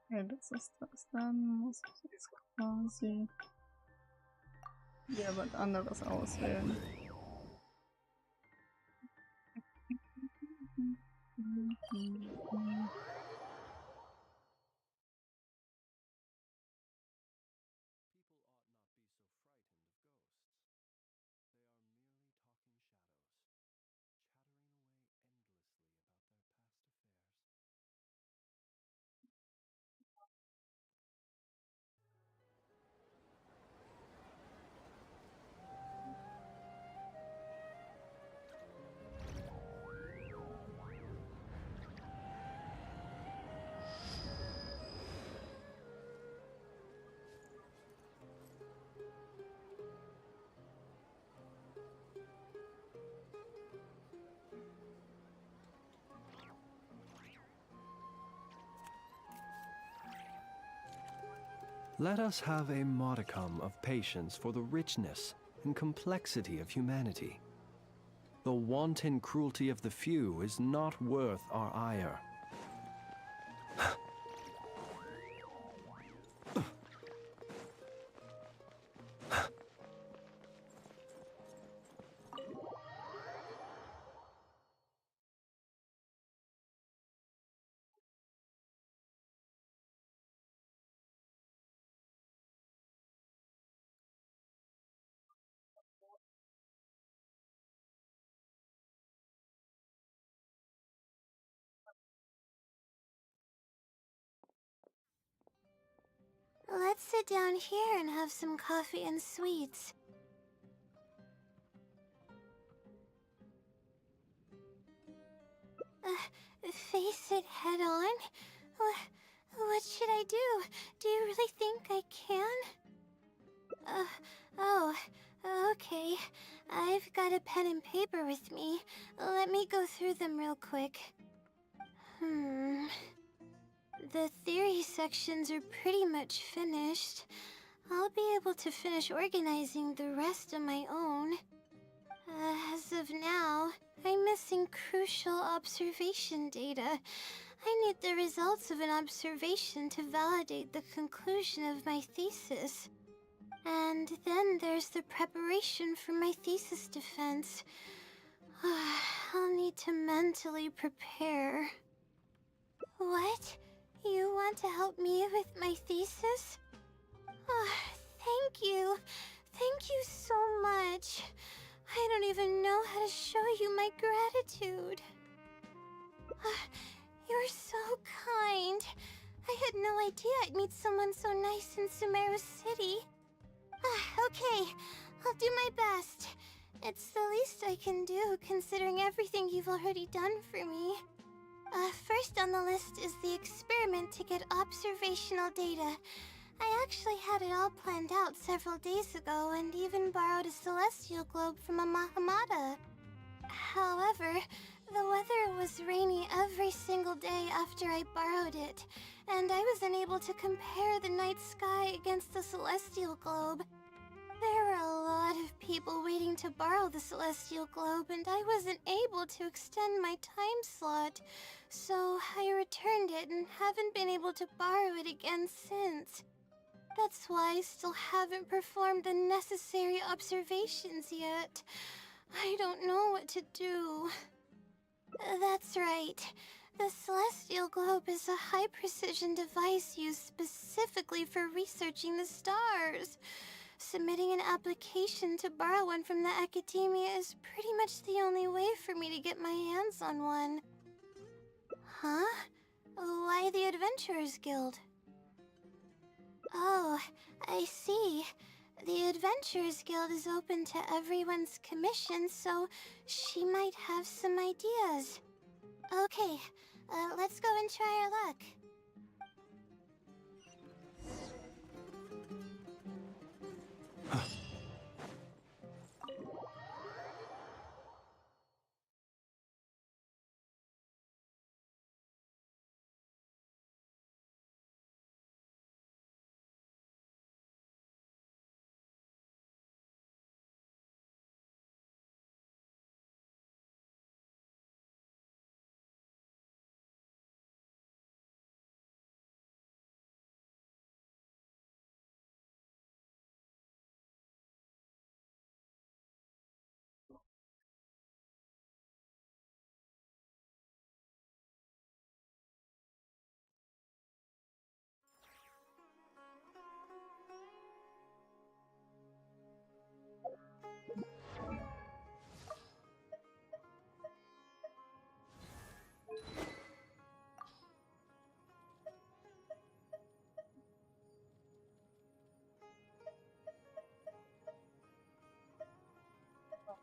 Ja, das ist das. Dann muss ich jetzt quasi jemand anderes auswählen. Let us have a modicum of patience for the richness and complexity of humanity. The wanton cruelty of the few is not worth our ire. let's sit down here and have some coffee and sweets. Face it head on? What should I do? Do you really think I can? Oh, okay. I've got a pen and paper with me. Let me go through them real quick. The theory sections are pretty much finished. I'll be able to finish organizing the rest on my own. As of now, I'm missing crucial observation data. I need the results of an observation to validate the conclusion of my thesis. And then there's the preparation for my thesis defense. I'll need to mentally prepare. What? You want to help me with my thesis? Thank you. Thank you so much. I don't even know how to show you my gratitude. You're so kind. I had no idea I'd meet someone so nice in Sumeru City. Okay, I'll do my best. It's the least I can do, considering everything you've already done for me. First on the list is the experiment to get observational data. I actually had it all planned out several days ago and even borrowed a celestial globe from a Mahamada. However, the weather was rainy every single day after I borrowed it, and I was unable to compare the night sky against the celestial globe. There were a lot of people waiting to borrow the celestial globe, and I wasn't able to extend my time slot, so I returned it and haven't been able to borrow it again since. That's why I still haven't performed the necessary observations yet. I don't know what to do. That's right. The celestial globe is a high-precision device used specifically for researching the stars. Submitting an application to borrow one from the academia is pretty much the only way for me to get my hands on one. Huh? Why the Adventurers Guild? Oh, I see. The Adventurers Guild is open to everyone's commission, so she might have some ideas. Okay, let's go and try our luck.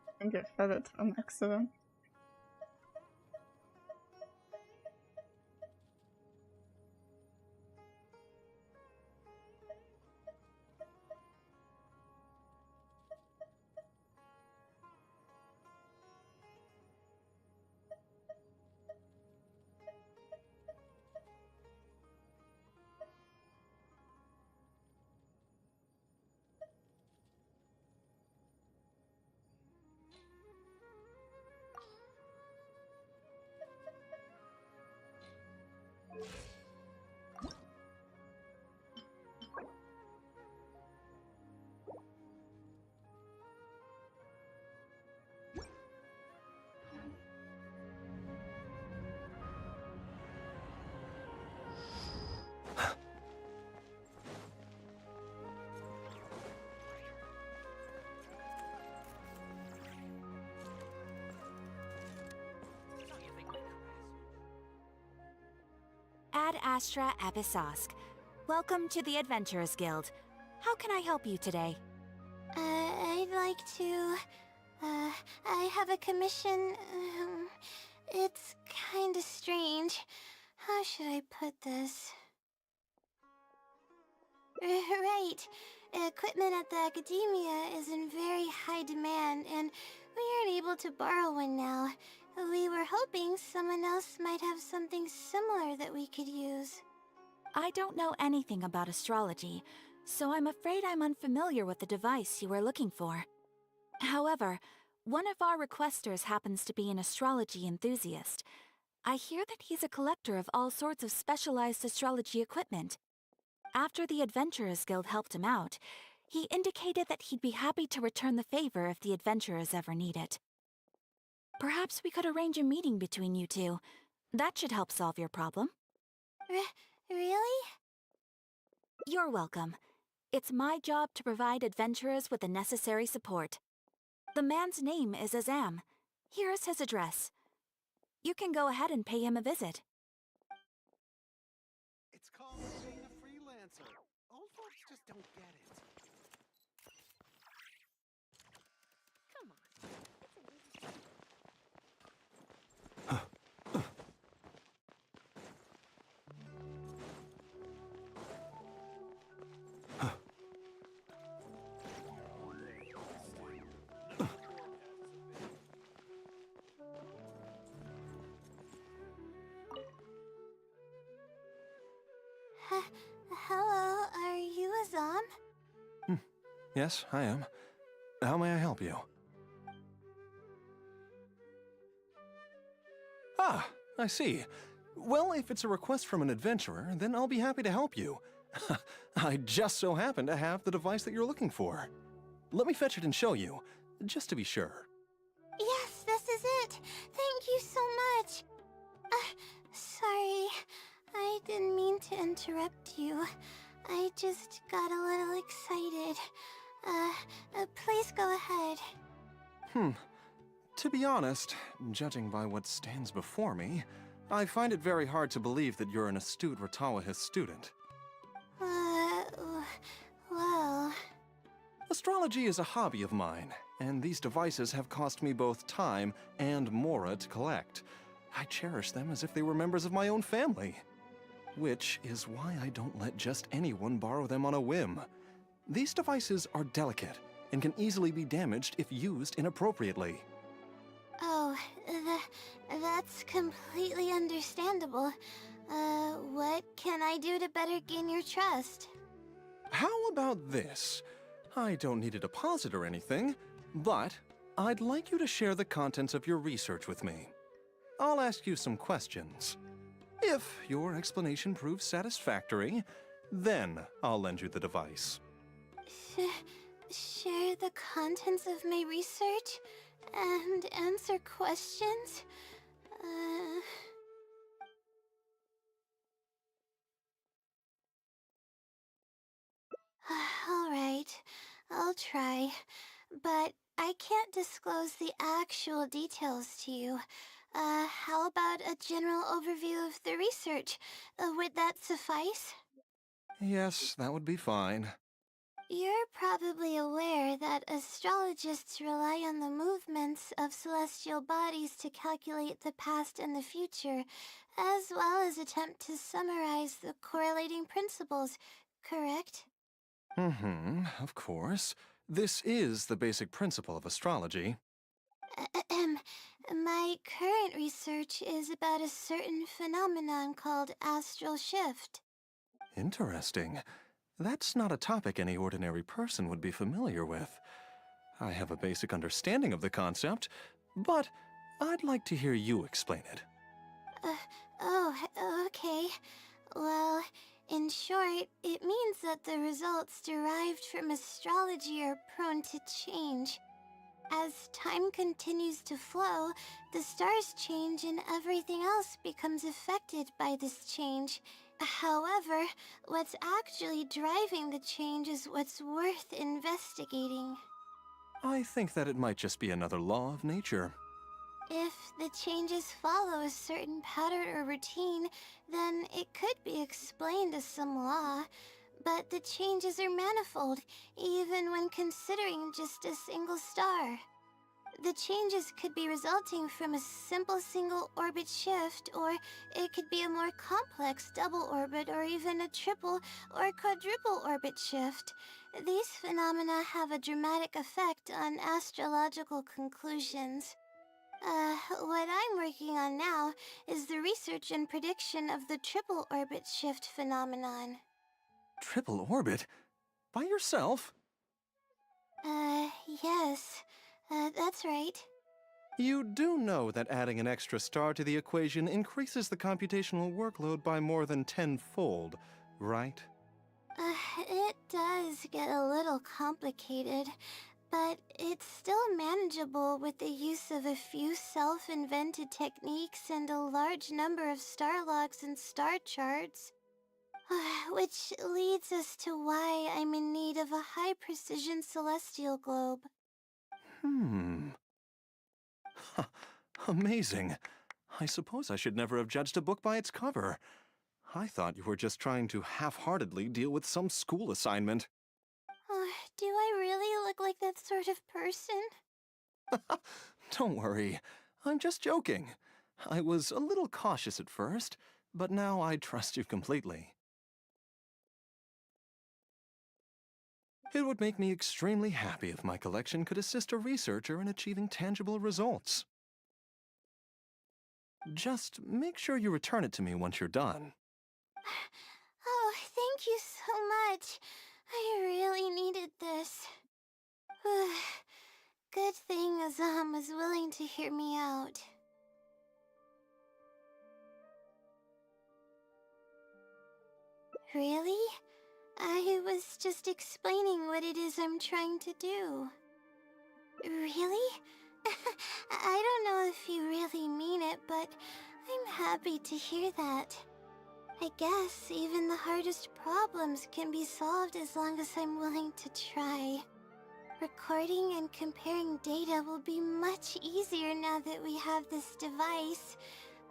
I think I fed it on accident. Ad Astra Abyssosque. Welcome to the Adventurers Guild. How can I help you today? I'd like to... I have a commission... it's kinda strange. How should I put this? Right. Equipment at the Academia is in very high demand, and we aren't able to borrow one now. We were hoping someone else might have something similar that we could use. I don't know anything about astrology, so I'm afraid I'm unfamiliar with the device you are looking for. However, one of our requesters happens to be an astrology enthusiast. I hear that he's a collector of all sorts of specialized astrology equipment. After the Adventurers Guild helped him out, he indicated that he'd be happy to return the favor if the adventurers ever need it. Perhaps we could arrange a meeting between you two. That should help solve your problem. Really? You're welcome. It's my job to provide adventurers with the necessary support. The man's name is Azam. Here's his address. You can go ahead and pay him a visit. It's called being a freelancer. Old folks just don't get it. Come on. Hello, are you Azam? Yes, I am. How may I help you? Ah, I see. Well, if it's a request from an adventurer, then I'll be happy to help you. I just so happen to have the device that you're looking for. Let me fetch it and show you, just to be sure. Yes, this is it. Thank you so much. Sorry, I didn't mean to interrupt you. I just got a little excited. Please go ahead. To be honest, judging by what stands before me, I find it very hard to believe that you're an astute Ratawahist student. Well... Astrology is a hobby of mine, and these devices have cost me both time and mora to collect. I cherish them as if they were members of my own family. Which is why I don't let just anyone borrow them on a whim. These devices are delicate and can easily be damaged if used inappropriately. Oh, that's completely understandable. What can I do to better gain your trust? How about this? I don't need a deposit or anything, but I'd like you to share the contents of your research with me. I'll ask you some questions. If your explanation proves satisfactory, then I'll lend you the device. Share the contents of my research and answer questions? Alright, I'll try. But I can't disclose the actual details to you. How about a general overview of the research? Would that suffice? Yes, that would be fine. You're probably aware that astrologists rely on the movements of celestial bodies to calculate the past and the future, as well as attempt to summarize the correlating principles, correct? Of course. This is the basic principle of astrology. My current research is about a certain phenomenon called astral shift. Interesting. That's not a topic any ordinary person would be familiar with. I have a basic understanding of the concept, but I'd like to hear you explain it. Okay. Well, in short, it means that the results derived from astrology are prone to change. As time continues to flow, the stars change and everything else becomes affected by this change. However, what's actually driving the change is what's worth investigating. I think that it might just be another law of nature. If the changes follow a certain pattern or routine, then it could be explained as some law. But the changes are manifold, even when considering just a single star. The changes could be resulting from a simple single orbit shift, or it could be a more complex double orbit, or even a triple or quadruple orbit shift. These phenomena have a dramatic effect on astrological conclusions. What I'm working on now is the research and prediction of the triple orbit shift phenomenon. Triple orbit? By yourself? Yes. That's right. You do know that adding an extra star to the equation increases the computational workload by more than tenfold, right? It does get a little complicated, but it's still manageable with the use of a few self-invented techniques and a large number of star logs and star charts. Which leads us to why I'm in need of a high-precision celestial globe. Amazing. I suppose I should never have judged a book by its cover. I thought you were just trying to half-heartedly deal with some school assignment. Do I really look like that sort of person? Don't worry. I'm just joking. I was a little cautious at first, but now I trust you completely. It would make me extremely happy if my collection could assist a researcher in achieving tangible results. Just make sure you return it to me once you're done. Oh, thank you so much. I really needed this. Good thing Azam was willing to hear me out. Really? I was just explaining what it is I'm trying to do. Really? I don't know if you really mean it, but I'm happy to hear that. I guess even the hardest problems can be solved as long as I'm willing to try. Recording and comparing data will be much easier now that we have this device.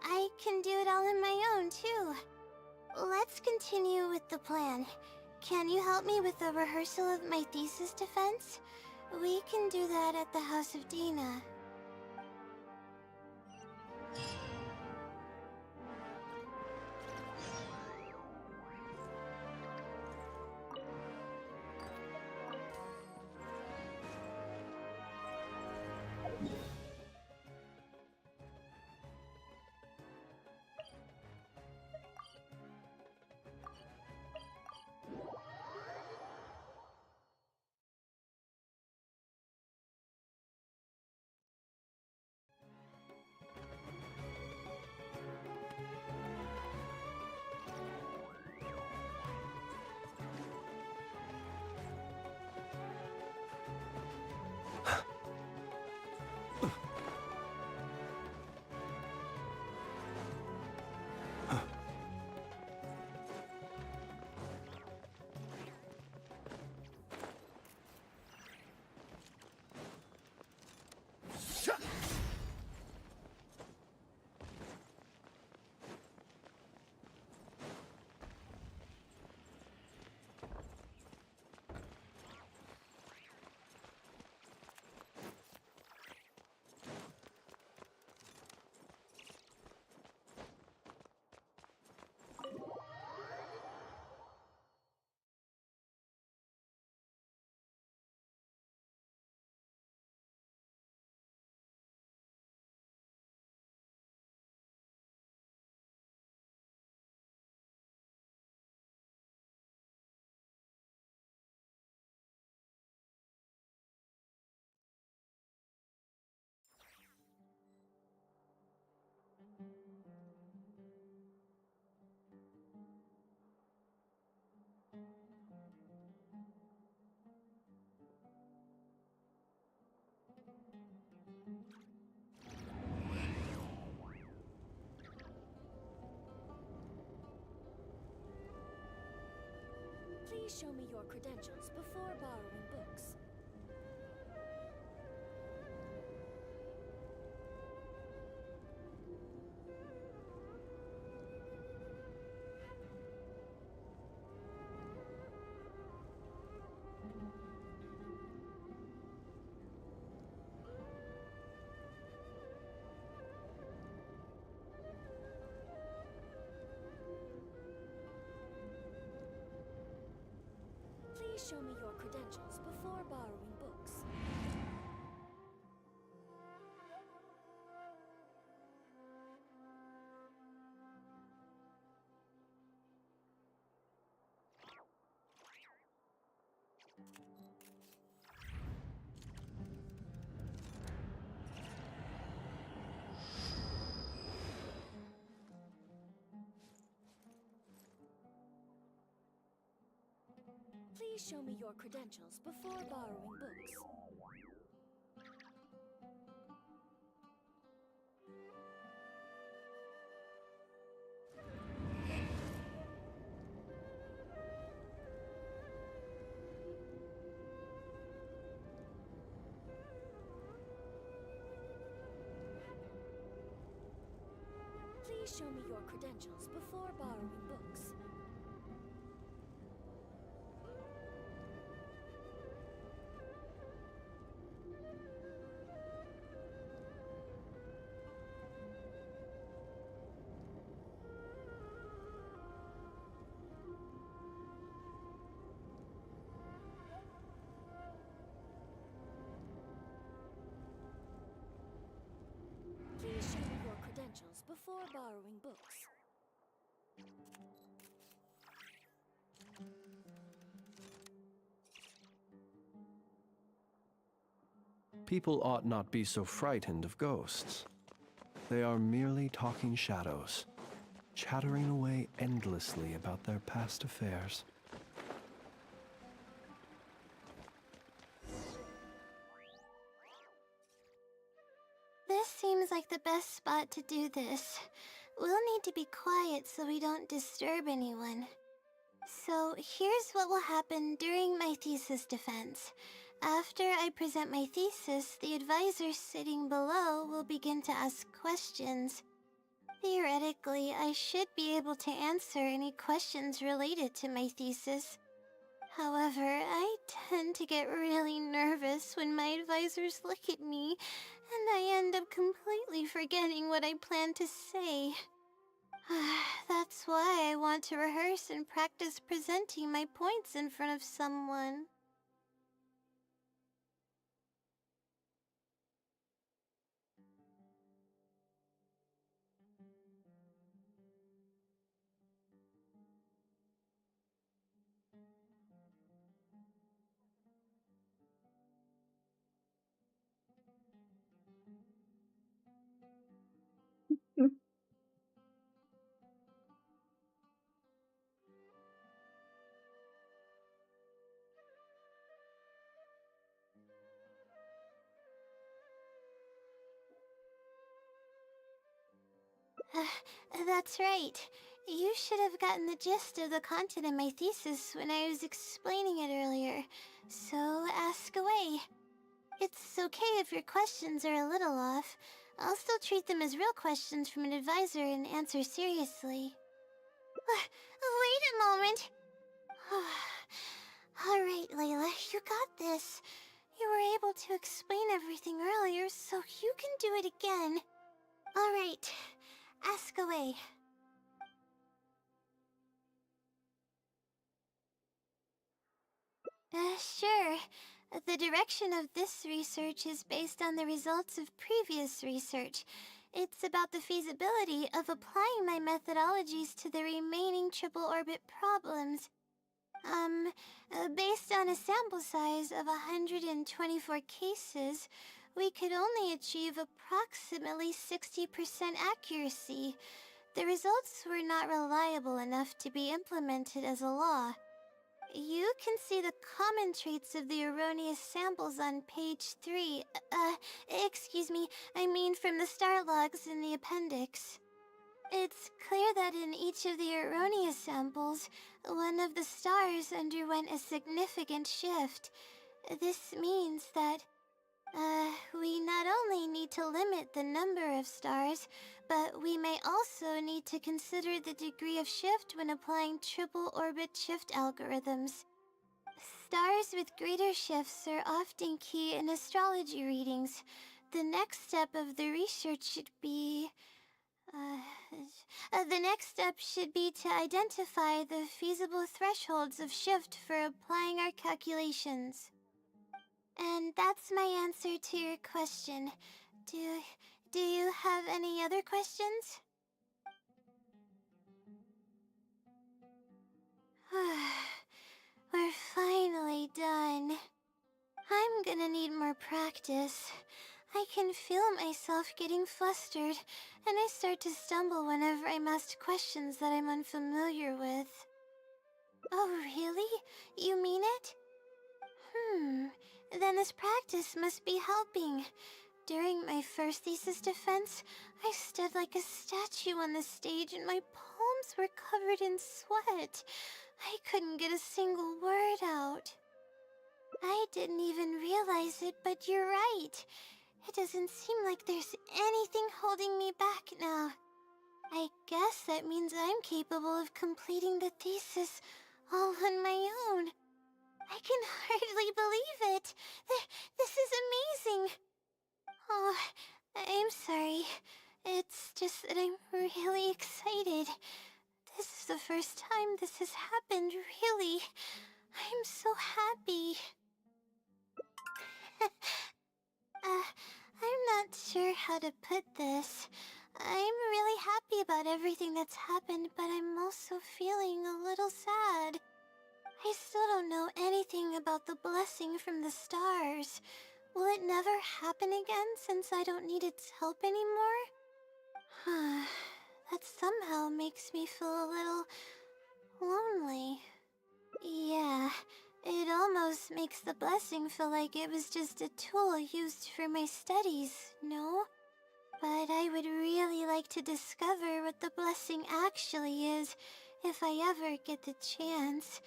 I can do it all on my own, too. Let's continue with the plan. Can you help me with the rehearsal of my thesis defense? We can do that at the House of Dina. Please show me your credentials before borrowing books. Please show me your credentials before borrowing books. Please show me your credentials before borrowing books. Please show me your credentials before borrowing books. Please show me your credentials before borrowing books. People ought not be so frightened of ghosts. They are merely talking shadows, chattering away endlessly about their past affairs. This seems like the best spot to do this. We'll need to be quiet so we don't disturb anyone. So here's what will happen during my thesis defense. After I present my thesis, the advisor sitting below will begin to ask questions. Theoretically, I should be able to answer any questions related to my thesis. However, I tend to get really nervous when my advisors look at me, and I end up completely forgetting what I plan to say. That's why I want to rehearse and practice presenting my points in front of someone. That's right. You should have gotten the gist of the content of my thesis when I was explaining it earlier, so ask away. It's okay if your questions are a little off. I'll still treat them as real questions from an advisor and answer seriously. Wait a moment! Alright, Layla, you got this. You were able to explain everything earlier, so you can do it again. Alright, ask away. Sure. The direction of this research is based on the results of previous research. It's about the feasibility of applying my methodologies to the remaining triple orbit problems. Based on a sample size of 124 cases, we could only achieve approximately 60% accuracy. The results were not reliable enough to be implemented as a law. You can see the common traits of the erroneous samples on page 3. Excuse me, I mean from the star logs in the appendix. It's clear that in each of the erroneous samples, one of the stars underwent a significant shift. This means that, we not only need to limit the number of stars, but we may also need to consider the degree of shift when applying triple orbit shift algorithms. Stars with greater shifts are often key in astrology readings. The next step of the research should be... The next step should be to identify the feasible thresholds of shift for applying our calculations. And that's my answer to your question. Do you have any other questions? We're finally done. I'm gonna need more practice. I can feel myself getting flustered, and I start to stumble whenever I'm asked questions that I'm unfamiliar with. Oh, really? You mean it? Then this practice must be helping. During my first thesis defense, I stood like a statue on the stage and my palms were covered in sweat. I couldn't get a single word out. I didn't even realize it, but you're right. It doesn't seem like there's anything holding me back now. I guess that means I'm capable of completing the thesis all on my own. I can hardly believe it. This is amazing. Oh, I'm sorry. It's just that I'm really excited. This is the first time this has happened, really. I'm so happy. I'm not sure how to put this. I'm really happy about everything that's happened, but I'm also feeling a little sad. I still don't know anything about the blessing from the stars. Will it never happen again since I don't need its help anymore? That somehow makes me feel a little lonely. Yeah, it almost makes the blessing feel like it was just a tool used for my studies, no? But I would really like to discover what the blessing actually is, if I ever get the chance.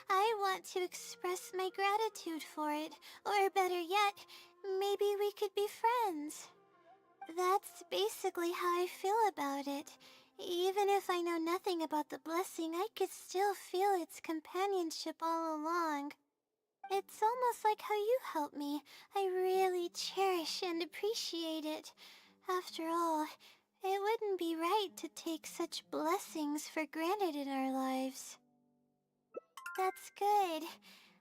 I want to express my gratitude for it, or better yet, maybe we could be friends. That's basically how I feel about it. Even if I know nothing about the blessing, I could still feel its companionship all along. It's almost like how you helped me. I really cherish and appreciate it. After all, it wouldn't be right to take such blessings for granted in our lives. That's good.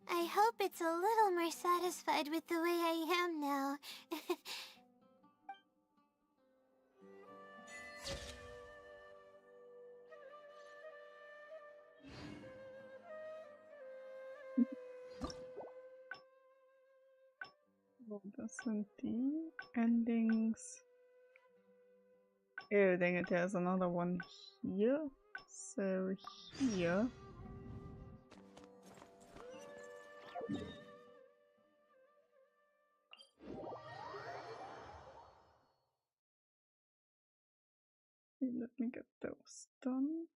I hope it's a little more satisfied with the way I am now. So, das sind die Endings. Oh, dang it, there's another one here. So here. Let me get those done.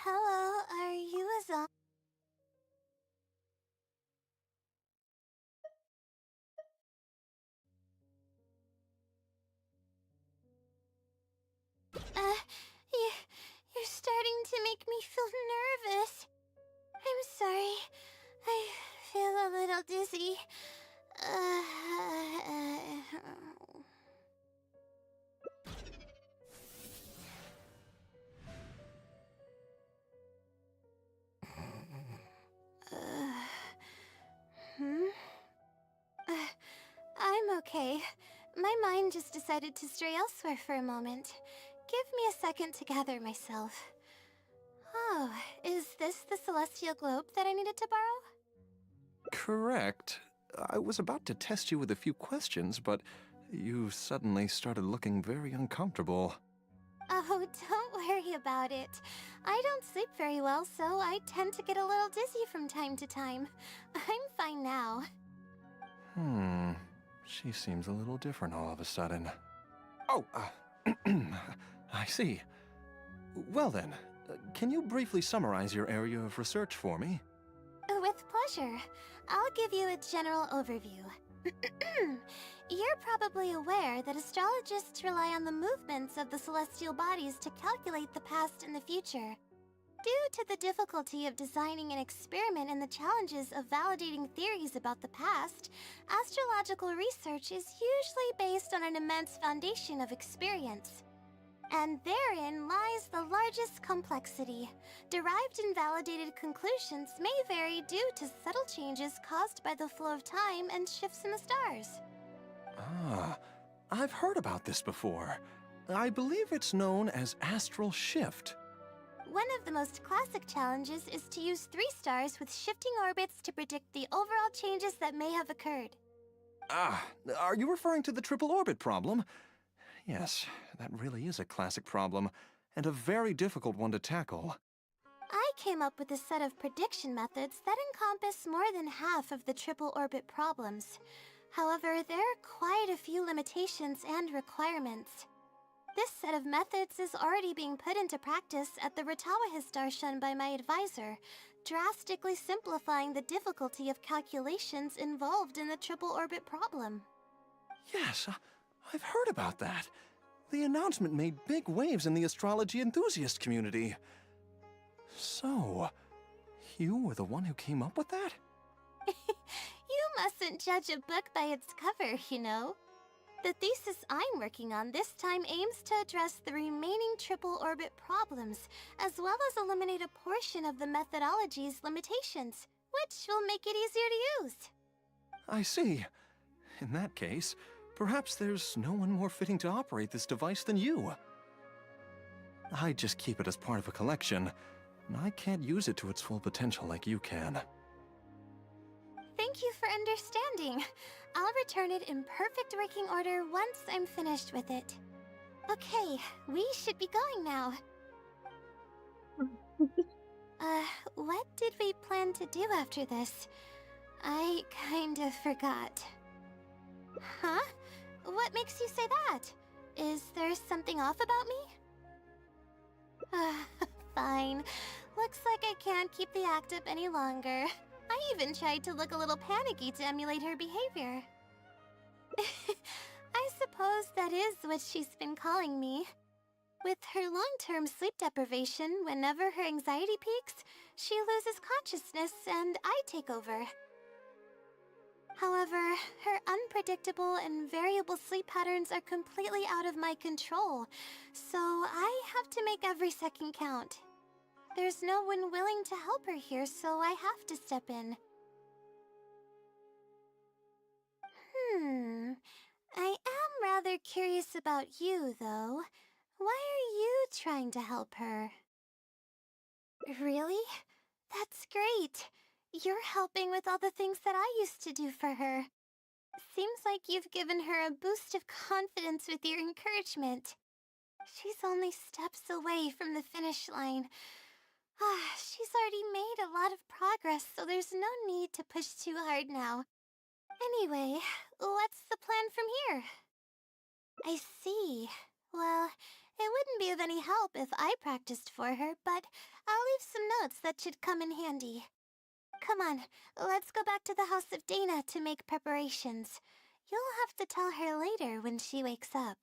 Hello, are you a zombie? You're starting to make me feel nervous. I'm sorry. I feel a little dizzy. I'm okay. My mind just decided to stray elsewhere for a moment. Give me a second to gather myself. Oh, is this the celestial globe that I needed to borrow? Correct. I was about to test you with a few questions, but You suddenly started looking very uncomfortable. Oh, don't worry about it. I don't sleep very well, so I tend to get a little dizzy from time to time. I'm fine now. She seems a little different all of a sudden. Oh, I see. Well then, can you briefly summarize your area of research for me? With pleasure. I'll give you a general overview. You're probably aware that astrologists rely on the movements of the celestial bodies to calculate the past and the future. Due to the difficulty of designing an experiment and the challenges of validating theories about the past, astrological research is usually based on an immense foundation of experience. And therein lies the largest complexity. Derived and validated conclusions may vary due to subtle changes caused by the flow of time and shifts in the stars. Ah, I've heard about this before. I believe it's known as astral shift. One of the most classic challenges is to use 3 stars with shifting orbits to predict the overall changes that may have occurred. Ah, are you referring to the triple orbit problem? Yes, that really is a classic problem, and a very difficult one to tackle. I came up with a set of prediction methods that encompass more than half of the triple orbit problems. However, there are quite a few limitations and requirements. This set of methods is already being put into practice at the Ratawa Darshan by my advisor, drastically simplifying the difficulty of calculations involved in the triple orbit problem. Yes, I've heard about that. The announcement made big waves in the astrology enthusiast community. So, you were the one who came up with that? You mustn't judge a book by its cover, you know. The thesis I'm working on this time aims to address the remaining triple orbit problems, as well as eliminate a portion of the methodology's limitations, which will make it easier to use. I see. In that case, perhaps there's no one more fitting to operate this device than you. I just keep it as part of a collection, and I can't use it to its full potential like you can. Thank you for understanding. I'll return it in perfect working order once I'm finished with it. Okay, we should be going now. What did we plan to do after this? I kind of forgot. Huh? What makes you say that? Is there something off about me? Fine. Looks like I can't keep the act up any longer. I even tried to look a little panicky to emulate her behavior. I suppose that is what she's been calling me. With her long-term sleep deprivation, whenever her anxiety peaks, she loses consciousness and I take over. However, her unpredictable and variable sleep patterns are completely out of my control, so I have to make every second count. There's no one willing to help her here, so I have to step in. I am rather curious about you, though. Why are you trying to help her? Really? That's great. You're helping with all the things that I used to do for her. Seems like you've given her a boost of confidence with your encouragement. She's only steps away from the finish line. She's already made a lot of progress, so there's no need to push too hard now. Anyway, what's the plan from here? I see. Well, it wouldn't be of any help if I practiced for her, but I'll leave some notes that should come in handy. Come on, let's go back to the House of Dana to make preparations. You'll have to tell her later when she wakes up.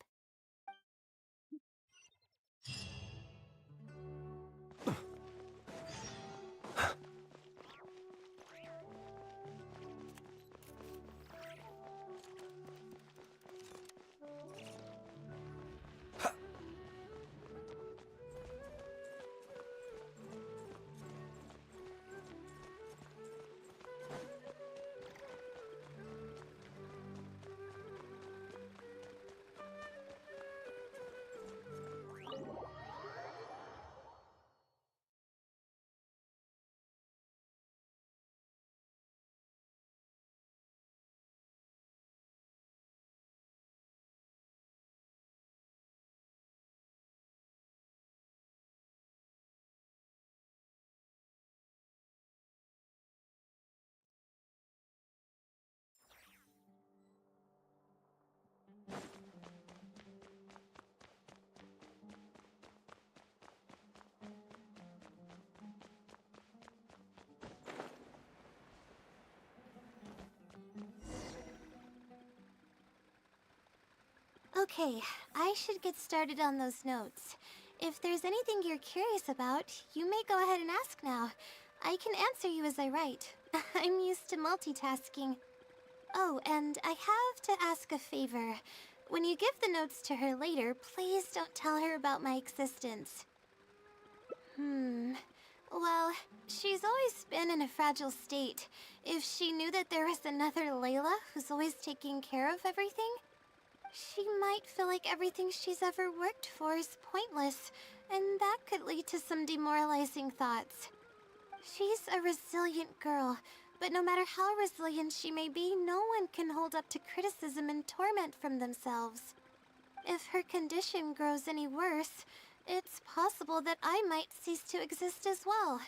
Okay, I should get started on those notes. If there's anything you're curious about, you may go ahead and ask now. I can answer you as I write. I'm used to multitasking. Oh, and I have to ask a favor. When you give the notes to her later, please don't tell her about my existence. Well, she's always been in a fragile state. If she knew that there was another Layla who's always taking care of everything, she might feel like everything she's ever worked for is pointless, and that could lead to some demoralizing thoughts. She's a resilient girl, but no matter how resilient she may be, no one can hold up to criticism and torment from themselves. If her condition grows any worse, it's possible that I might cease to exist as well.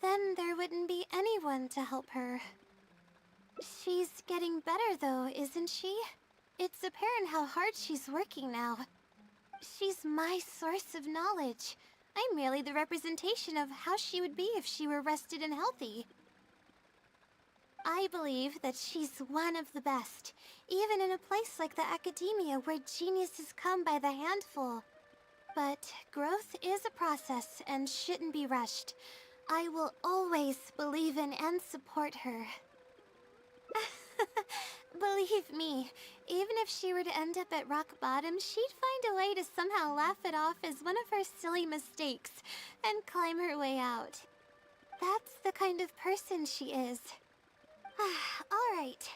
Then there wouldn't be anyone to help her. She's getting better though, isn't she? It's apparent how hard she's working now. She's my source of knowledge. I'm merely the representation of how she would be if she were rested and healthy. I believe that she's one of the best, even in a place like the academia where geniuses come by the handful. But growth is a process and shouldn't be rushed. I will always believe in and support her. Believe me, even if she were to end up at rock bottom, she'd find a way to somehow laugh it off as one of her silly mistakes and climb her way out. That's the kind of person she is. Alright,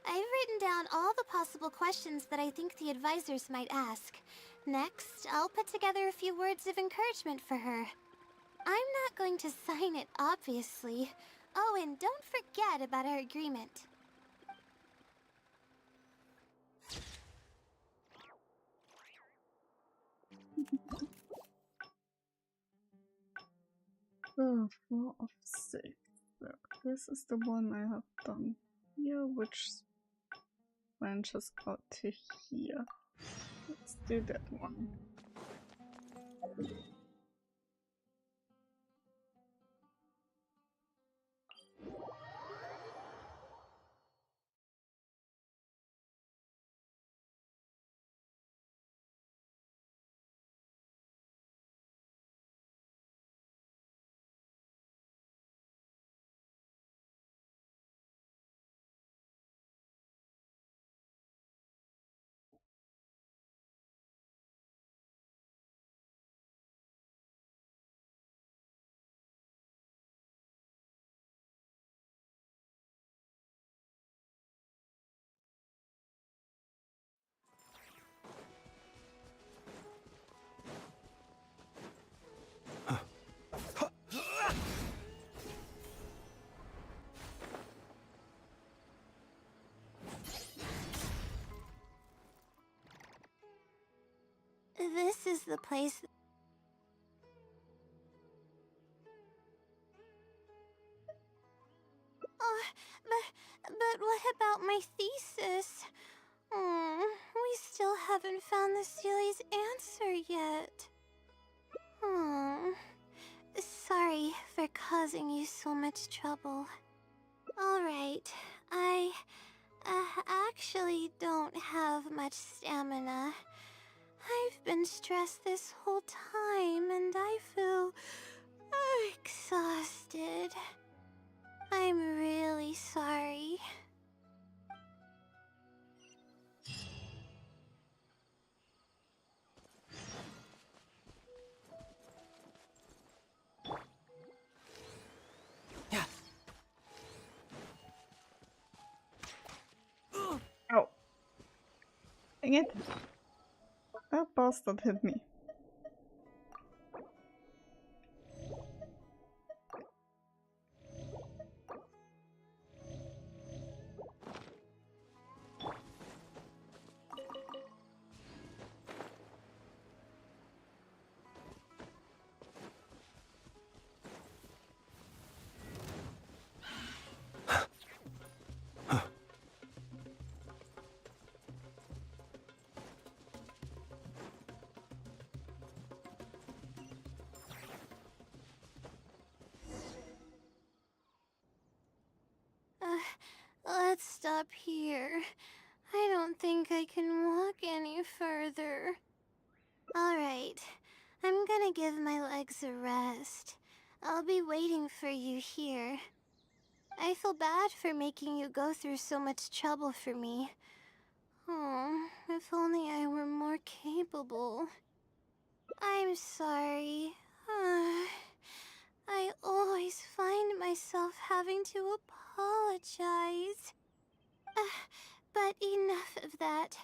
I've written down all the possible questions that I think the advisors might ask. Next, I'll put together a few words of encouragement for her. I'm not going to sign it, obviously. Oh, and don't forget about our agreement. Oh, 4 of 6. So this is the one I have done here, which branches out to here. Let's do that one. This is the place. But what about my thesis? We still haven't found the Sealy's answer yet. Sorry for causing you so much trouble. Alright, I actually don't have much stamina. I've been stressed this whole time and I feel exhausted. I'm really sorry. Oh. Dang it. That bastard hit me. Let's stop here. I don't think I can walk any further. Alright, I'm gonna give my legs a rest. I'll be waiting for you here. I feel bad for making you go through so much trouble for me. Oh, if only I were more capable. I'm sorry. I always find myself having to apologize. But enough of that.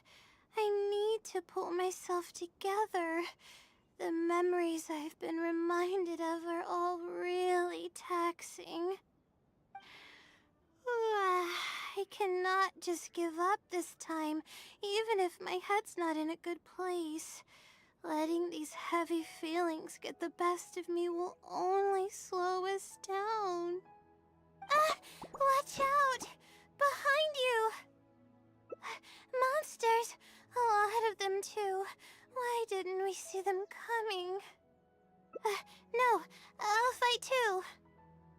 I need to pull myself together. The memories I've been reminded of are all really taxing. I cannot just give up this time, even if my head's not in a good place. Letting these heavy feelings get the best of me will only slow us down. Watch out! Behind you! Monsters! A lot of them, too. Why didn't we see them coming? No, I'll fight too.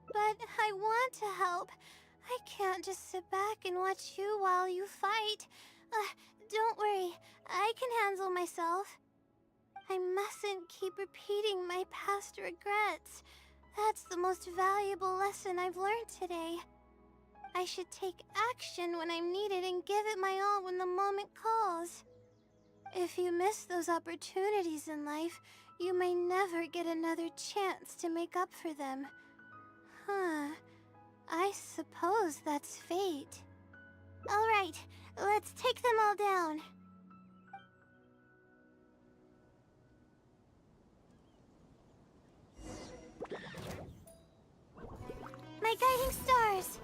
But I want to help. I can't just sit back and watch you while you fight. Don't worry, I can handle myself. I mustn't keep repeating my past regrets. That's the most valuable lesson I've learned today. I should take action when I'm needed and give it my all when the moment calls. If you miss those opportunities in life, you may never get another chance to make up for them. I suppose that's fate. Alright, let's take them all down. My guiding stars!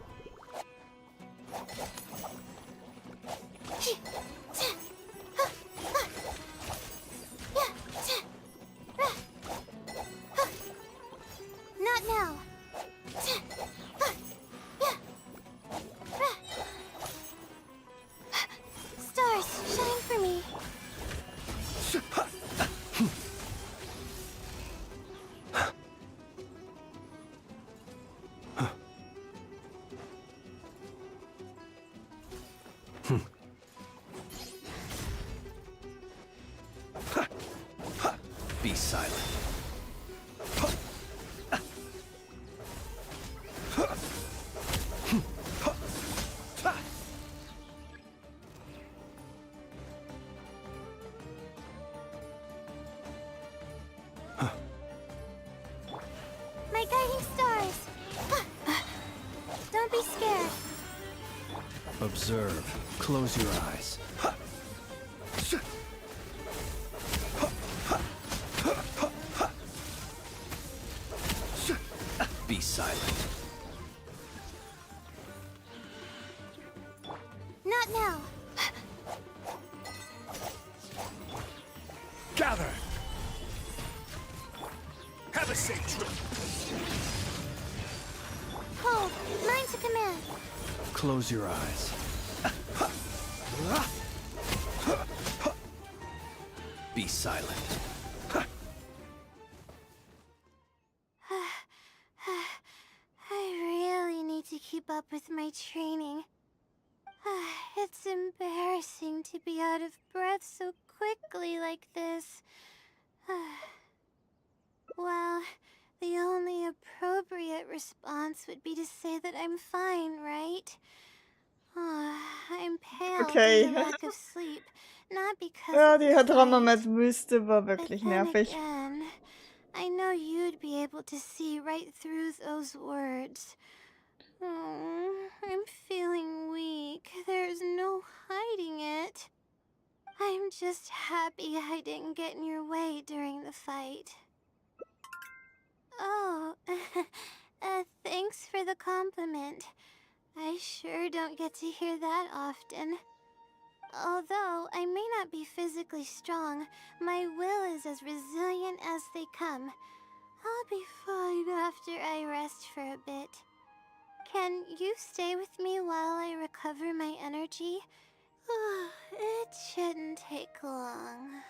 Not now! Stars, shine for me! Be silent. My guiding stars! Don't be scared. Observe. Close your eyes. Be silent. Not now. Gather! Have a safe trip! Hold. Mine to command. Close your eyes. Be silent. I really need to keep up with my training. It's embarrassing to be out of breath so quickly like this. Well, the only appropriate response would be to say that I'm fine, right? I'm pale Okay. due to lack of sleep, not because Ja, of die the Drama fight. mit Wüste war But wirklich then nervig. again, I know you'd be able to see right through those words. I'm feeling weak. There's no hiding it. I'm just happy I didn't get in your way during the fight. Oh, thanks for the compliment. I sure don't get to hear that often. Although I may not be physically strong, my will is as resilient as they come. I'll be fine after I rest for a bit. Can you stay with me while I recover my energy? It shouldn't take long.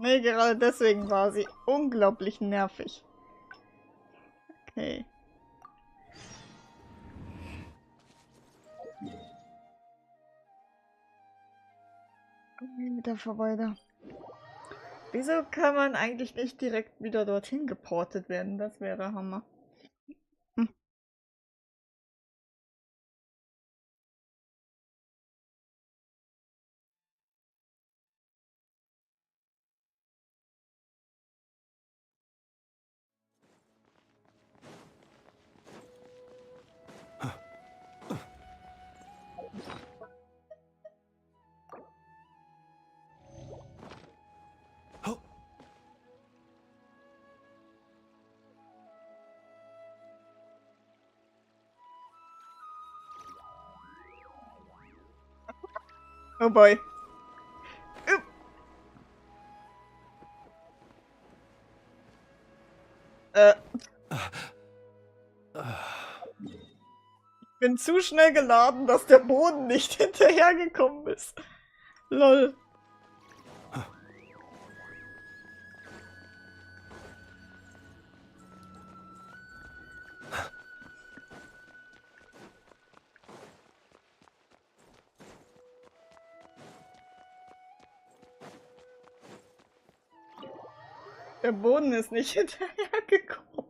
Nee, gerade deswegen war sie unglaublich nervig. Okay. Wieder vorbei da. Wieso kann man eigentlich nicht direkt wieder dorthin geportet werden? Das wäre Hammer. Hm. Oh boy. Ich bin zu schnell geladen, dass der Boden nicht hinterhergekommen ist. Lol. Der Boden ist nicht hinterhergekommen.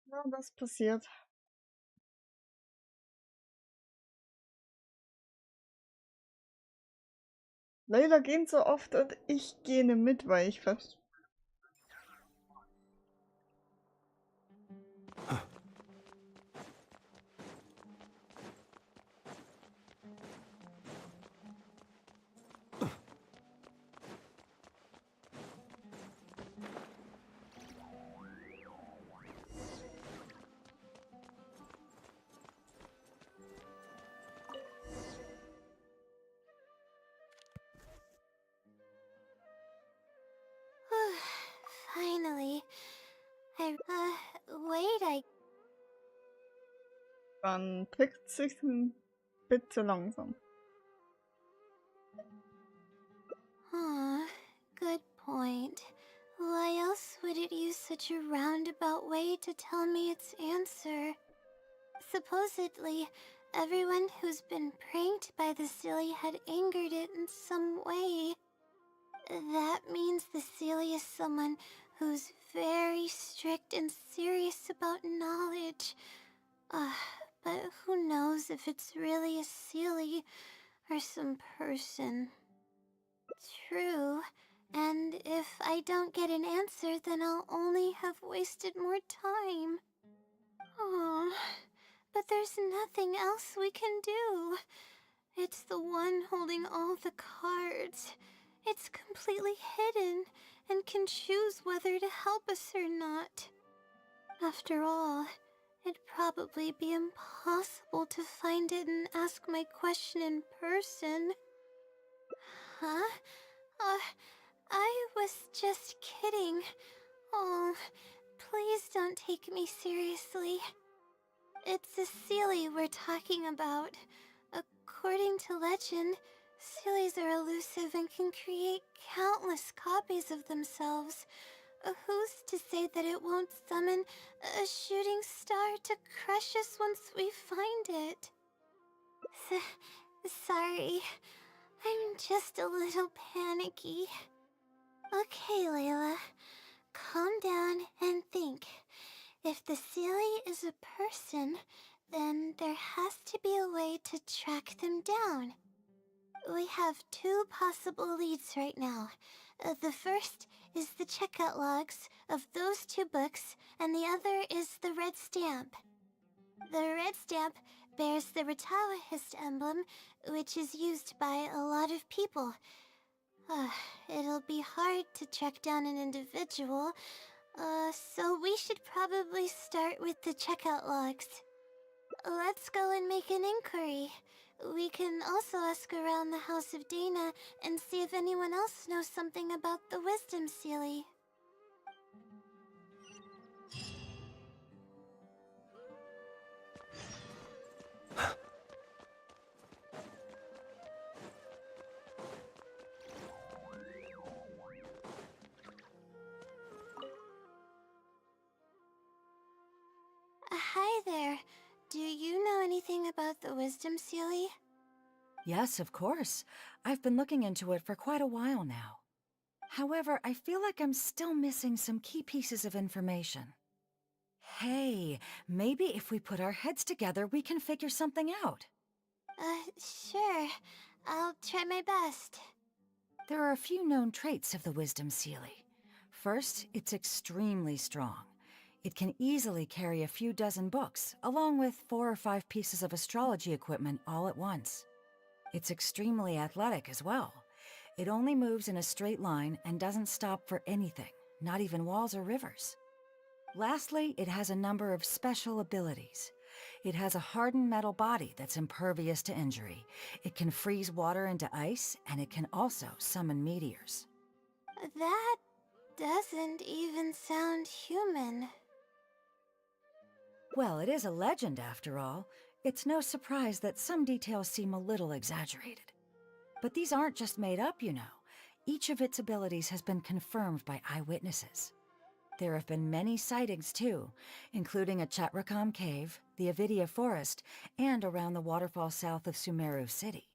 Ja, das passiert. Layla gehen so oft und ich gehe mit, weil ich fast. Finally. Wait, Dann trägt sich ein bisschen langsam. Good point. Why else would it use such a roundabout way to tell me its answer? Supposedly, everyone who's been pranked by the Silly had angered it in some way. That means the Silly is someone who's very strict and serious about knowledge. But who knows if it's really a Silly or some person. True. And if I don't get an answer, then I'll only have wasted more time. Aww. But there's nothing else we can do. It's the one holding all the cards. It's completely hidden and can choose whether to help us or not. After all, it'd probably be impossible to find it and ask my question in person. Huh? I was just kidding. Oh, please don't take me seriously. It's a Seelie we're talking about. According to legend, Seelies are elusive and can create countless copies of themselves. Who's to say that it won't summon a shooting star to crush us once we find it? Sorry. I'm just a little panicky. Okay, Layla. Calm down and think. If the Seelie is a person, then there has to be a way to track them down. We have two possible leads right now. The first is the checkout logs of those two books, and the other is the red stamp. The red stamp bears the Retawahist emblem, which is used by a lot of people. It'll be hard to track down an individual, so we should probably start with the checkout logs. Let's go and make an inquiry. We can also ask around the House of Dana and see if anyone else knows something about the Wisdom Seelie. Hi there. Do you know anything about the Wisdom Sealy? Yes, of course. I've been looking into it for quite a while now. However, I feel like I'm still missing some key pieces of information. Hey, maybe if we put our heads together, we can figure something out. Sure. I'll try my best. There are a few known traits of the Wisdom Sealy. First, it's extremely strong. It can easily carry a few dozen books, along with 4 or 5 pieces of astrology equipment all at once. It's extremely athletic as well. It only moves in a straight line and doesn't stop for anything, not even walls or rivers. Lastly, it has a number of special abilities. It has a hardened metal body that's impervious to injury. It can freeze water into ice, and it can also summon meteors. That doesn't even sound human. Well, it is a legend after all. It's no surprise that some details seem a little exaggerated. But these aren't just made up, you know. Each of its abilities has been confirmed by eyewitnesses. There have been many sightings too, including at Chatrakam Cave, the Avidia Forest, and around the waterfall south of Sumeru City.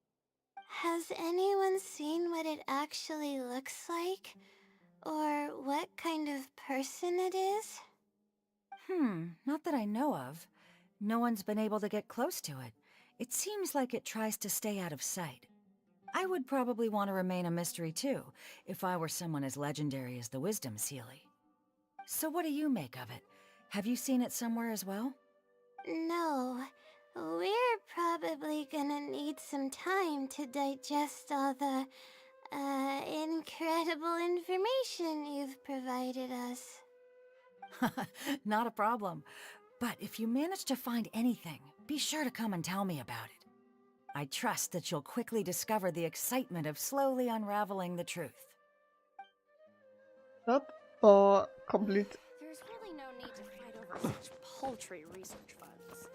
Has anyone seen what it actually looks like? Or what kind of person it is? Not that I know of. No one's been able to get close to it. It seems like it tries to stay out of sight. I would probably want to remain a mystery too, if I were someone as legendary as the Wisdom Sealy. So what do you make of it? Have you seen it somewhere as well? No. We're probably gonna need some time to digest all the, incredible information you've provided us. Not a problem. But if you manage to find anything, be sure to come and tell me about it. I trust that you'll quickly discover the excitement of slowly unraveling the truth. Stop or complete. There's really no need to fight over such paltry research funds.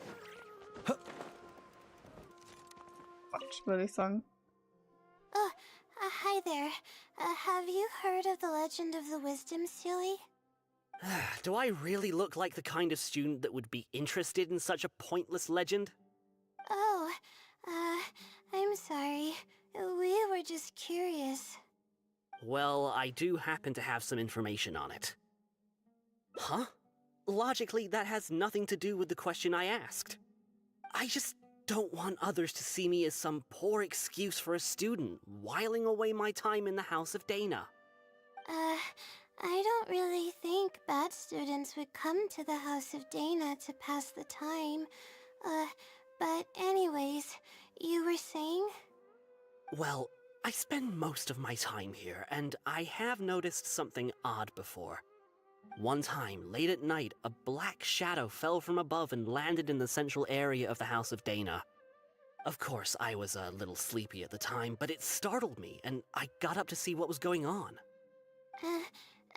Quatsch, würde ich sagen. Oh, hi there. Have you heard of the legend of the Wisdom Sealy? Do I really look like the kind of student that would be interested in such a pointless legend? Oh, I'm sorry. We were just curious. Well, I do happen to have some information on it. Huh? Logically, that has nothing to do with the question I asked. I just don't want others to see me as some poor excuse for a student whiling away my time in the House of Dana. I don't really think bad students would come to the House of Dana to pass the time. But anyways, you were saying? Well, I spend most of my time here, and I have noticed something odd before. One time, late at night, a black shadow fell from above and landed in the central area of the House of Dana. Of course, I was a little sleepy at the time, but it startled me, and I got up to see what was going on.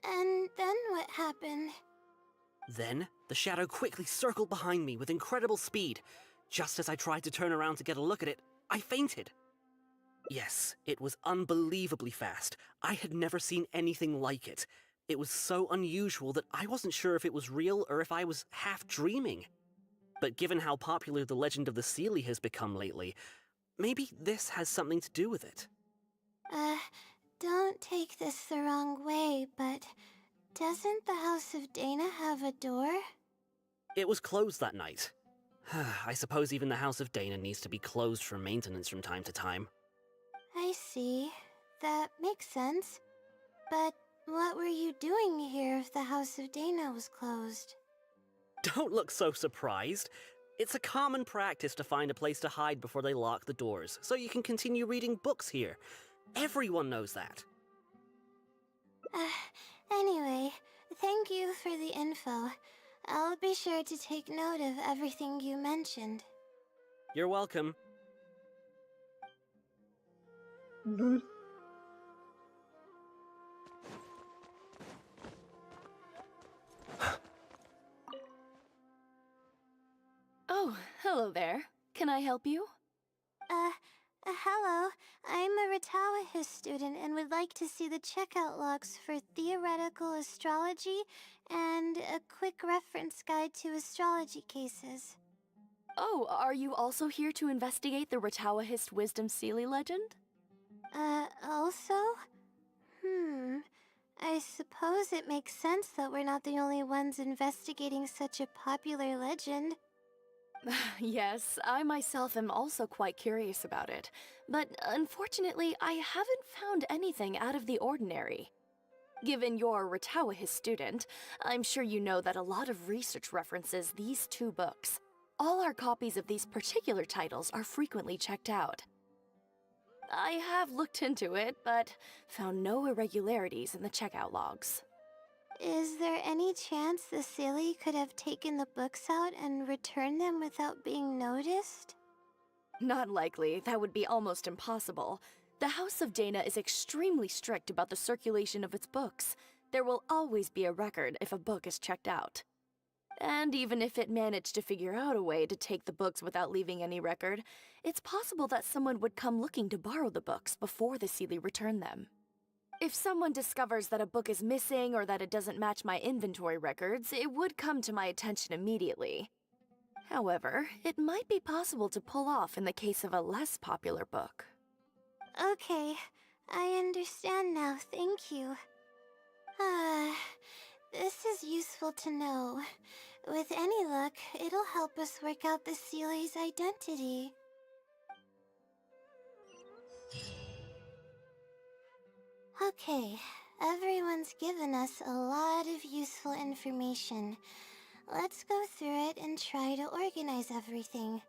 And then what happened? Then, the shadow quickly circled behind me with incredible speed. Just as I tried to turn around to get a look at it, I fainted. Yes, it was unbelievably fast. I had never seen anything like it. It was so unusual that I wasn't sure if it was real or if I was half dreaming. But given how popular the legend of the Sealy has become lately, maybe this has something to do with it. Don't take this the wrong way, but doesn't the House of Dana have a door? It was closed that night. I suppose even the House of Dana needs to be closed for maintenance from time to time. I see. That makes sense. But what were you doing here if the House of Dana was closed? Don't look so surprised. It's a common practice to find a place to hide before they lock the doors, so you can continue reading books here. Everyone knows that. Anyway, thank you for the info. I'll be sure to take note of everything you mentioned. You're welcome. Lol. Oh, hello there. Can I help you? Hello, I'm a Ratawahis student and would like to see the checkout logs for theoretical astrology and a quick reference guide to astrology cases. Oh, are you also here to investigate the Ratawahist Wisdom Sealy legend? Also? I suppose it makes sense that we're not the only ones investigating such a popular legend. Yes, I myself am also quite curious about it, but unfortunately, I haven't found anything out of the ordinary. Given you're a Ratawahis student, I'm sure you know that a lot of research references these two books. All our copies of these particular titles are frequently checked out. I have looked into it, but found no irregularities in the checkout logs. Is there any chance the Silly could have taken the books out and returned them without being noticed? Not likely. That would be almost impossible. The House of Dana is extremely strict about the circulation of its books. There will always be a record if a book is checked out. And even if it managed to figure out a way to take the books without leaving any record, it's possible that someone would come looking to borrow the books before the Sealy returned them. If someone discovers that a book is missing or that it doesn't match my inventory records, it would come to my attention immediately. However, it might be possible to pull off in the case of a less popular book. Okay, I understand now, thank you. This is useful to know. With any luck, it'll help us work out the Sealy's identity. Okay, everyone's given us a lot of useful information. Let's go through it and try to organize everything.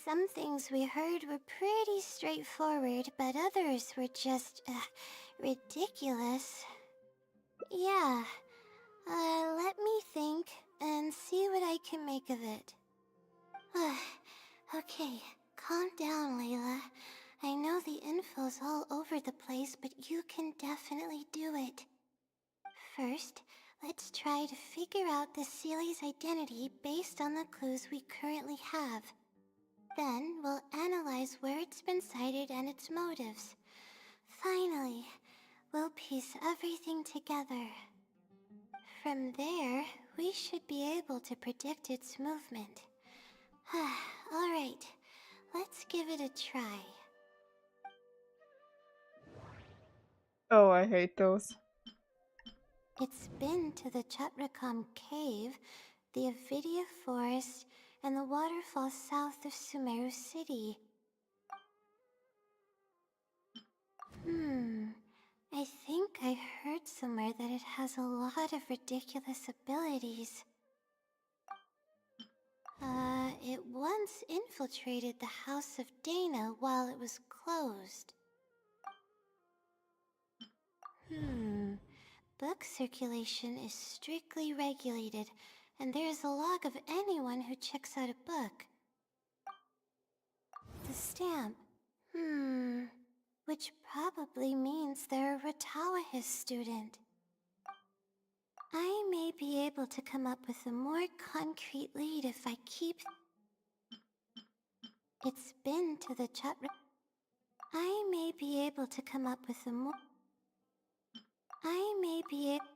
Some things we heard were pretty straightforward, but others were just, ridiculous. Yeah, let me think and see what I can make of it. Okay, calm down, Layla. I know the info's all over the place, but you can definitely do it. First, let's try to figure out the Sealy's identity based on the clues we currently have. Then, we'll analyze where it's been sighted and its motives. Finally, we'll piece everything together. From there, we should be able to predict its movement. Alright, let's give it a try. Oh, I hate those. It's been to the Chatrakam Cave, the Avidia Forest, and the waterfall south of Sumeru City. I think I heard somewhere that it has a lot of ridiculous abilities. It once infiltrated the House of Dana while it was closed. Book circulation is strictly regulated, and there is a log of anyone who checks out a book. The stamp. Which probably means they're a Ratawahis student. I may be able to come up with a more concrete lead if I keep... It's been to the I may be able to come up with a more... I may be able...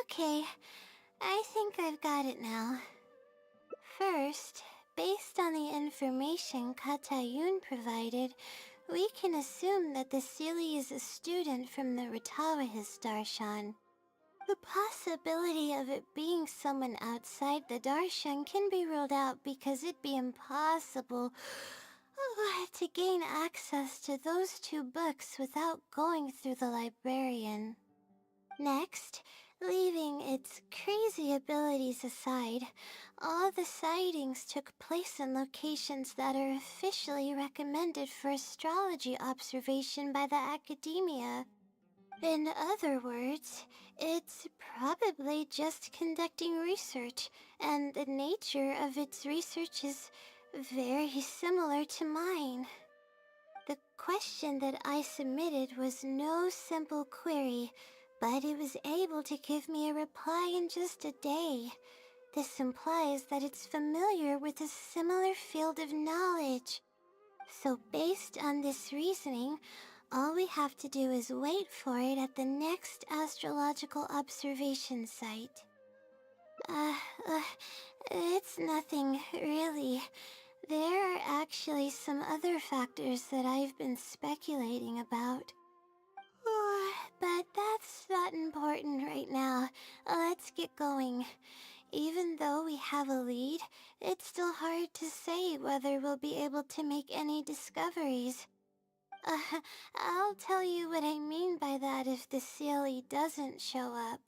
Okay, I think I've got it now. First, based on the information Katayun provided, we can assume that the Sealy is a student from the Ratawahis Darshan. The possibility of it being someone outside the Darshan can be ruled out because it'd be impossible to gain access to those two books without going through the librarian. Next, leaving its crazy abilities aside, all the sightings took place in locations that are officially recommended for astrology observation by the academia. In other words, it's probably just conducting research, and the nature of its research is very similar to mine. The question that I submitted was no simple query, but it was able to give me a reply in just a day. This implies that it's familiar with a similar field of knowledge. So based on this reasoning, all we have to do is wait for it at the next astrological observation site. It's nothing, really. There are actually some other factors that I've been speculating about. But that's not important right now. Let's get going. Even though we have a lead, it's still hard to say whether we'll be able to make any discoveries. I'll tell you what I mean by that if the Sealy doesn't show up.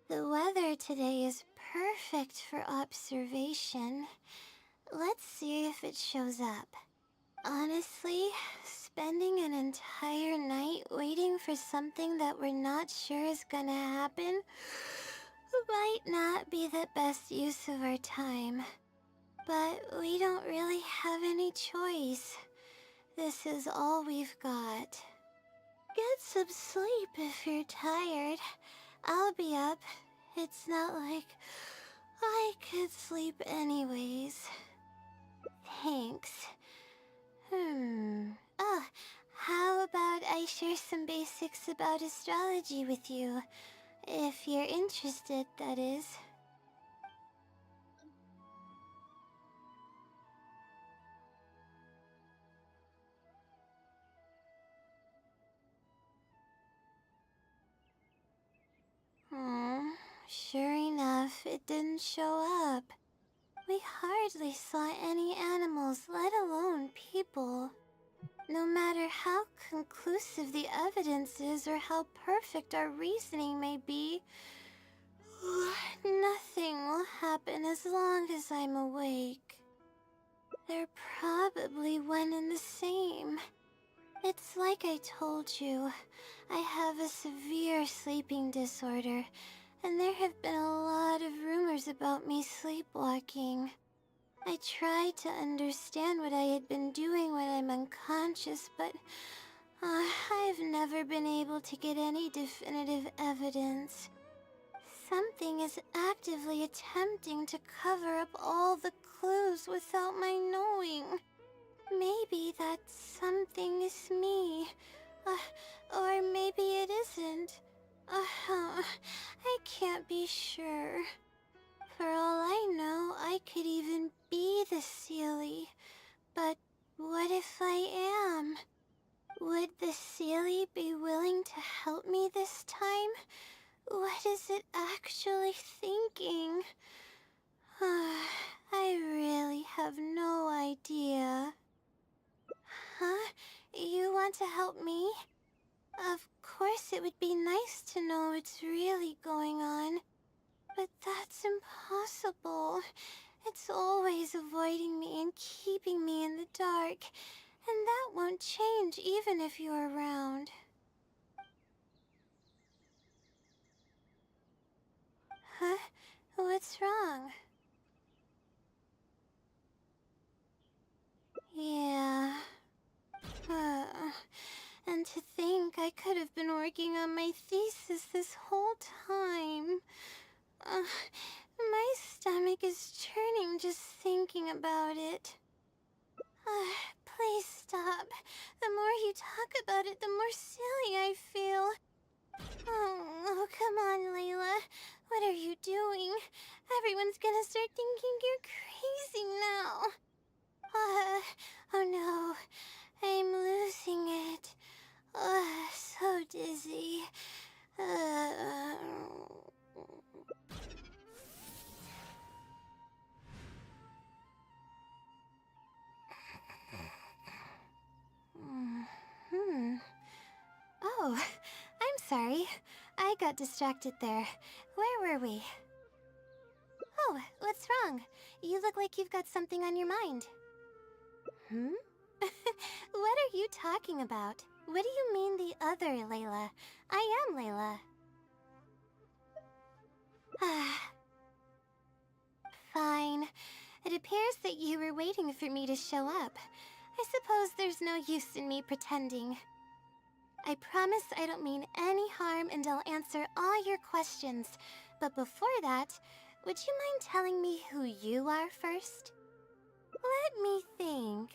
The weather today is perfect for observation. Let's see if it shows up. Honestly, spending an entire night waiting for something that we're not sure is gonna happen might not be the best use of our time. But we don't really have any choice. This is all we've got. Get some sleep if you're tired. I'll be up. It's not like I could sleep anyways. Thanks. Oh, how about I share some basics about astrology with you? If you're interested, that is. Sure enough, it didn't show up. We hardly saw any animals, let alone people. No matter how conclusive the evidence is or how perfect our reasoning may be, nothing will happen as long as I'm awake. They're probably one and the same. It's like I told you, I have a severe sleeping disorder, and there have been a lot of rumors about me sleepwalking. I tried to understand what I had been doing when I'm unconscious, but I've never been able to get any definitive evidence. Something is actively attempting to cover up all the clues without my knowing. Maybe that something is me. Or maybe it isn't. I can't be sure. For all I know, I could even be the Sealy. But what if I am? Would the Sealy be willing to help me this time? What is it actually thinking? I really have no idea. Huh? You want to help me? Of course it would be nice to know what's really going on. But that's impossible. It's always avoiding me and keeping me in the dark. And that won't change even if you're around. Huh? What's wrong? Yeah. And to think I could have been working on my thesis this whole time. My stomach is churning just thinking about it. Please stop. The more you talk about it, the more silly I feel. Oh, come on, Layla. What are you doing? Everyone's gonna start thinking you're crazy now. Oh no. I'm losing it. So dizzy. Oh, I'm sorry. I got distracted there. Where were we? Oh, what's wrong? You look like you've got something on your mind. What are you talking about? What do you mean the other Layla? I am Layla. Fine. It appears that you were waiting for me to show up. I suppose there's no use in me pretending. I promise I don't mean any harm and I'll answer all your questions. But before that, would you mind telling me who you are first? Let me think.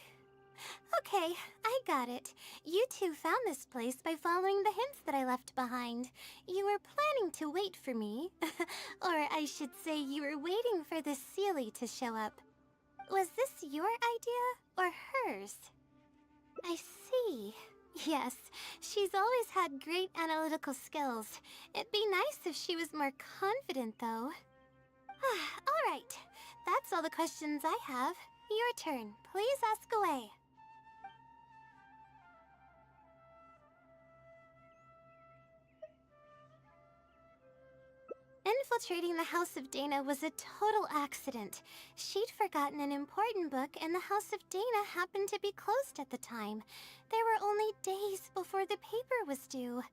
Okay, I got it. You two found this place by following the hints that I left behind. You were planning to wait for me. Or I should say you were waiting for the Seelie to show up. Was this your idea or hers? I see. Yes, she's always had great analytical skills. It'd be nice if she was more confident, though. All right, that's all the questions I have. Your turn. Please ask away. Infiltrating the House of Dana was a total accident. She'd forgotten an important book, and the House of Dana happened to be closed at the time. There were only days before the paper was due.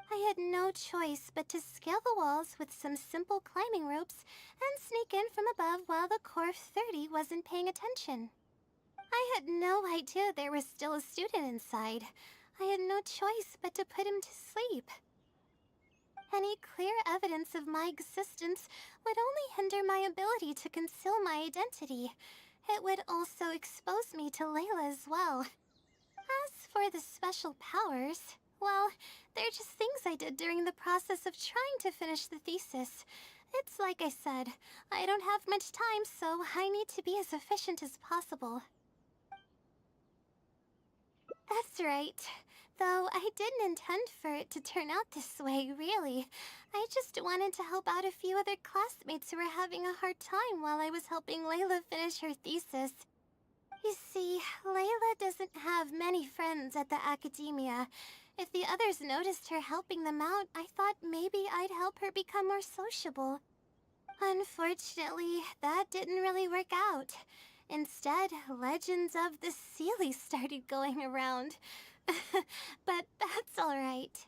I had no choice but to scale the walls with some simple climbing ropes and sneak in from above while the Core 30 wasn't paying attention. I had no idea there was still a student inside. I had no choice but to put him to sleep. Any clear evidence of my existence would only hinder my ability to conceal my identity. It would also expose me to Layla as well. As for the special powers, well, they're just things I did during the process of trying to finish the thesis. It's like I said, I don't have much time, so I need to be as efficient as possible. That's right. Though I didn't intend for it to turn out this way, really. I just wanted to help out a few other classmates who were having a hard time while I was helping Layla finish her thesis. You see, Layla doesn't have many friends at the academia. If the others noticed her helping them out, I thought maybe I'd help her become more sociable. Unfortunately, that didn't really work out. Instead, legends of the Seelie started going around. But that's alright.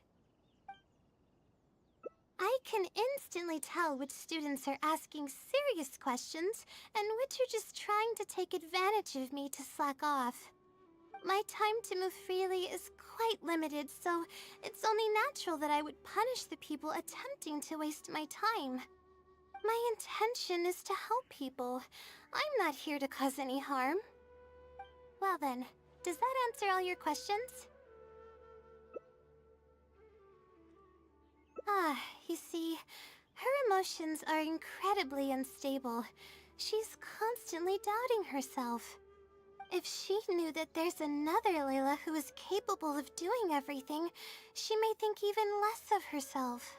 I can instantly tell which students are asking serious questions and which are just trying to take advantage of me to slack off. My time to move freely is quite limited, so it's only natural that I would punish the people attempting to waste my time. My intention is to help people. I'm not here to cause any harm. Well then, does that answer all your questions? You see, her emotions are incredibly unstable. She's constantly doubting herself. If she knew that there's another Layla who is capable of doing everything, she may think even less of herself.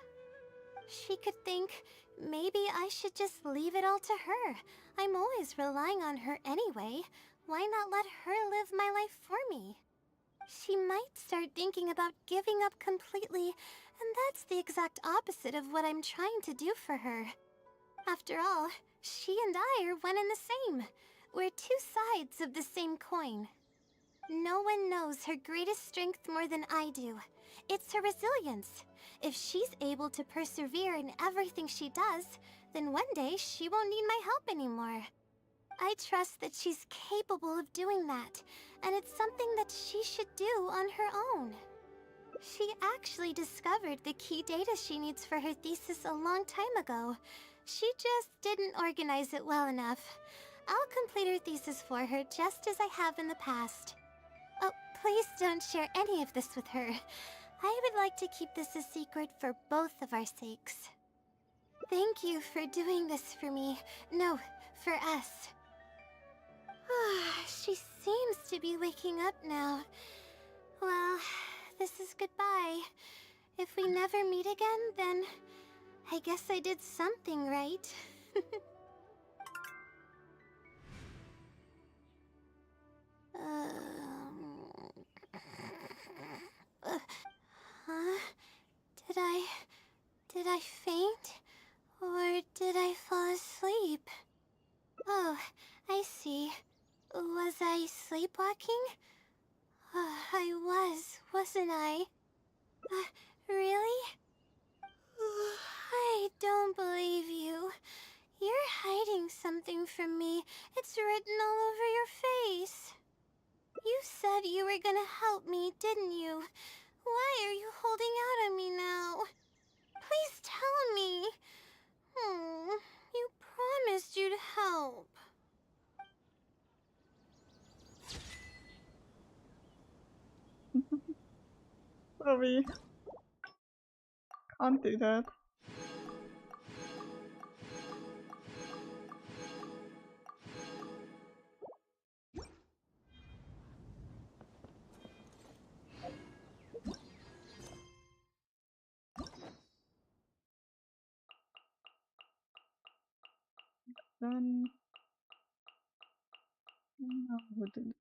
She could think, maybe I should just leave it all to her. I'm always relying on her anyway. Why not let her live my life for me? She might start thinking about giving up completely, and that's the exact opposite of what I'm trying to do for her. After all, she and I are one and the same. We're two sides of the same coin. No one knows her greatest strength more than I do. It's her resilience. If she's able to persevere in everything she does, then one day she won't need my help anymore. I trust that she's capable of doing that, and it's something that she should do on her own. She actually discovered the key data she needs for her thesis a long time ago. She just didn't organize it well enough. I'll complete her thesis for her just as I have in the past. Oh, please don't share any of this with her. I would like to keep this a secret for both of our sakes. Thank you for doing this for me. No, for us. She seems to be waking up now. Well, this is goodbye. If we never meet again, then I guess I did something right. Huh? Did I faint? Or did I fall asleep? Oh, I see. Was I sleepwalking? I was, wasn't I? Really? I don't believe you. You're hiding something from me. It's written all over your face. You said you were gonna help me, didn't you? Why are you holding out on me now? Please tell me. You promised you'd help. Sorry. Can't do that. Then no, we didn't.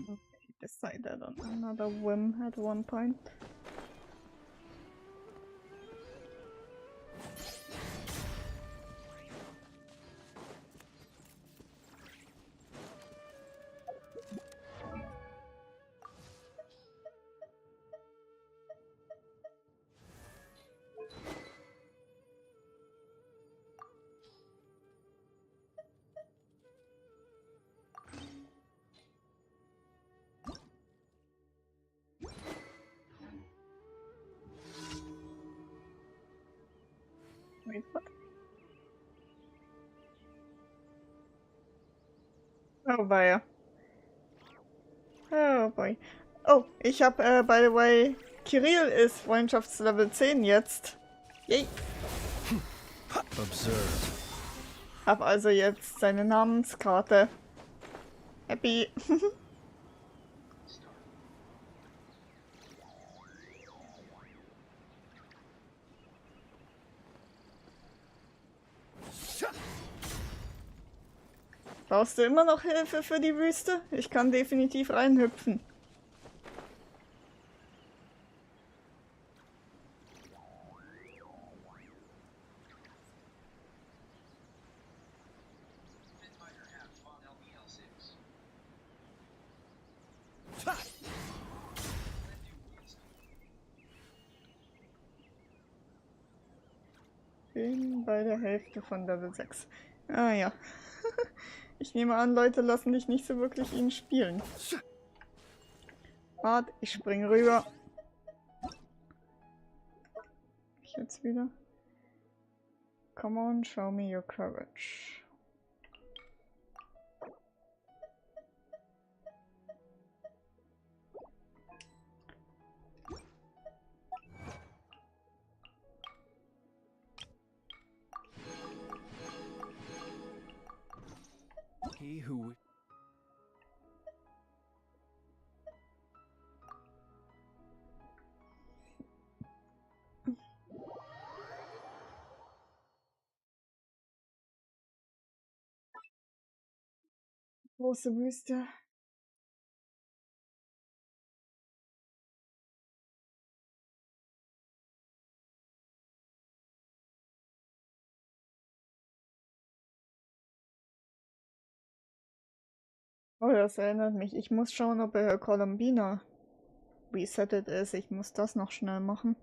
Okay, decided on another whim at one point. Wait, what? Oh, weia. Oh boy. Oh, ich hab, by the way, Kirill ist Freundschaftslevel 10 jetzt. Yay. Observe. Hab also jetzt seine Namenskarte. Happy. Brauchst du immer noch Hilfe für die Wüste? Ich kann definitiv reinhüpfen. Bin bei der Hälfte von Level 6. Ah ja. Ich nehme an, Leute lassen dich nicht so wirklich ihn spielen. Warte, ich spring rüber. Ich jetzt wieder. Come on, show me your courage. He who Große Wüste. Oh, das erinnert mich. Ich muss schauen, ob Columbina resettet ist. Ich muss das noch schnell machen.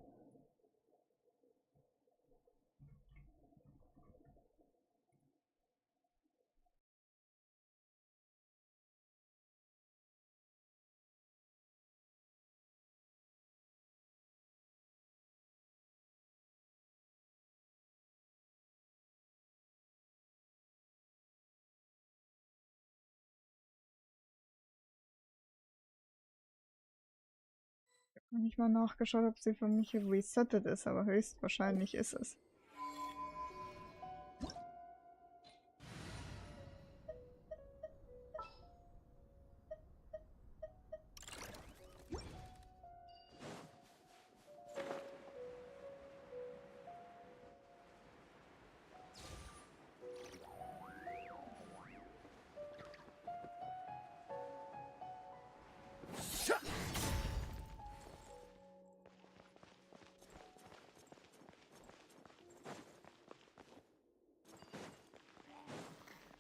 Ich habe nicht mal nachgeschaut, ob sie für mich resettet ist, aber höchstwahrscheinlich ist es.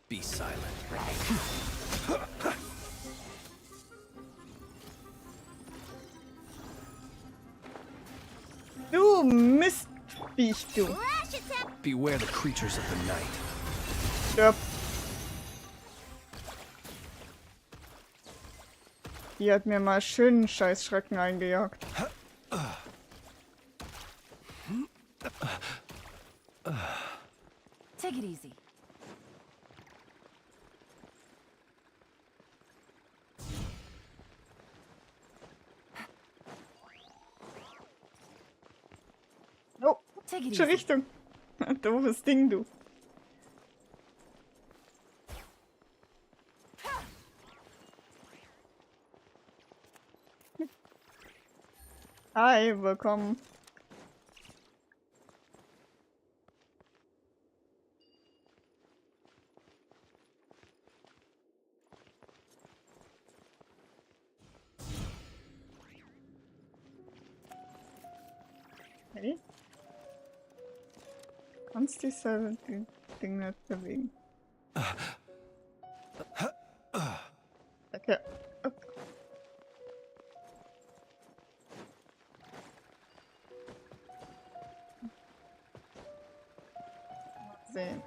Be silent. Du Mistviech, du. Beware the creatures of the night. Stirb. Die hat mir mal schönen Scheißschrecken eingejagt. Take it easy. Oh, Take it falsche easy. Richtung. Doofes Ding, du. Hi, willkommen. Hey. Du kannst diese Ding nicht bewegen. Okay. Mal sehen.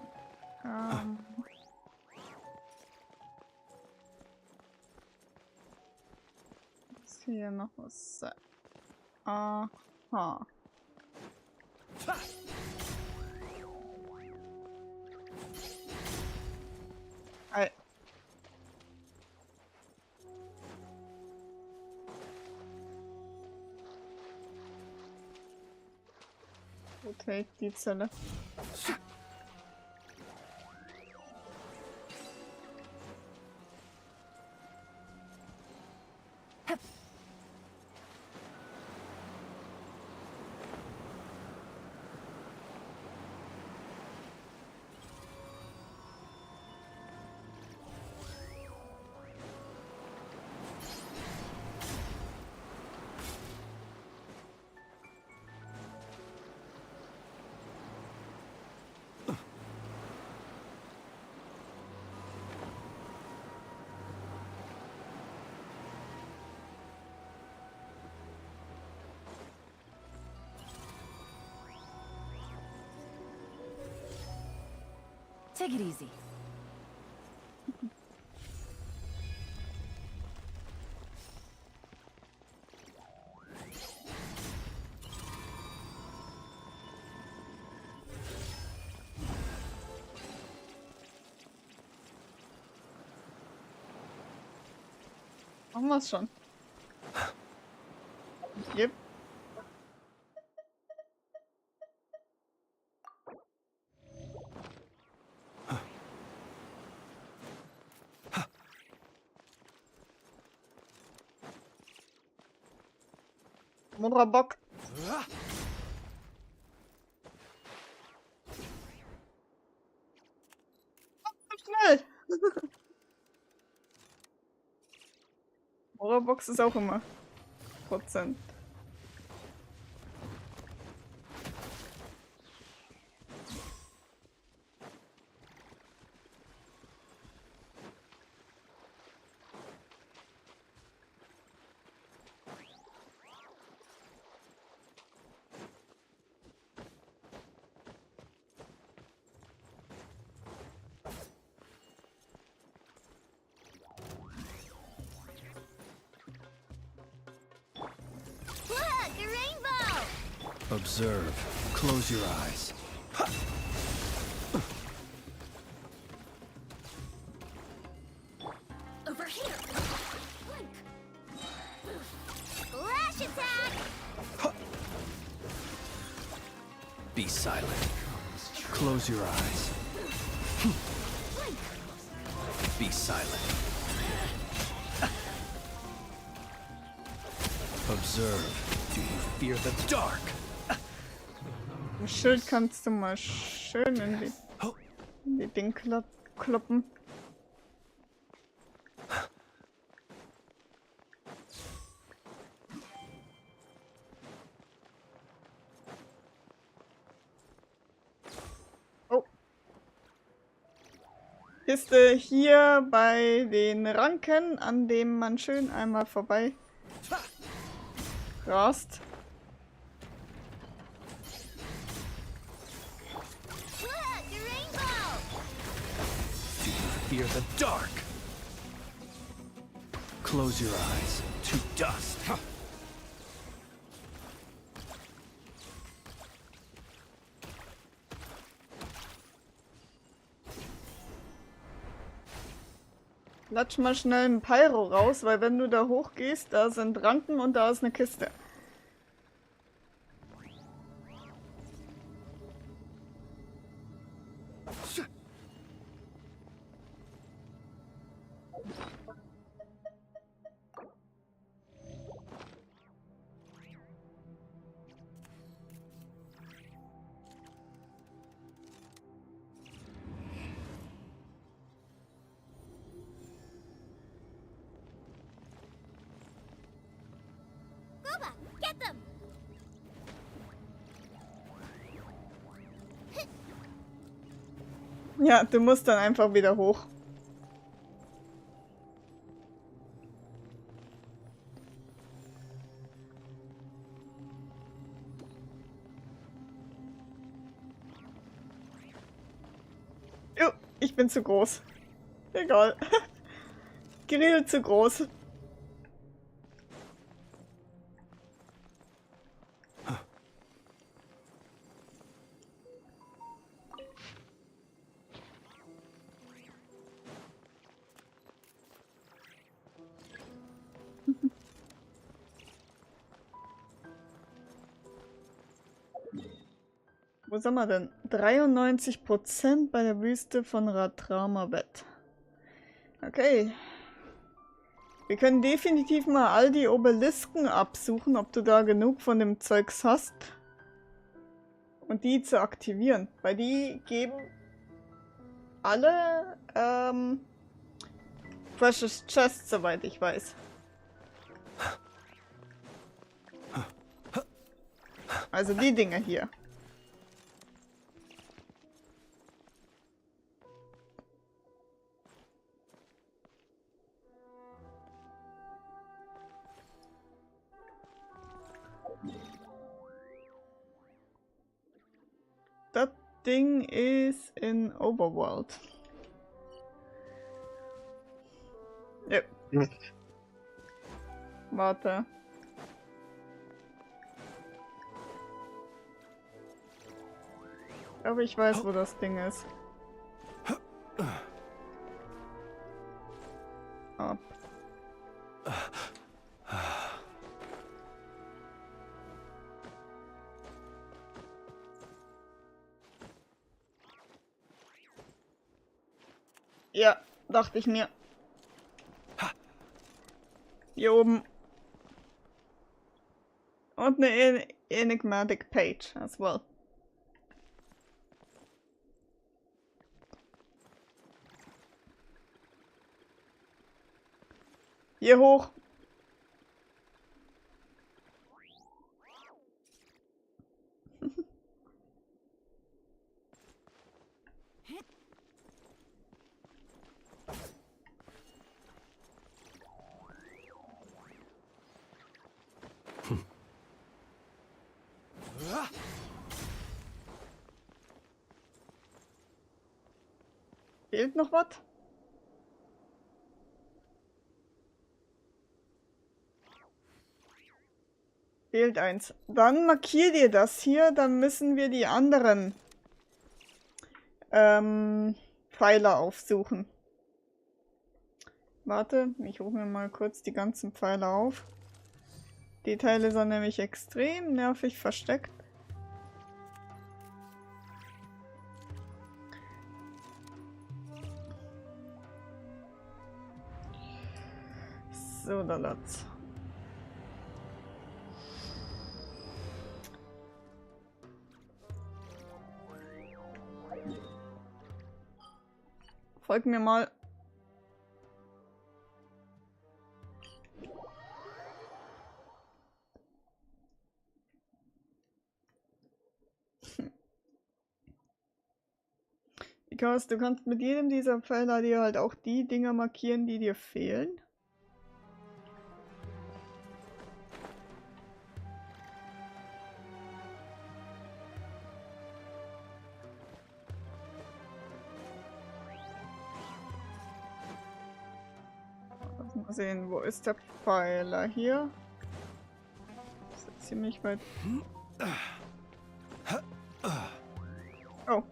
Ist hier noch was? Aha. Ei. Wo trägt die Zelle? Take it easy. Haben wir es schon? Yep. Bock. Schnell! Box ist auch immer Prozent. Observe. Close your eyes. Over here. Blink. Flash attack. Be silent. Close your eyes. Be silent. Observe. Do you fear the dark? Das Schild kannst du mal schön in die Ding kloppen. Oh. Kiste hier bei den Ranken, an dem man schön einmal vorbei rast. Fear the dark. Close your eyes to dust. Latsch mal schnell einen Pyro raus, weil wenn du da hochgehst, da sind Ranken und da ist eine Kiste. Get them! Ja, du musst dann einfach wieder hoch. Jo, ich bin zu groß. Egal. Grill zu groß. Wo sind wir denn? 93% bei der Wüste von Ratramabet. Okay. Wir können definitiv mal all die Obelisken absuchen, ob du da genug von dem Zeugs hast. Und die zu aktivieren. Weil die geben alle Precious Chests, soweit ich weiß. Also die Dinge hier. Das Ding ist in Overworld. Ja. Warte. Aber ich weiß, wo das Ding ist. Ab. Ja, dachte ich mir. Hier oben. Und eine enigmatic page as well. Hier hoch. Fehlt noch was? Fehlt eins. Dann markier dir das hier, dann müssen wir die anderen Pfeiler aufsuchen. Warte, ich rufe mir mal kurz die ganzen Pfeiler auf. Die Teile sind nämlich extrem nervig versteckt. So, da latz. Folg mir mal. Because du kannst mit jedem dieser Pfeiler dir halt auch die Dinger markieren, die dir fehlen. Mal sehen, wo ist der Pfeiler? Hier. Das ist ziemlich weit. Oh.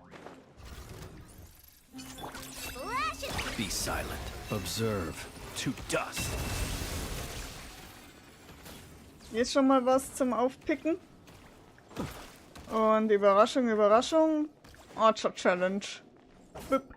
Be silent. Observe. To dust. Jetzt schon mal was zum Aufpicken. Und Überraschung, Überraschung. Archer Challenge. Büpp.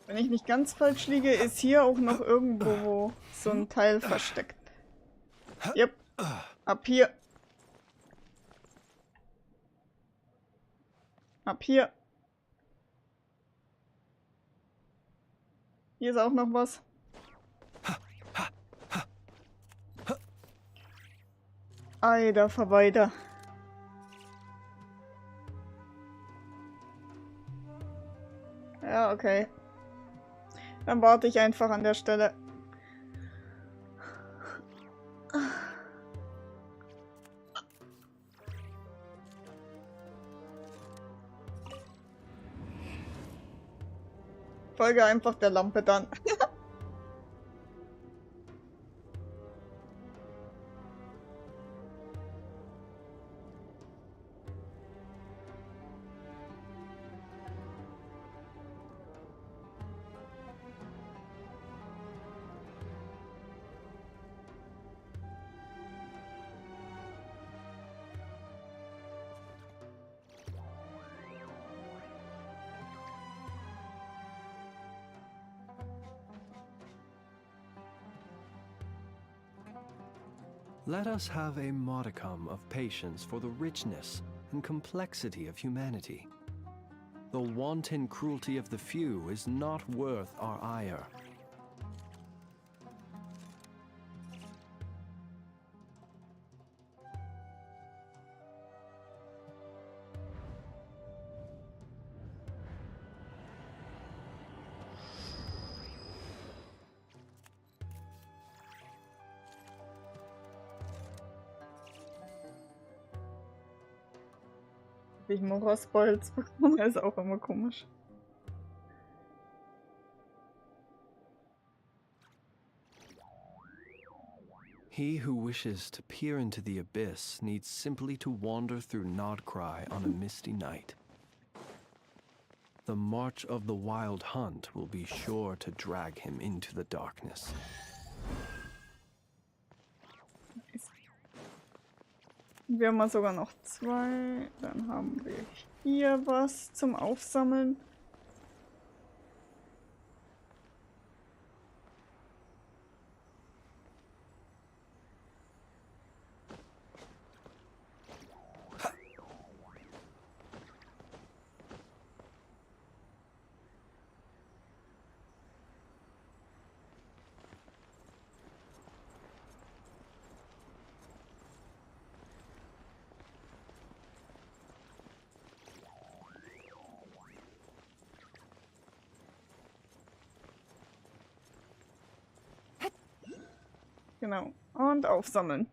Wenn ich nicht ganz falsch liege, ist hier auch noch irgendwo so ein Teil versteckt. Yep. Ab hier. Ab hier. Hier ist auch noch was. Eider Verweider. Ja, okay. Dann warte ich einfach an der Stelle. Folge einfach der Lampe dann. Let us have a modicum of patience for the richness and complexity of humanity. The wanton cruelty of the few is not worth our ire. Ich Morasbolz bekomme, ist auch immer komisch. He who wishes to peer into the abyss needs simply to wander through Nodcry on a misty night. The march of the wild hunt will be sure to drag him into the darkness. Wir haben sogar noch 2. Dann haben wir hier was zum Aufsammeln. Genau. Und aufsammeln.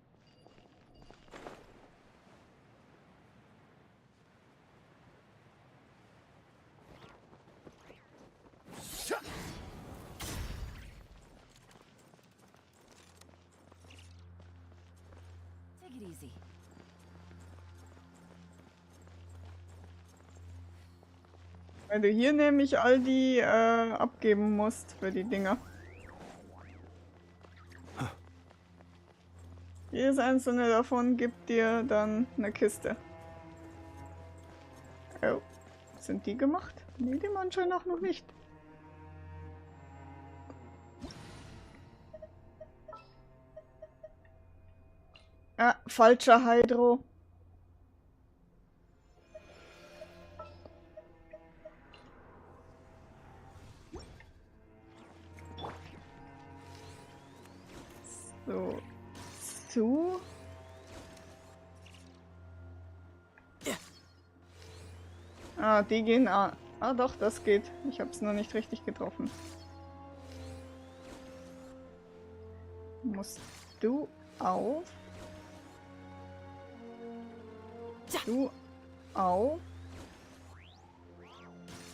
Take it easy. Weil du hier nämlich all die abgeben musst für die Dinger. Jedes einzelne davon gibt dir dann eine Kiste. Oh. Sind die gemacht? Nee, die anscheinend auch noch nicht. Ah, falscher Hydro. So. Zu. Ah, die gehen. Ah, doch, das geht. Ich hab's nur nicht richtig getroffen. Musst du auf. Du auf.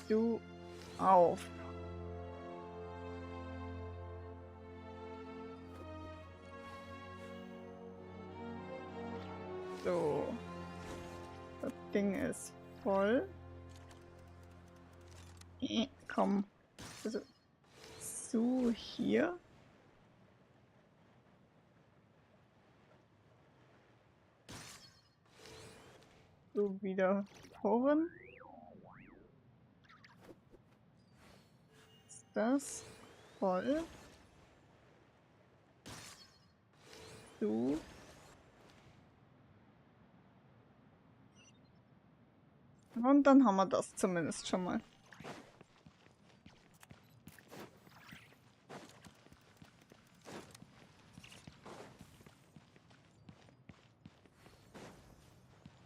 Du auf. So. Das Ding ist voll. Komm. Also, so hier. So wieder vorn. Ist das voll? So. Und dann haben wir das zumindest schon mal.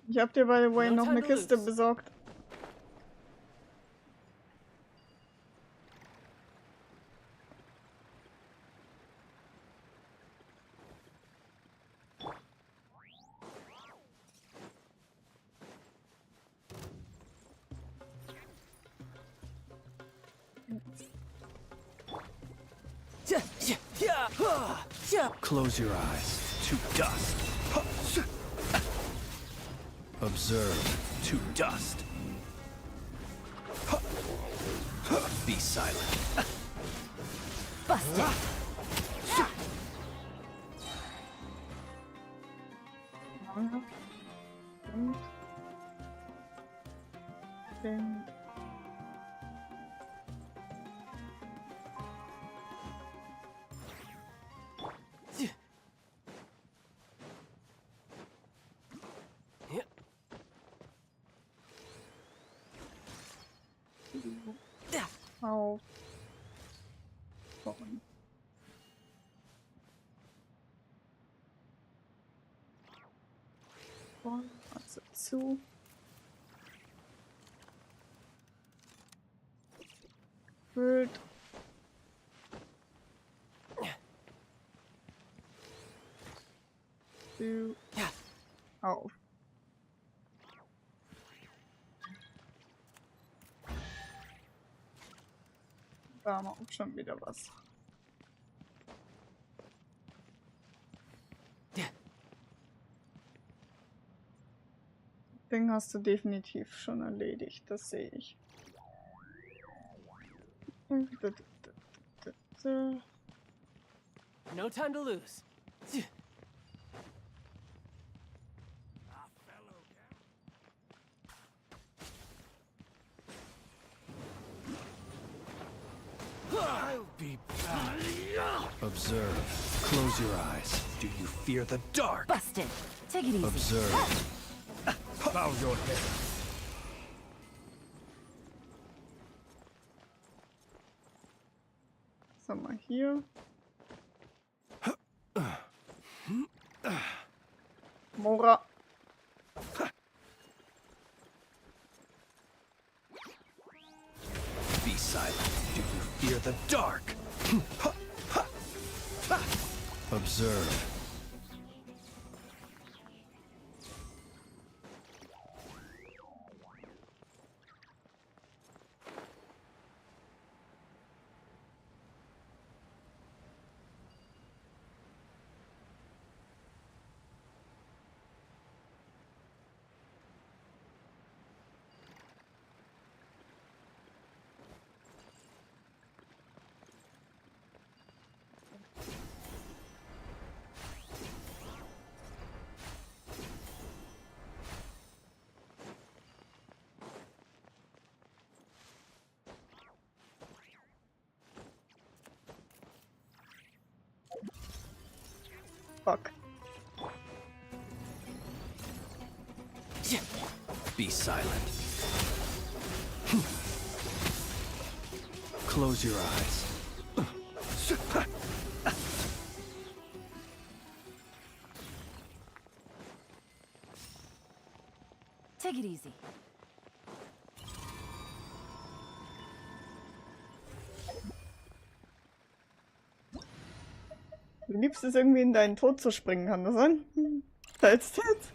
Ich hab dir by the way noch eine Kiste besorgt. Close your eyes to dust. Observe to dust. Be silent. Busted. Auf. Also zu. Füllt. Zu. Auf. Da haben wir auch schon wieder was. Ding hast du definitiv schon erledigt, das sehe ich. No time to lose. I'll be back. Observe. Close your eyes. Do you fear the dark? Busted. Take it easy. Observe. Bow your head. So, mal hier. Mora. Be silent. Do you fear the dark? Observe. fuck. Be silent. Close your eyes. Take it easy. Du liebst es irgendwie in deinen Tod zu springen, kann das sein? Fällst du jetzt?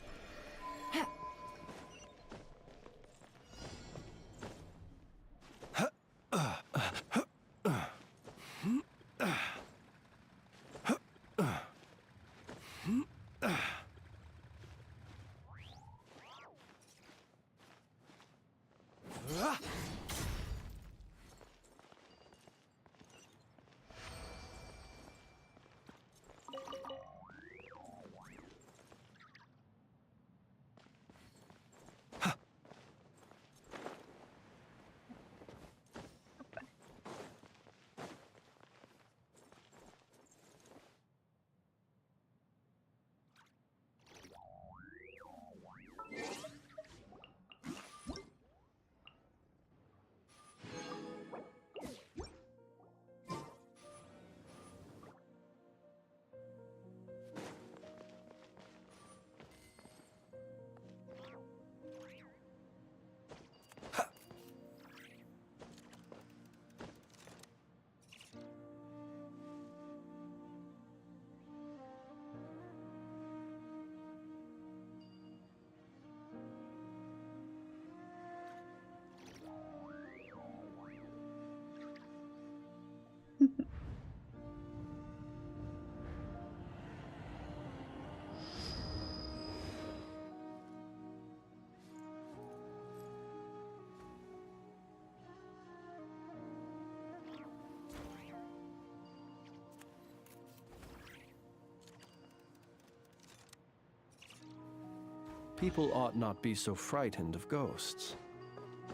People ought not be so frightened of ghosts.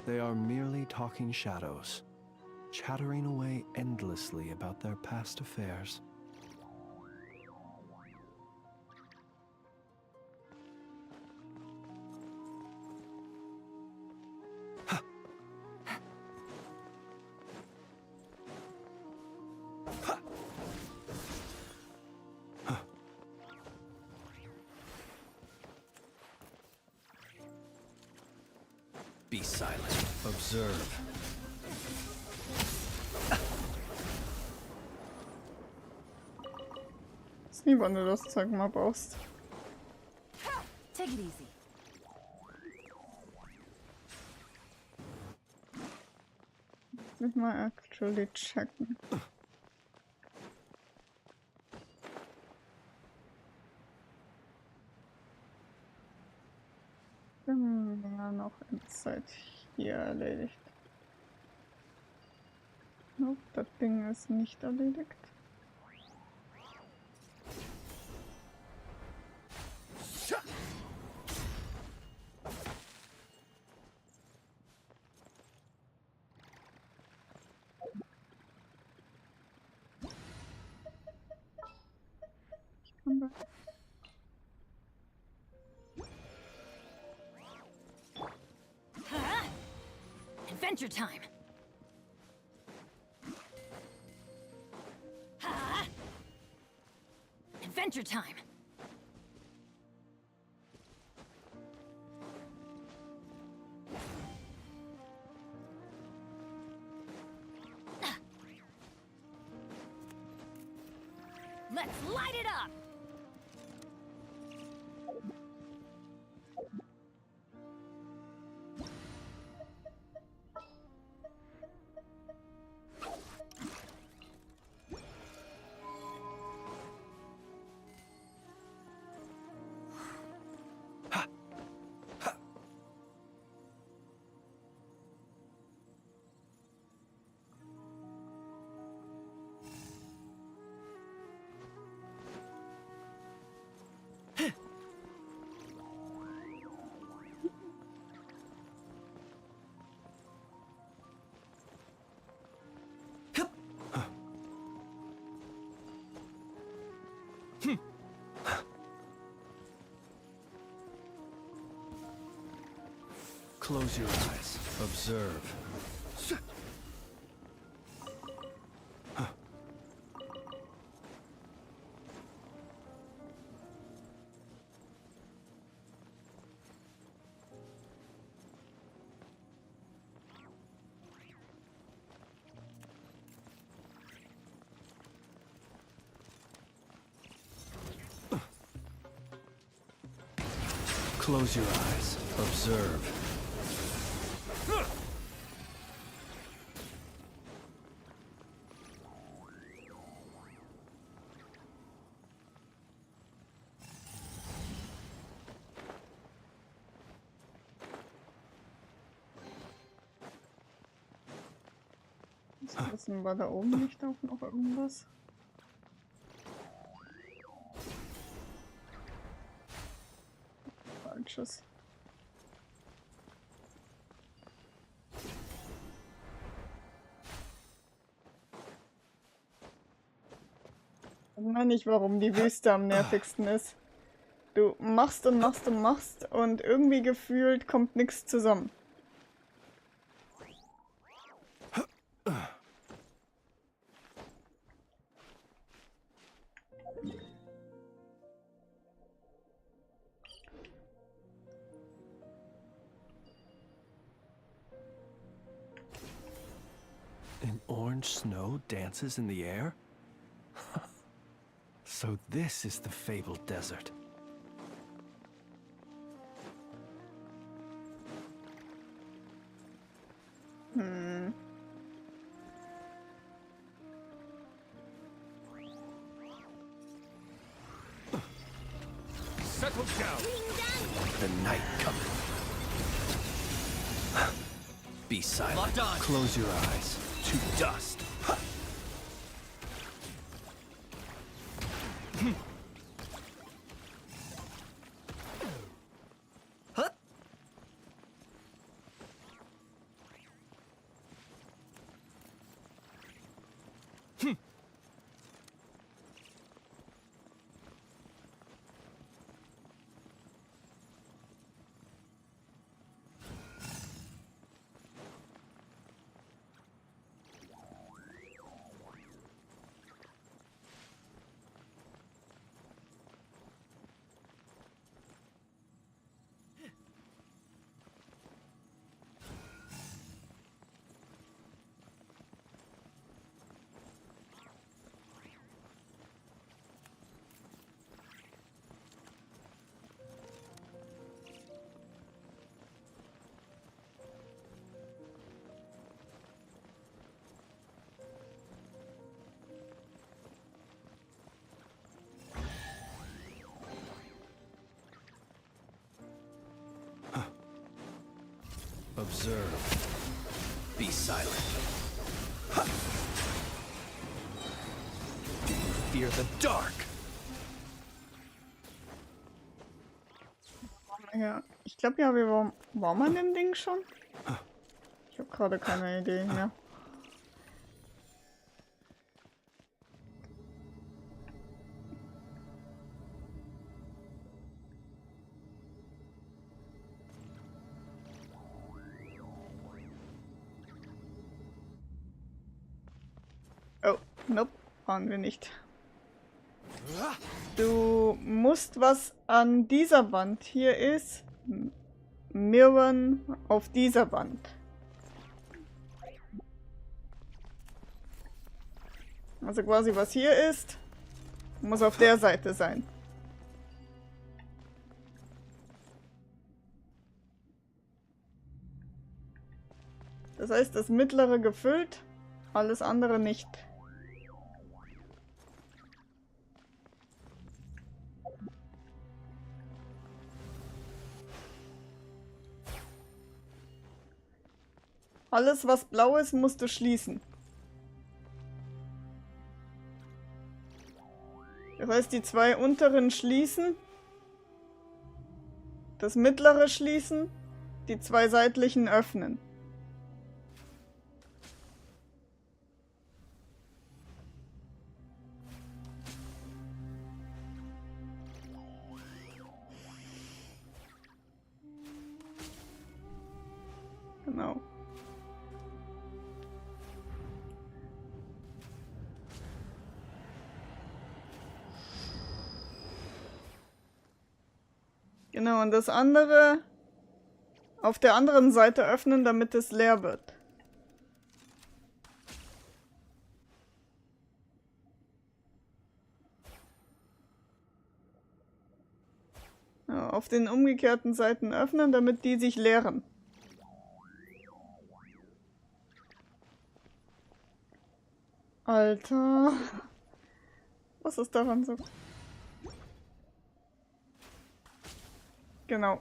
They are merely talking shadows, chattering away endlessly about their past affairs. Be silent. Observe. Ist nie, wann du das Zeug mal brauchst. Take it easy. Muss ich mal actually checken. Ja, noch Inside hier erledigt. Nope, das Ding ist nicht erledigt. Ich kann da. Adventure time. Adventure time. Let's light it up. Close your eyes. Observe. Close your eyes. Observe. Wissen war da oben nicht auch noch irgendwas? Falsches. Ich weiß nicht, warum die Wüste am nervigsten ist. Du machst und machst und machst und irgendwie gefühlt kommt nichts zusammen. An orange snow dances in the air? So this is the fabled desert. Settle down. The night cometh. Be silent. Locked on. Close your eyes. To dust. Observe. Be silent. Do you fear the dark? Ja, ich glaube ja, wir waren an dem Ding schon. Ich habe gerade keine Idee mehr. Oh, nope, waren wir nicht. Du musst was an dieser Wand hier ist mirren auf dieser Wand. Also quasi was hier ist, muss auf der Seite sein. Das heißt, das mittlere gefüllt, alles andere nicht. Alles, was blau ist, musst du schließen. Das heißt, die zwei unteren schließen, das mittlere schließen, die zwei seitlichen öffnen. Genau, und das andere auf der anderen Seite öffnen, damit es leer wird. Ja, auf den umgekehrten Seiten öffnen, damit die sich leeren. Alter. Was ist daran so? Genau.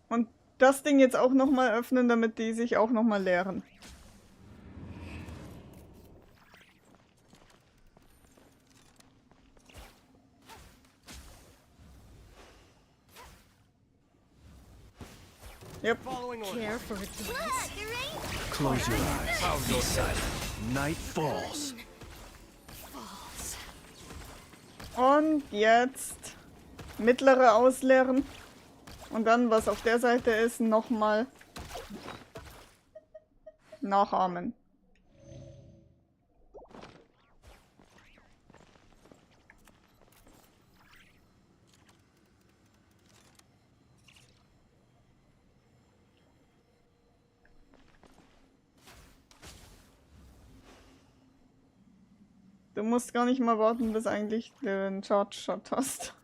Und das Ding jetzt auch nochmal öffnen, damit die sich auch nochmal leeren. Yep. Care for a dance? Close your eyes. Be silent. Night falls. Und jetzt mittlere ausleeren. Und dann, was auf der Seite ist, nochmal nachahmen. Du musst gar nicht mal warten, bis eigentlich du einen Charge Shot hast.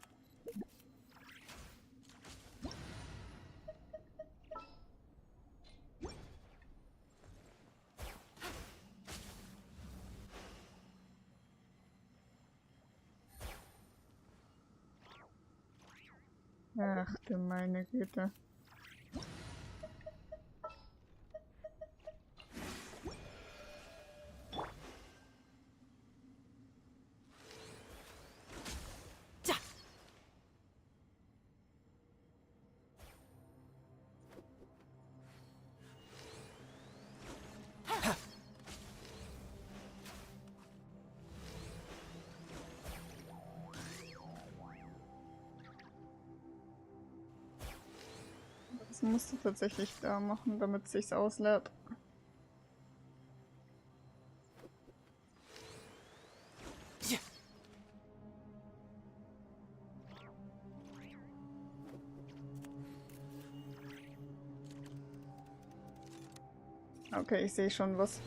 Ach du meine Güte. Das musst du tatsächlich da machen, damit es sich ausleert. Okay, ich sehe schon was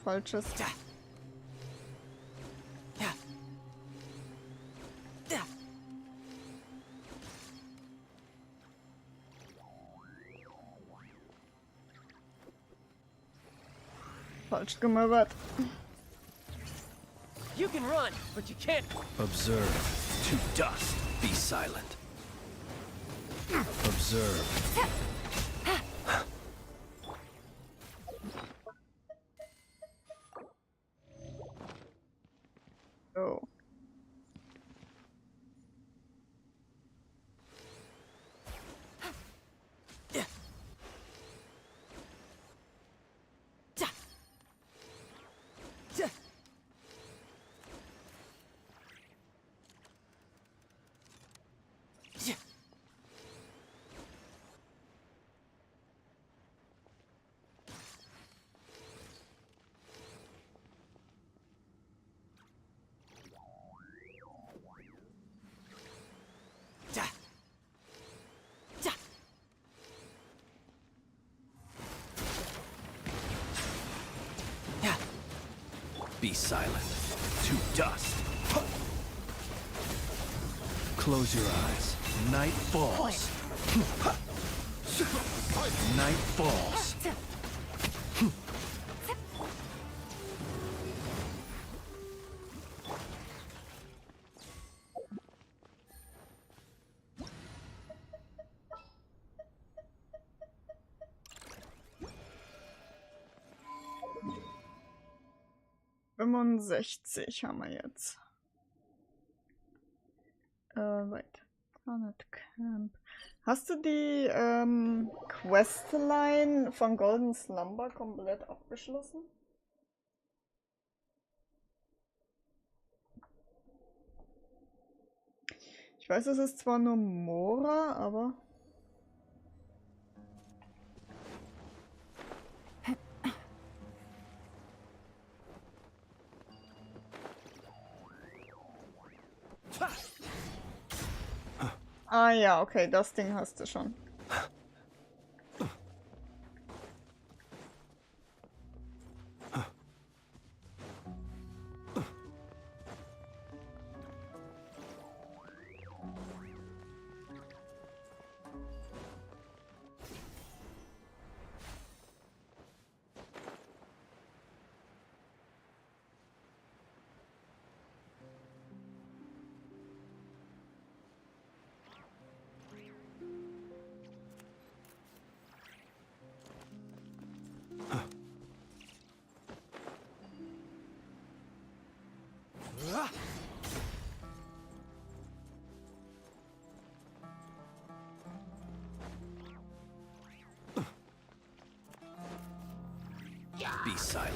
Falsches. Falsch gemöbert. You can run, but you can't. Observe. To dust. Be silent. Observe. Oh. Be silent. To dust. Close your eyes. Night falls. Night falls. Haben wir jetzt. Wait. Planet Camp. Hast du die Questline von Golden Slumber komplett abgeschlossen? Ich weiß, es ist zwar nur Mora, aber... Ah ja, okay, das Ding hast du schon. Be silent.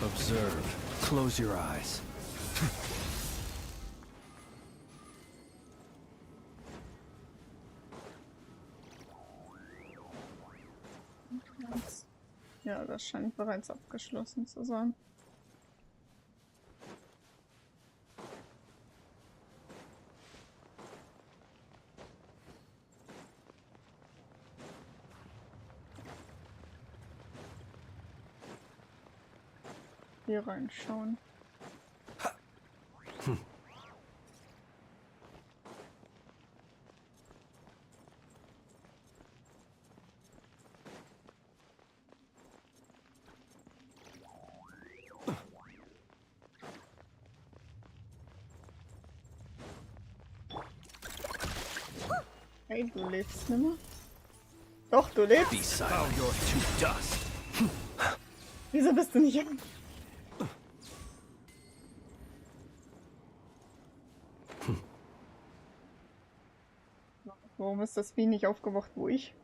Observe. Close your eyes. Ja, das scheint bereits abgeschlossen zu sein. Hier reinschauen. Hey, du lebst nimmer? Doch, du lebst. Be silent. You're to dust. Wieso bist du nicht? Warum ist das Vieh nicht aufgewacht, wo ich?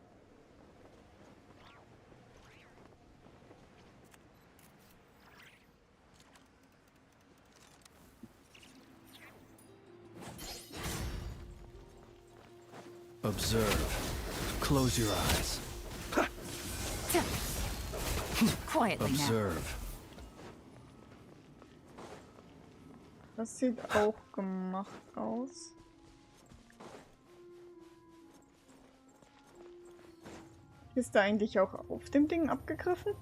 Observe. Close your eyes. Quietly now. Observe. Das sieht auch gemacht aus. Ist da eigentlich auch auf dem Ding abgegriffen?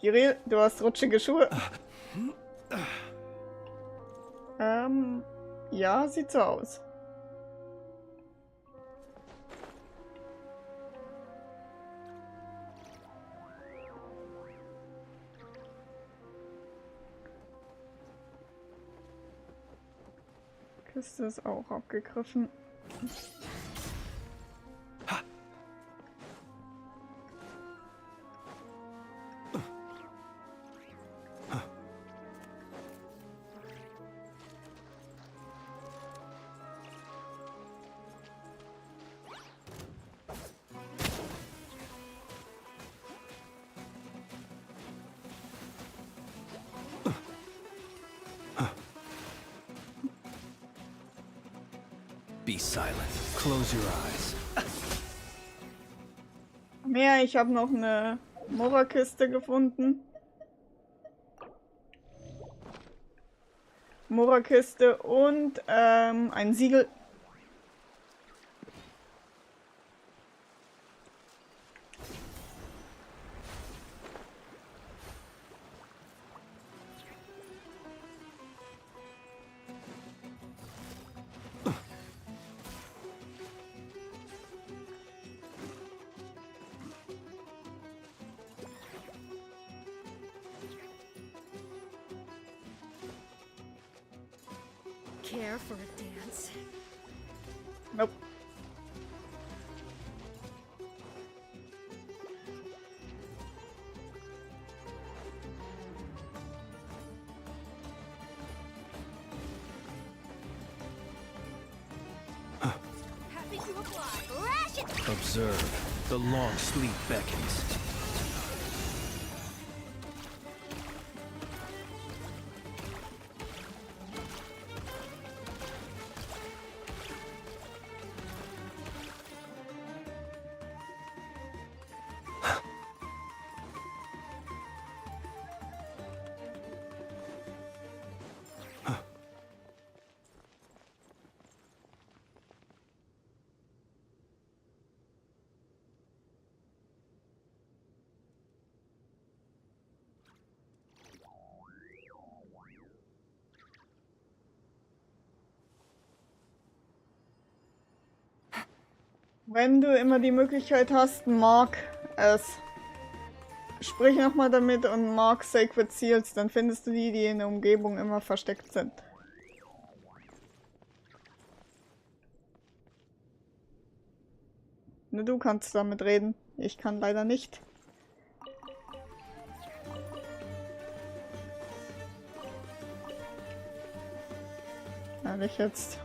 Kirill, du hast rutschige Schuhe. Ja, sieht so aus. Kiste ist auch abgegriffen. Be silent. Close your eyes. Mehr, ich habe noch eine Mora-Kiste gefunden. Mora-Kiste und ein Siegel. care for a dance? Nope. Happy to apply. Lash it! Observe. The long sleep beckons. Wenn du immer die Möglichkeit hast, mark es. Sprich nochmal damit und mark Sacred Seals, dann findest du die, die in der Umgebung immer versteckt sind. Nur du kannst damit reden. Ich kann leider nicht. Ehrlich jetzt.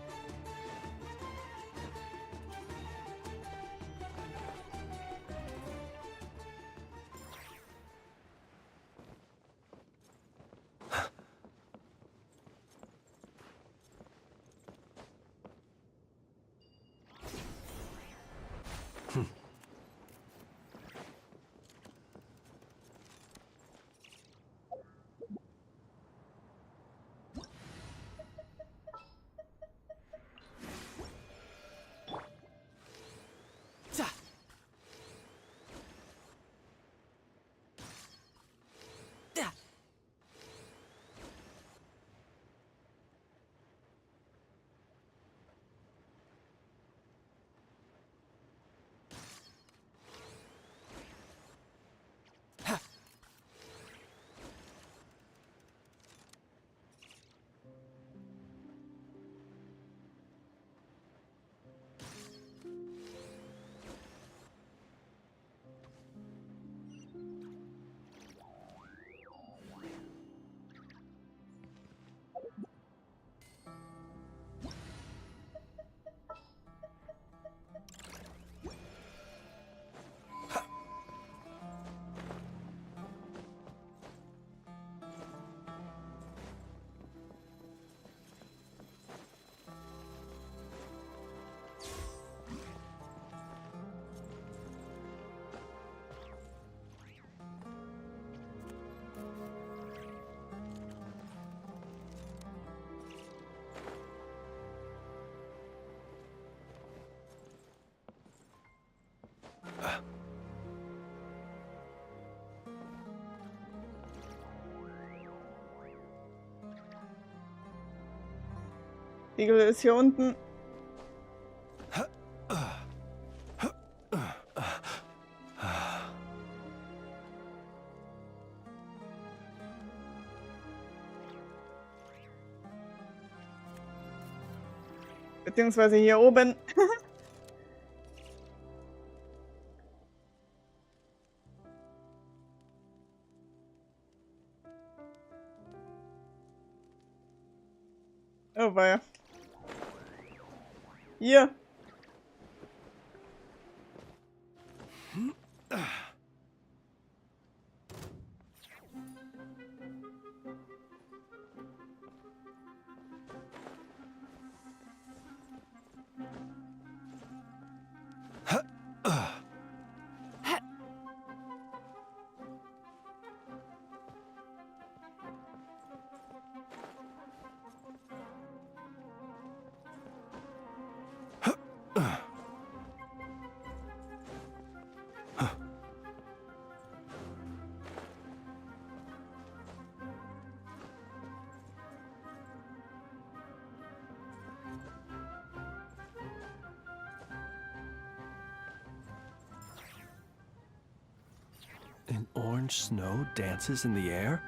Igel ist hier unten. Beziehungsweise hier oben. Oh weia. Hier. An orange snow dances in the air?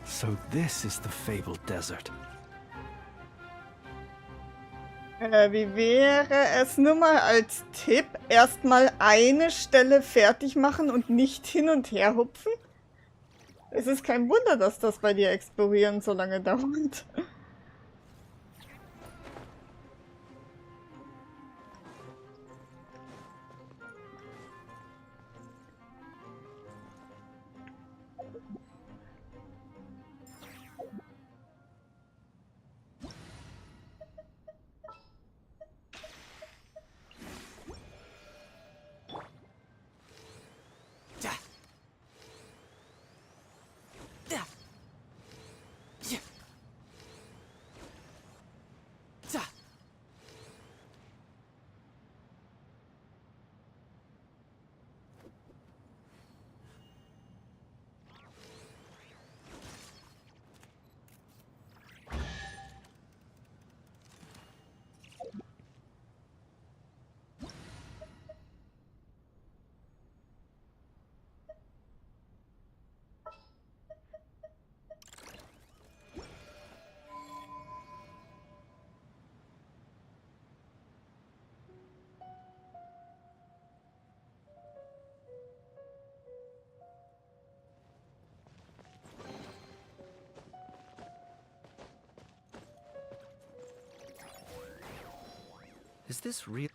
So this is the fabled desert. Wie wäre es nur mal als Tipp, erstmal eine Stelle fertig machen und nicht hin und her hupfen? Es ist kein Wunder, dass das bei dir explorieren so lange dauert. Is this real?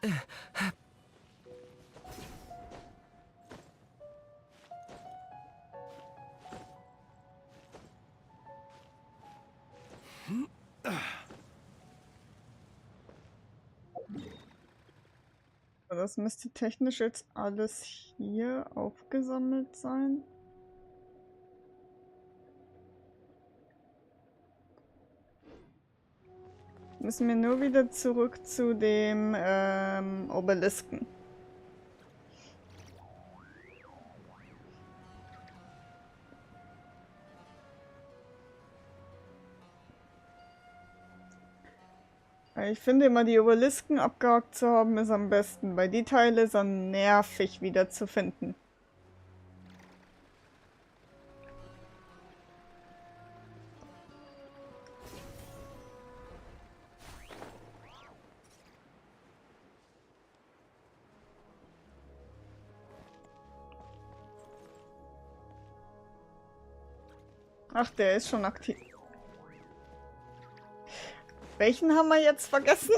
Das müsste technisch jetzt alles hier aufgesammelt sein. Müssen wir nur wieder zurück zu dem Obelisken. Ich finde immer, die Obelisken abgehakt zu haben, ist am besten, weil die Teile sind nervig wieder zu finden. Ach, der ist schon aktiv. Welchen haben wir jetzt vergessen?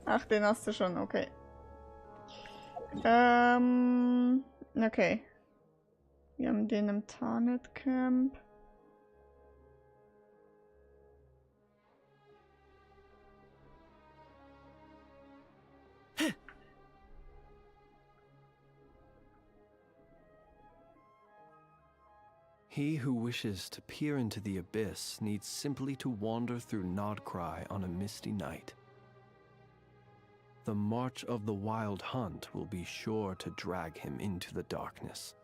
Ach, den hast du schon, okay. Okay. Wir haben den im Tarnet Camp. He who wishes to peer into the abyss needs simply to wander through Nodcry on a misty night. The march of the wild hunt will be sure to drag him into the darkness.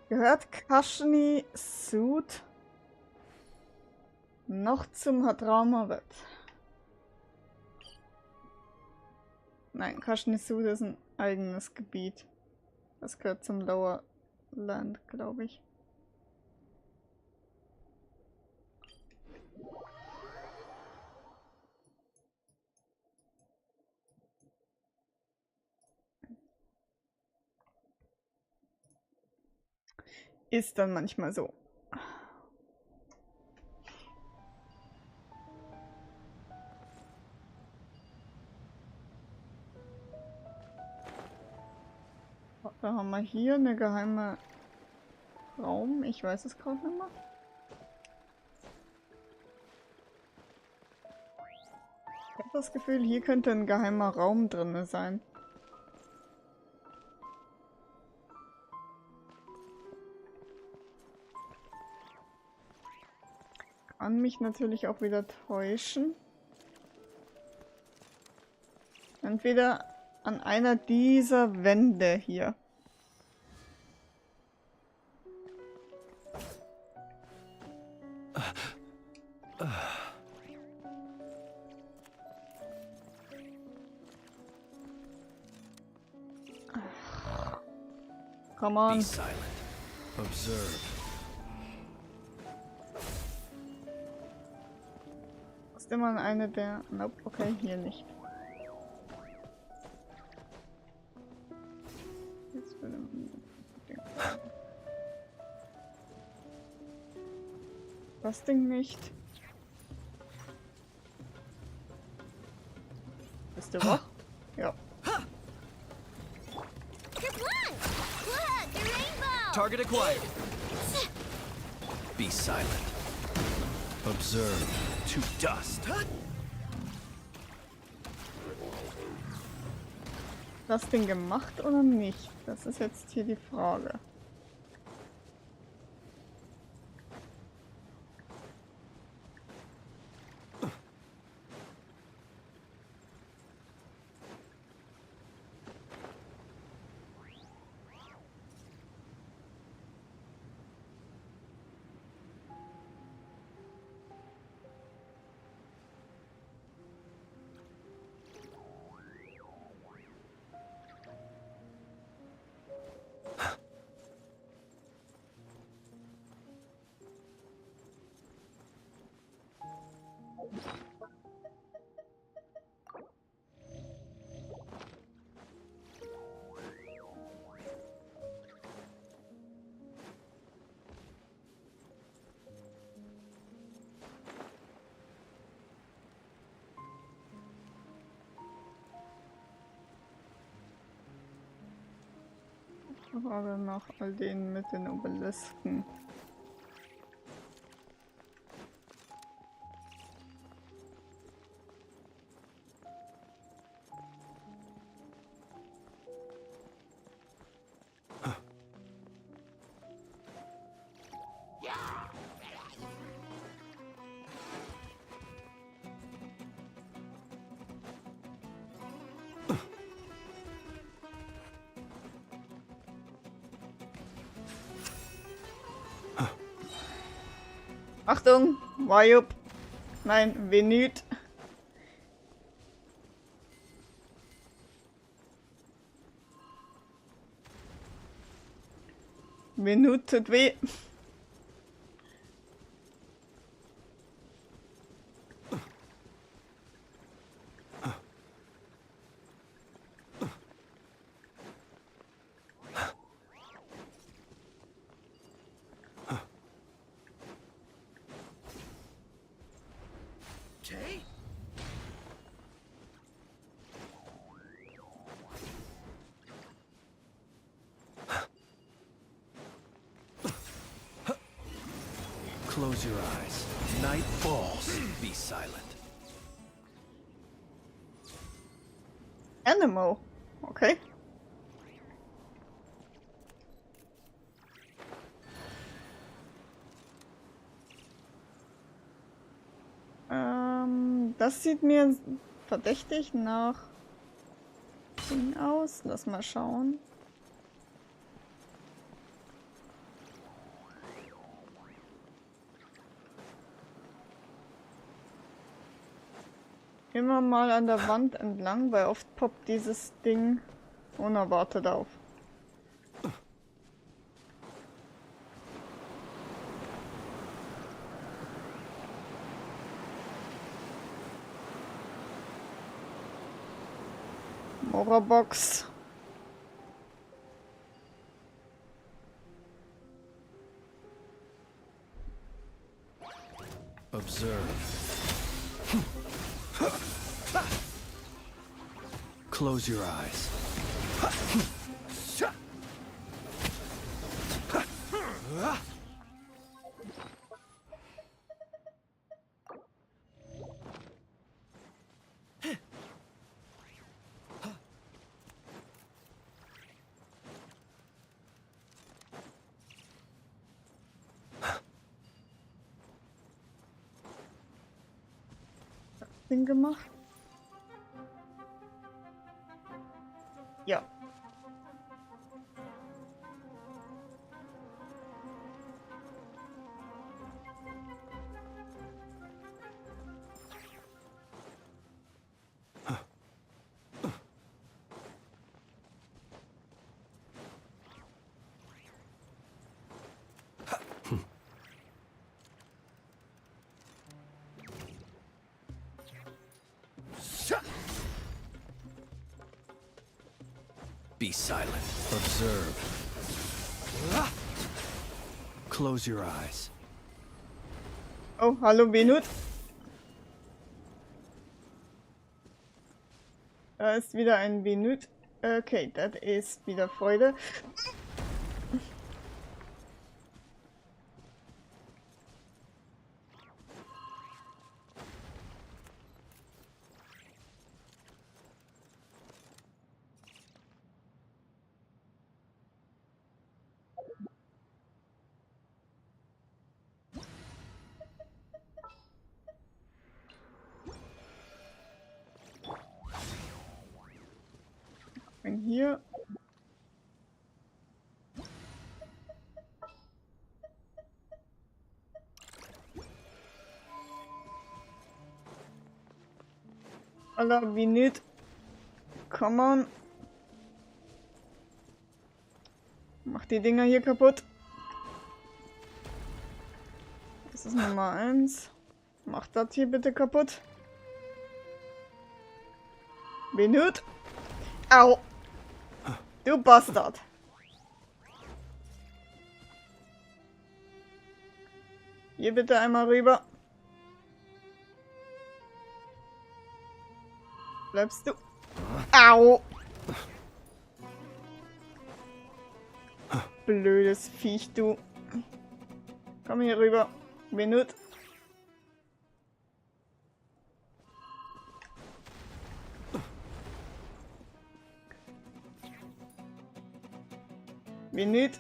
Gehört Kashni Sud noch zum Hadramavet? Nein, Kashni Sud ist ein eigenes Gebiet. Das gehört zum Lower Land, glaube ich. Ist dann manchmal so. Da haben wir hier eine geheime Raum. Ich weiß es gerade nicht mehr. Ich habe das Gefühl, hier könnte ein geheimer Raum drin sein. Kann mich natürlich auch wieder täuschen. Entweder an einer dieser Wände hier. Come on. Be silent. Observe. Ist immer eine der... Nope, okay, hier nicht. Jetzt will das Ding nicht. Bist du wach? Ja. Target acquired. Be silent. Observe. To dust. Das Ding gemacht oder nicht? Das ist jetzt hier die Frage. Frage nach all denen mit den Obelisken. Achtung! Wajub! Nein, Venüt! Venüt tut weh! Close your eyes. Night falls. Be silent. Animal. Okay. Das sieht mir verdächtig nach Ding aus. Lass mal schauen. Immer mal an der Wand entlang, weil oft poppt dieses Ding unerwartet auf. Box. Observe. Close your eyes. Ding gemacht? Ja. Be silent. Observe. Close your eyes. Oh, hallo Benut. Da ist wieder ein Benut. Okay, das ist wieder Freude. Und hier. Alter, wie nicht. Come on. Mach die Dinger hier kaputt. Das ist Nummer 1. Mach das hier bitte kaputt. Benut. Au. Du Bastard. Hier bitte einmal rüber. Bleibst du? Au! Blödes Viech, du. Komm hier rüber. Benut. Benut.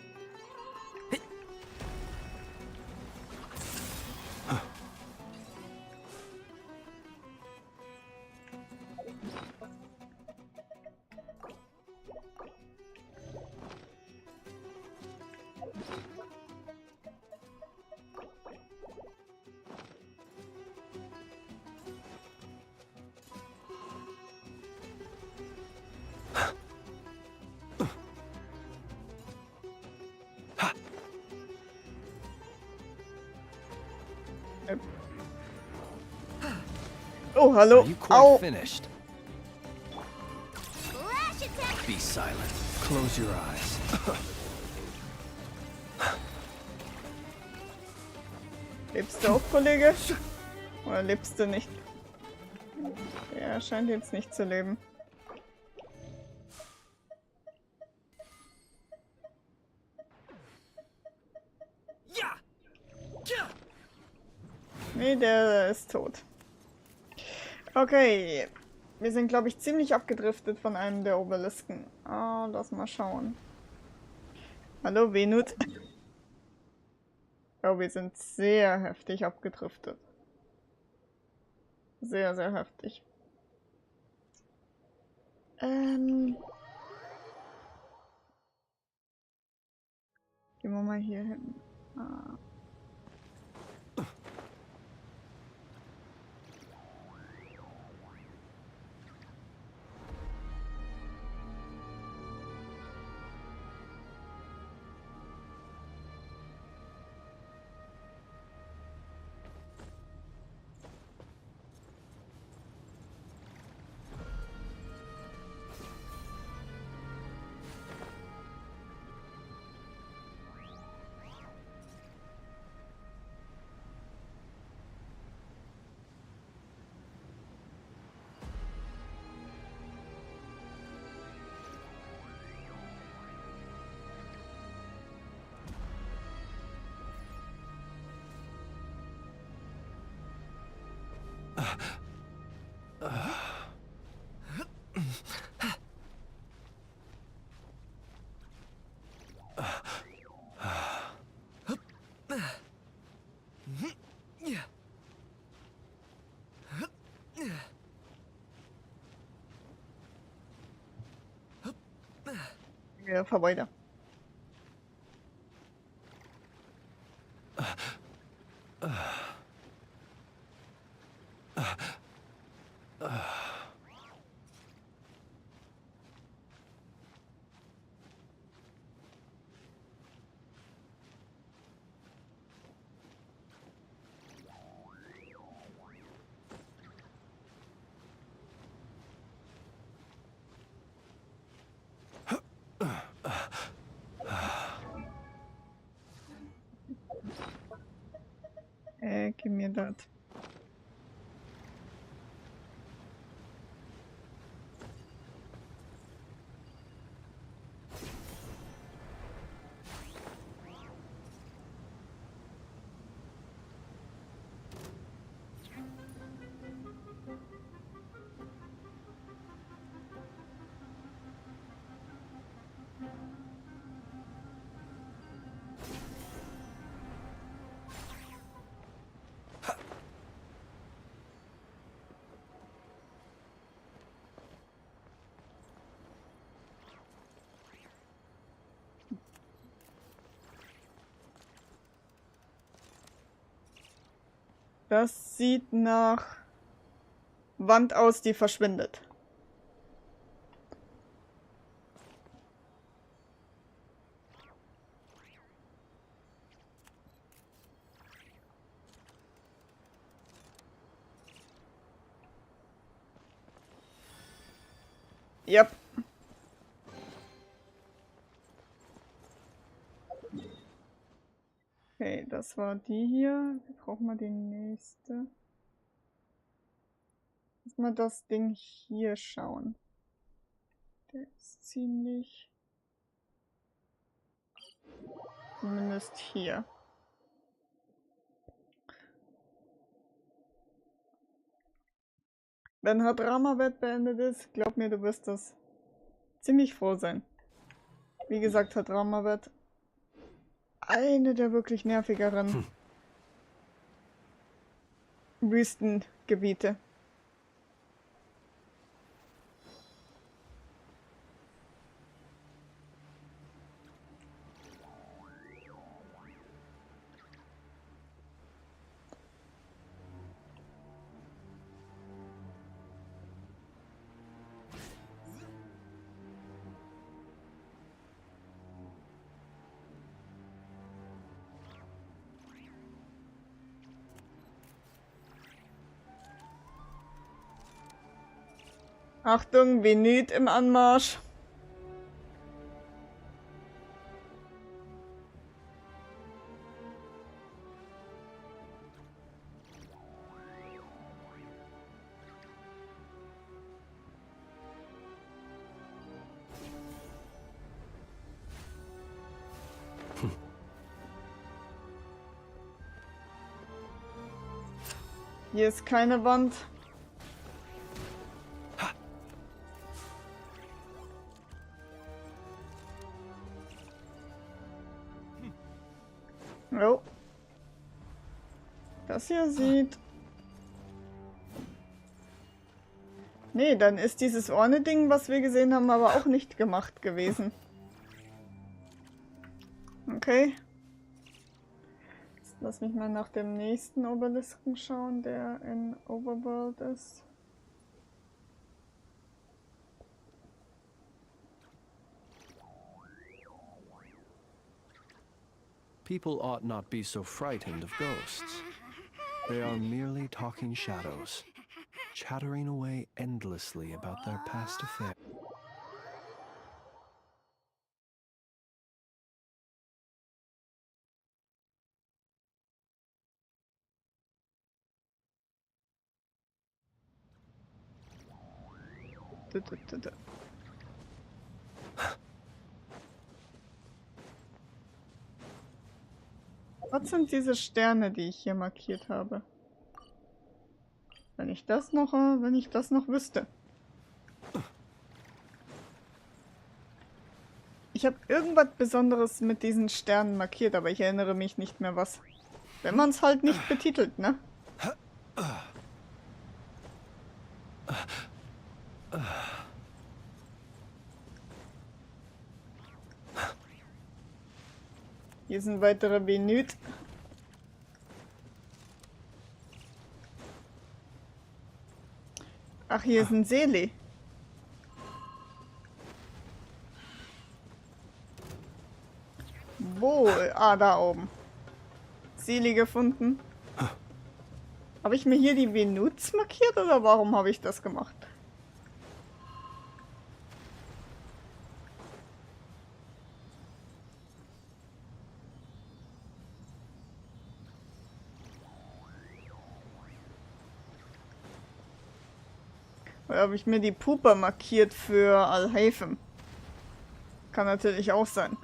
Oh, hallo. Are you quite Au. finished? Be silent. Close your eyes. Lebst du auch, Kollege? Oder lebst du nicht? Er scheint jetzt nicht zu leben. Nee, der ist tot. Okay. Wir sind, glaube ich, ziemlich abgedriftet von einem der Obelisken. Ah, lass mal schauen. Hallo, Venut. Oh, wir sind sehr heftig abgedriftet. Sehr, sehr heftig. Gehen wir mal hier hin. Ah. Ja, fahr weiter. hat. Das sieht nach Wand aus, die verschwindet. Yep. Okay, das war die hier. Wir brauchen mal die nächste. Lass mal das Ding hier schauen. Der ist ziemlich... Zumindest hier. Wenn Hadrama-Wett beendet ist, glaub mir, du wirst das ziemlich froh sein. Wie gesagt, Hadrama-Wett eine der wirklich nervigeren Wüstengebiete. Achtung, Venit im Anmarsch. Hier ist keine Wand. Oh. Das hier sieht... Nee, dann ist dieses Orne-Ding, was wir gesehen haben, aber auch nicht gemacht gewesen. Okay. Jetzt lass mich mal nach dem nächsten Obelisken schauen, der in Overworld ist. People ought not be so frightened of ghosts. They are merely talking shadows, chattering away endlessly about their past affairs. Was sind diese Sterne, die ich hier markiert habe? Wenn ich das noch wüsste. Ich habe irgendwas Besonderes mit diesen Sternen markiert, aber ich erinnere mich nicht mehr was. Wenn man es halt nicht betitelt, ne? Hier sind weitere Venit. Ach, hier ist ein Seele. Wo? Ah, da oben. Seele gefunden. Habe ich mir hier die Venuts markiert oder warum habe ich das gemacht? Oder habe ich mir die Pupa markiert für Alhaven? Kann natürlich auch sein.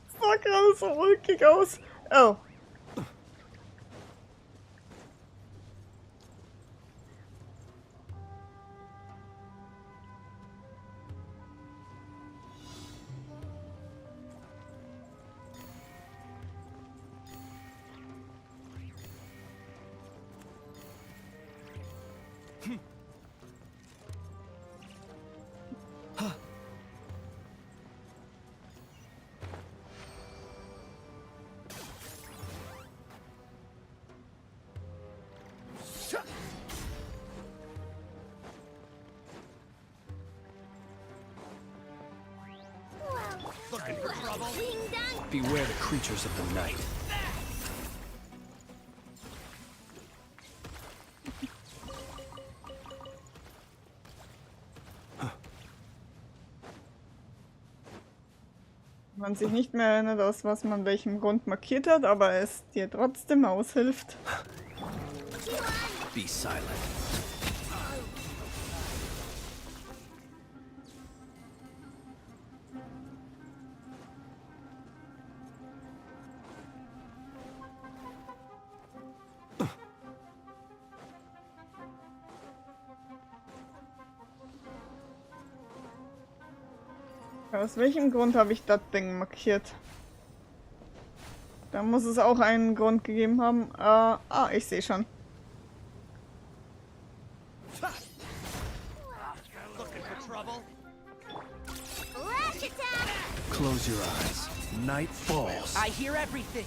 Das sah gerade so ulkig aus. Oh. Looking for trouble? Beware the creatures of the night. Man sich nicht mehr erinnert, aus was man welchem Grund markiert hat, aber es dir trotzdem aushilft. Be silent. Aus welchem Grund habe ich das Ding markiert? Da muss es auch einen Grund gegeben haben. Ich sehe schon. Looking for trouble? Close your eyes. Night falls. I hear everything.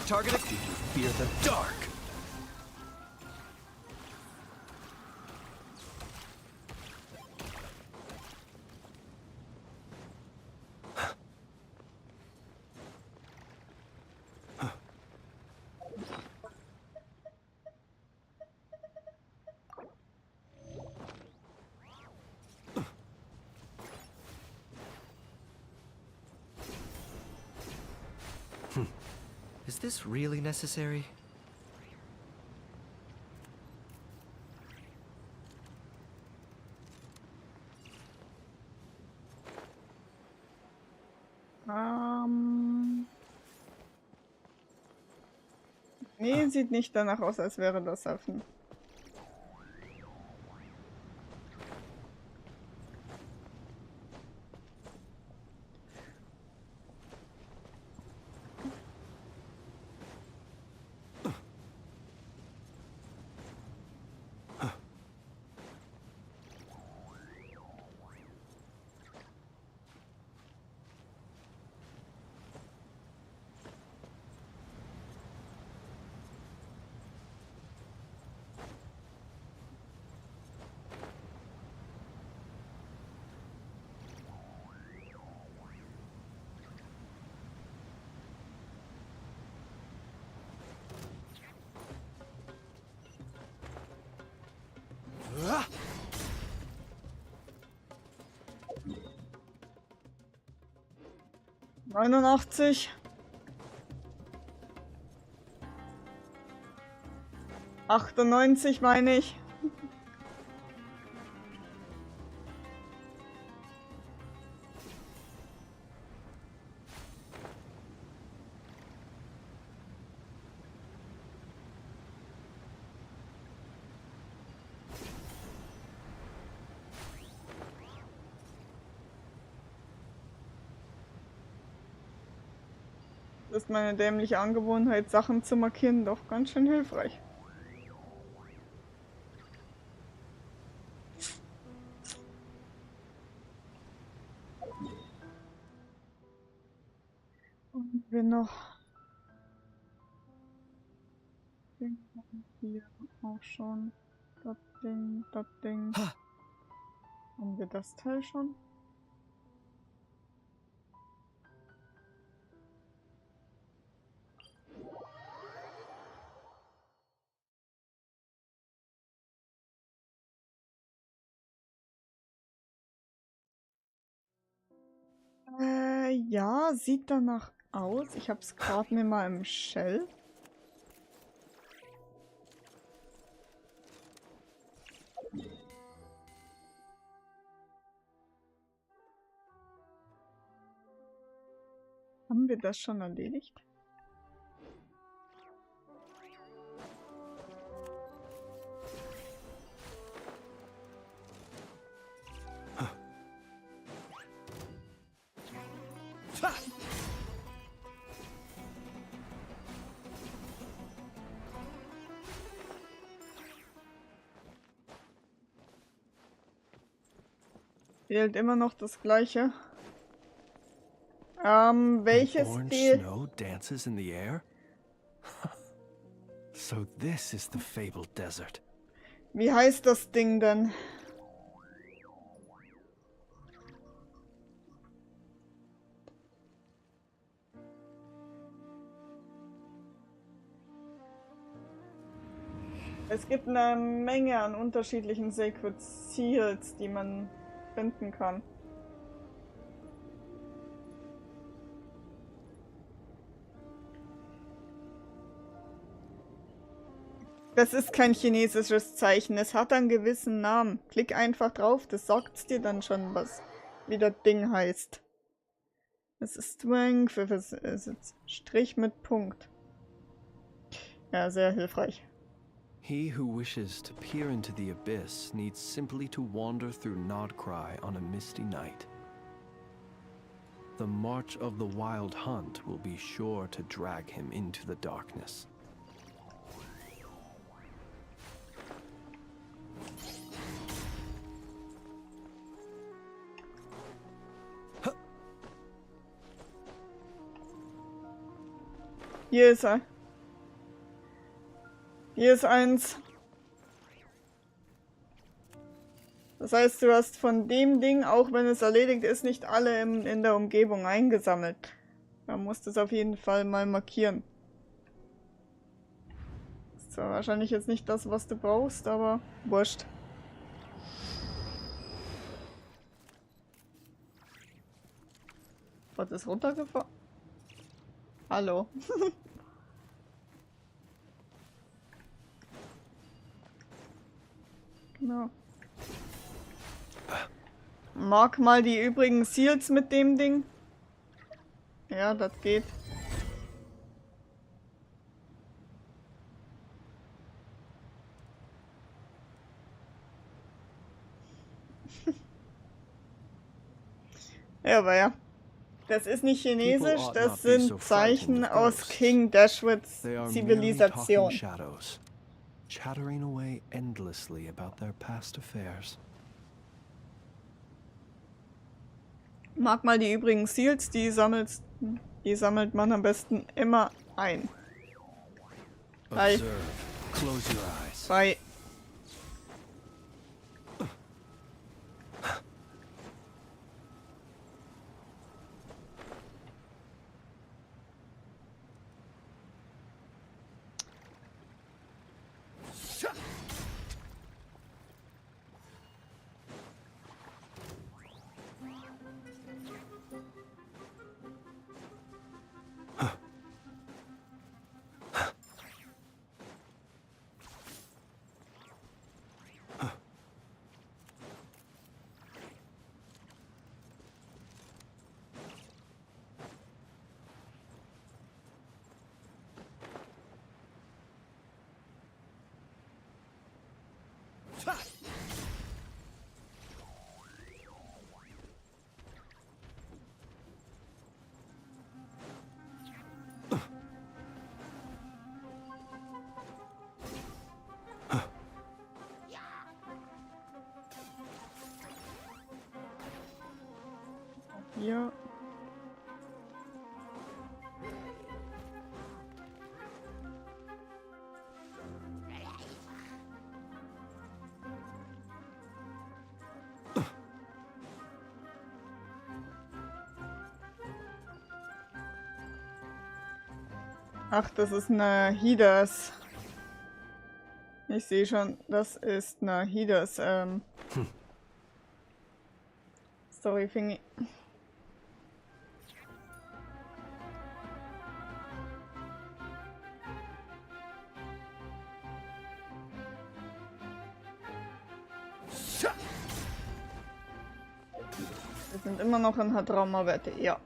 Target. Do you fear the dark? Is this really necessary? Nee, sieht nicht danach aus, als wäre das offen. ...89... ...98 meine ich. Ist meine dämliche Angewohnheit, Sachen zu markieren, doch ganz schön hilfreich. Und wir noch... Den haben wir auch schon. Das Ding, das Ding. Haben wir das Teil schon? Ja, sieht danach aus. Ich hab's gerade mir mal im Shell. Haben wir das schon erledigt? Fehlt immer noch das Gleiche. Welches Orange snow dances in the air? So this is the fabled desert. Wie heißt das Ding denn? Es gibt eine Menge an unterschiedlichen Sacred Seals, die man finden kann. Das ist kein chinesisches Zeichen, es hat einen gewissen Namen. Klick einfach drauf, das sagt's dir dann schon, was wie das Ding heißt. Es ist Strength, es ist Strich mit Punkt. Ja, sehr hilfreich. He who wishes to peer into the abyss needs simply to wander through Nodcry on a misty night. The march of the wild hunt will be sure to drag him into the darkness. Hier ist er. Hier ist eins. Das heißt, du hast von dem Ding, auch wenn es erledigt ist, nicht alle in der Umgebung eingesammelt. Man muss das auf jeden Fall mal markieren. Ist zwar wahrscheinlich jetzt nicht das, was du brauchst, aber wurscht. Was ist runtergefahren? Hallo. Genau. Mag mal die übrigen Seals mit dem Ding. Ja, das geht. Ja, aber ja. Das ist nicht Chinesisch, das sind Zeichen aus King Dashwoods Zivilisation. Chattering away endlessly about their past affairs. Mag mal die übrigen Seals, die sammelt man am besten immer ein. Hi. Close your eyes. Bye. Ja. Ach, das ist eine Hidas. Ich sehe schon, das ist eine Hidas. Story Thingy. Wir sind immer noch in Hadrama-Werte, ja.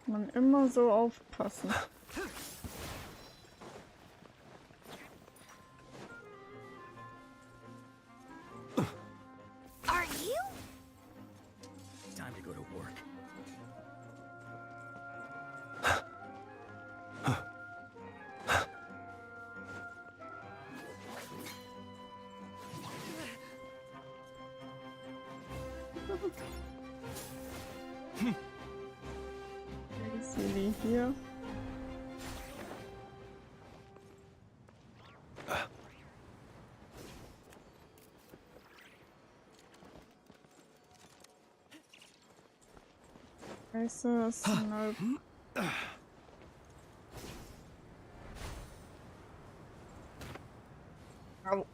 Man immer so aufpassen. Are you? Time to go to work. Silly hier. Scheiße, Snipe. Au.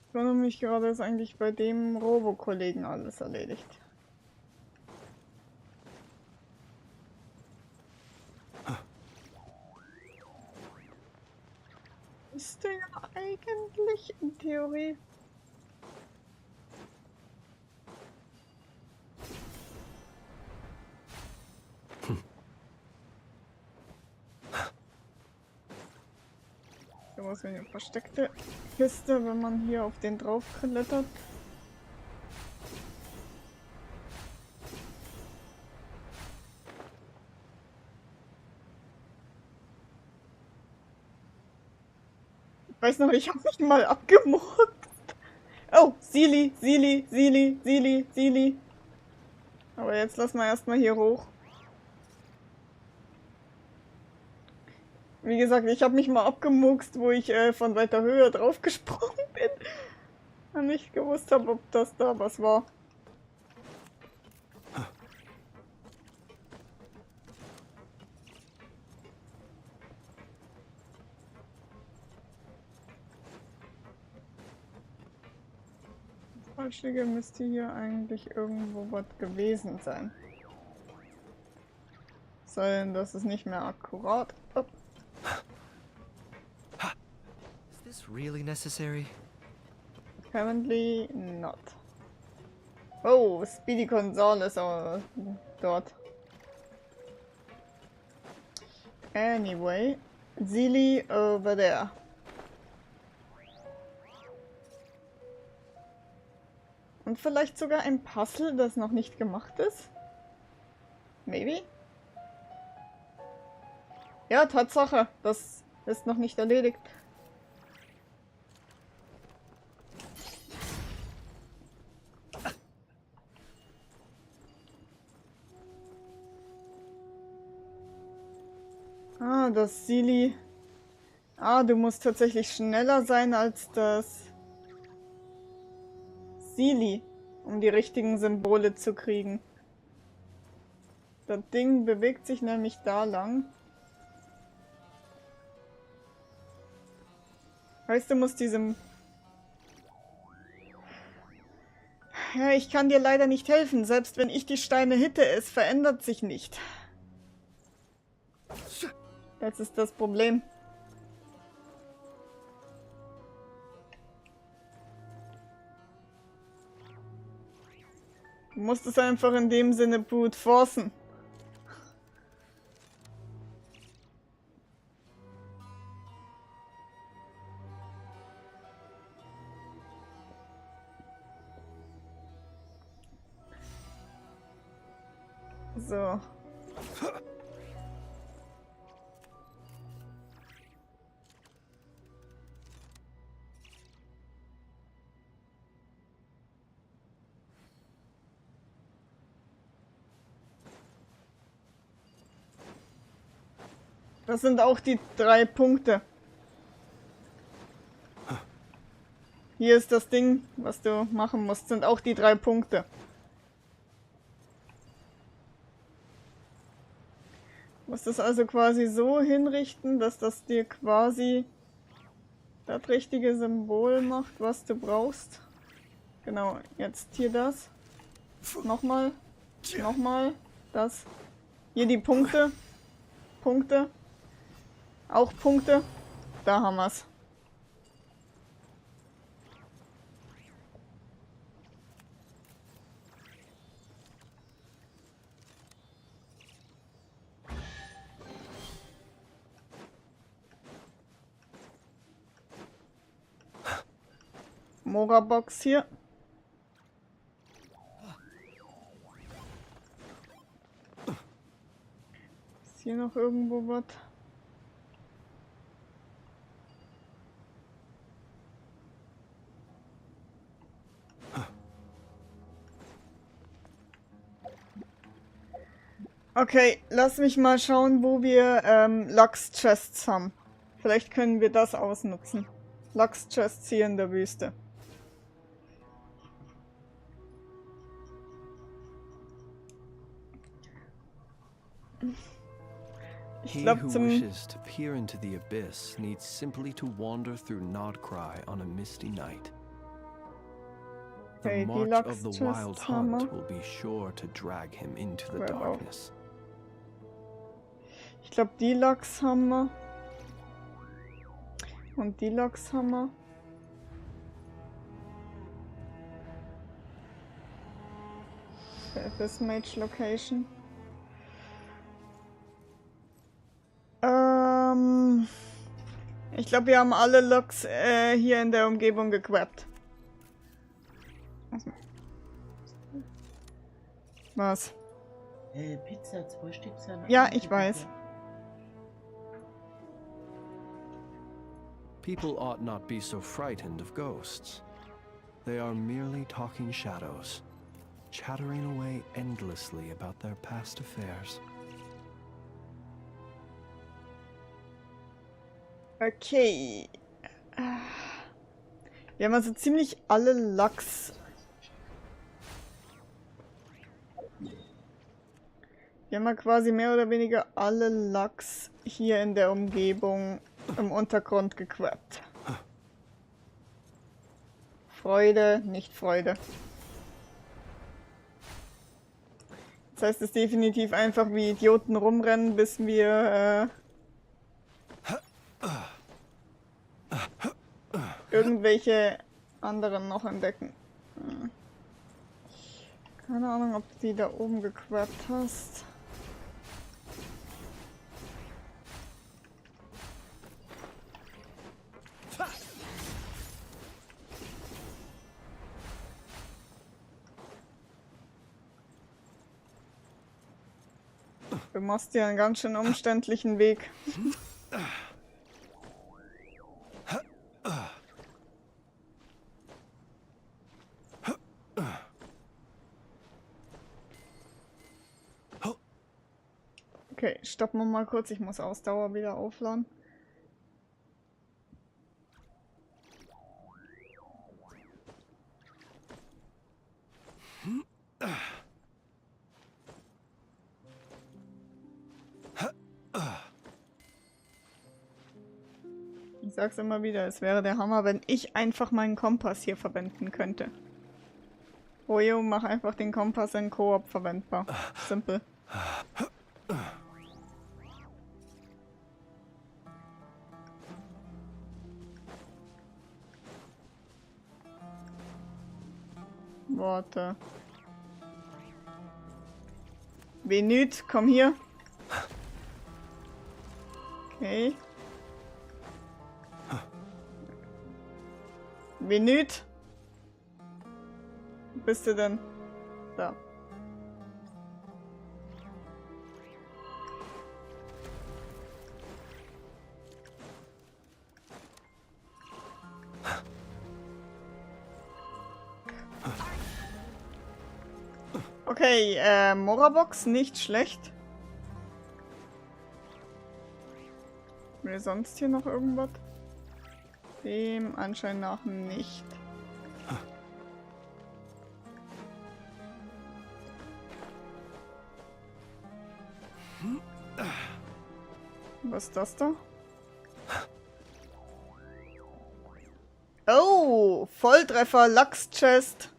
Ich wundere mich gerade, ist eigentlich bei dem Robo-Kollegen alles erledigt. Ist der ja eigentlich in Theorie. So was wie eine versteckte Kiste, wenn man hier auf den drauf klettert. Ich weiß noch, ich habe mich mal abgemurkt. Oh, Sili. Aber jetzt lassen wir erstmal hier hoch. Wie gesagt, ich habe mich mal abgemurkst, wo ich von weiter Höhe draufgesprungen bin. Und nicht gewusst habe, ob das da was war. Fallschläge müsste hier eigentlich irgendwo was gewesen sein. Sei denn, das ist nicht mehr akkurat. Oh. Is this really necessary? Apparently not. Oh, Speedy Gonzales dort. Anyway, Zili over there. Und vielleicht sogar ein Puzzle, das noch nicht gemacht ist? Maybe? Ja, Tatsache, das ist noch nicht erledigt. Ah, das Sili. Ah, du musst tatsächlich schneller sein als das Sili, um die richtigen Symbole zu kriegen. Das Ding bewegt sich nämlich da lang. Heißt, du musst diesem... Ja, ich kann dir leider nicht helfen. Selbst wenn ich die Steine hitte, es verändert sich nicht. Das ist das Problem. Du musst es einfach in dem Sinne brute forcen. So. Das sind auch die 3 Punkte. Hier ist das Ding, was du machen musst, sind auch die 3 Punkte. Du musst es also quasi so hinrichten, dass das dir quasi das richtige Symbol macht, was du brauchst. Genau, jetzt hier das. Nochmal. Nochmal. Das. Hier die Punkte. Punkte. Auch Punkte. Da haben wir's. Mora-Box hier. Ist hier noch irgendwo was? Okay, lass mich mal schauen, wo wir Lachs-Chests haben. Vielleicht können wir das ausnutzen. Lachs-Chests hier in der Wüste. Ich He glaube who zum... wishes to peer into the abyss needs simply to wander through Nodcry on a misty night. The Okay, die march of the wild Lachs-Chests haben hunt wir. will be sure to drag him into the Where about? darkness. Ich glaube, die Lachs haben wir. Und die Lachs haben wir. This Mage Location. Ich glaube, wir haben alle Loks hier in der Umgebung gequappt. Was? Pizza, 2 Stück Salat. Ja, ich weiß. People ought not be so frightened of ghosts. They are merely talking shadows, chattering away endlessly about their past affairs. Okay. Wir haben also ziemlich alle Lachs. Wir haben ja quasi mehr oder weniger alle Lachs hier in der Umgebung im Untergrund gequappt. Freude, nicht Freude. Das heißt, es definitiv einfach wie Idioten rumrennen, bis wir irgendwelche anderen noch entdecken. Keine Ahnung, ob du die da oben gequappt hast. Du machst dir einen ganz schön umständlichen Weg. Okay, stoppen wir mal kurz. Ich muss Ausdauer wieder aufladen. Ich sag's immer wieder, es wäre der Hammer, wenn ich einfach meinen Kompass hier verwenden könnte. Ojo, mach einfach den Kompass in Koop verwendbar. Simpel. Worte. Venüt, komm hier. Okay. Venüt. Wo bist du denn? Da. Okay, Morabox, nicht schlecht. Will sonst hier noch irgendwas? Dem anscheinend nach nicht. Was ist das da? Oh, Volltreffer, Lachs-Chest.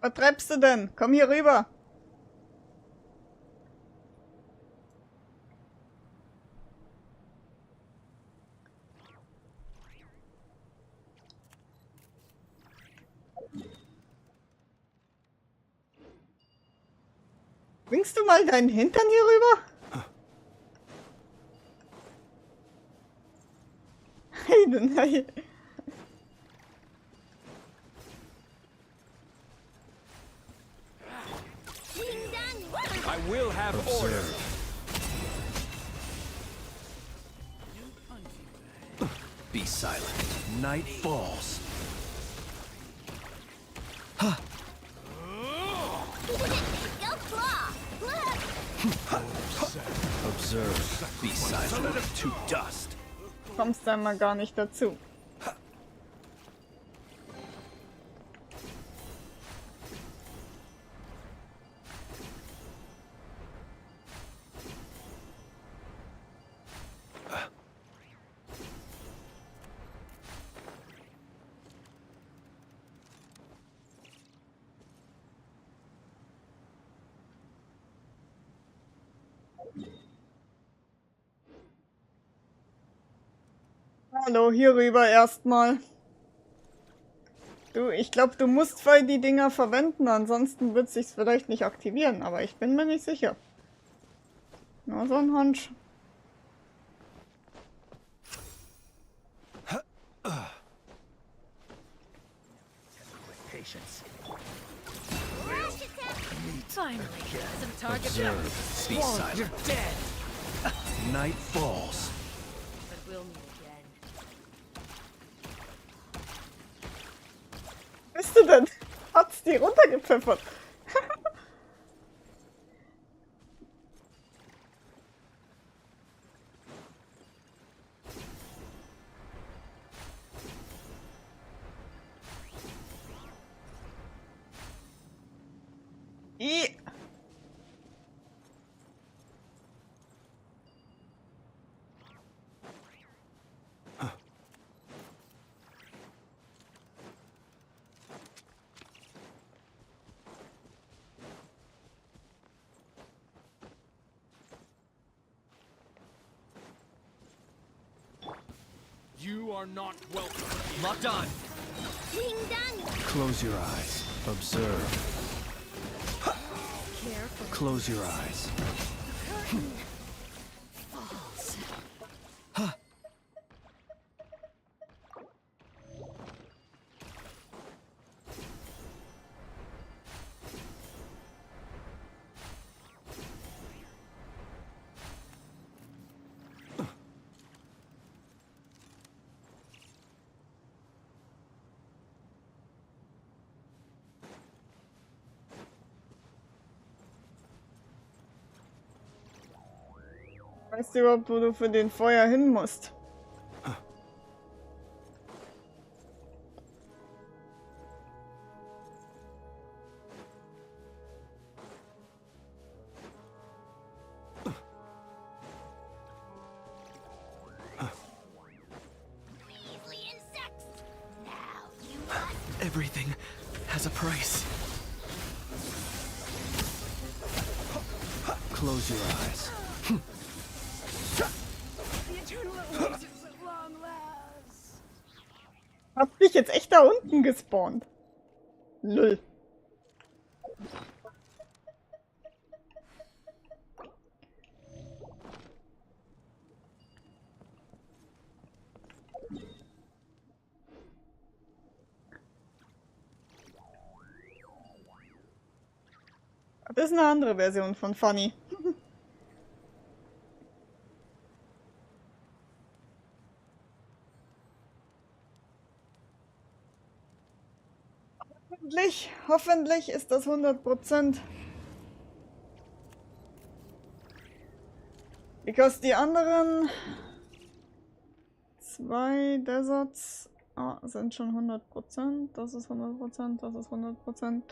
Was treibst du denn? Komm hier rüber. Bringst du mal deinen Hintern hier rüber? Heidenei. I will have order. Be silent. Night falls. Huh. Observe. Be silent. To dust. Kommst da mal gar nicht dazu. Hallo, hier rüber erstmal. Du, ich glaube, du musst voll die Dinger verwenden, ansonsten wird sich's vielleicht nicht aktivieren, aber ich bin mir nicht sicher. Nur so ein Hunch. Finally, some target Observe. Be You're silent. dead. Night falls. But we'll meet again. Bist du denn? Hat's die runtergepfeffert? I. You are not welcome. Locked on. Close your eyes. Observe. Close your eyes. Weißt du überhaupt, wo du für den Feuer hin musst? Everything has a price. Close your eyes. Hab dich jetzt echt da unten gespawnt. Lol. Das ist eine andere Version von Funny. Hoffentlich ist das 100%. Because die anderen zwei Deserts sind schon 100%. Das ist 100%, das ist 100%.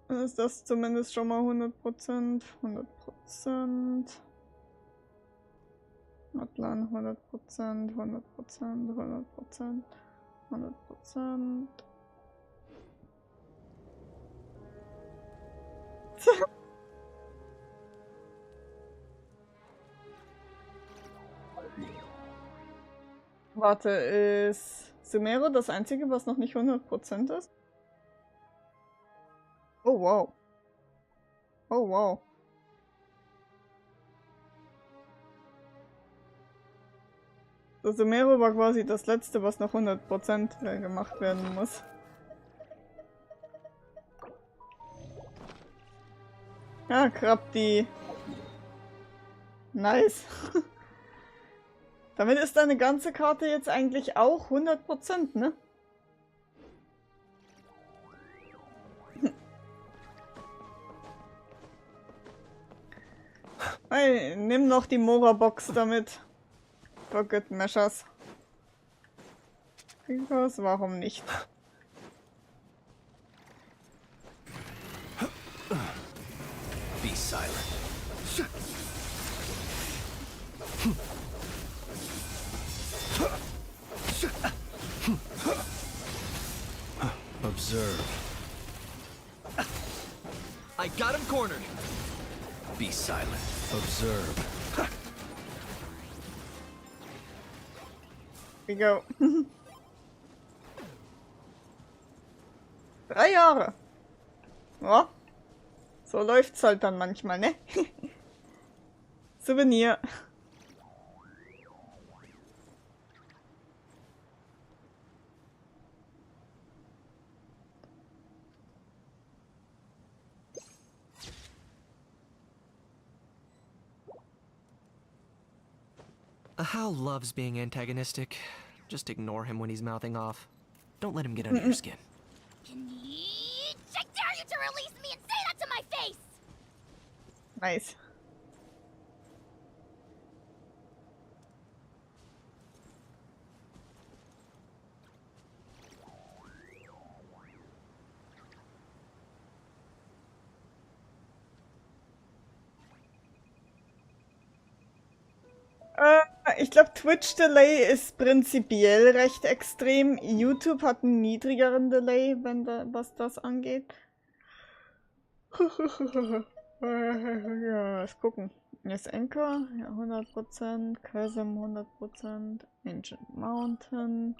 Dann ist das zumindest schon mal 100%. 100%. Nordland 100%, 100%, 100%, 100%. Warte, ist Sumero das einzige, was noch nicht 100% ist? Oh wow. Oh wow. Das Sumero war quasi das letzte, was noch 100% gemacht werden muss. Ja, Krabdi. Nice. Damit ist deine ganze Karte jetzt eigentlich auch 100%, ne? Hey, nimm noch die Mora-Box damit. Pocket Meshers. Because, warum nicht? Be silent. Observe. I got him cornered. Be silent. Observe. We go. 3 Jahre. Ja. So läuft's halt dann manchmal, ne? Souvenir. Hal loves being antagonistic. Just ignore him when he's mouthing off. Don't let him get under your skin. I dare you to release me and say that to my face! Nice. Ich glaube, Twitch-Delay ist prinzipiell recht extrem. YouTube hat einen niedrigeren Delay, wenn was das angeht. Ja, lass gucken. Ist Anchor, ja, 100%, Chasm 100%, Ancient Mountain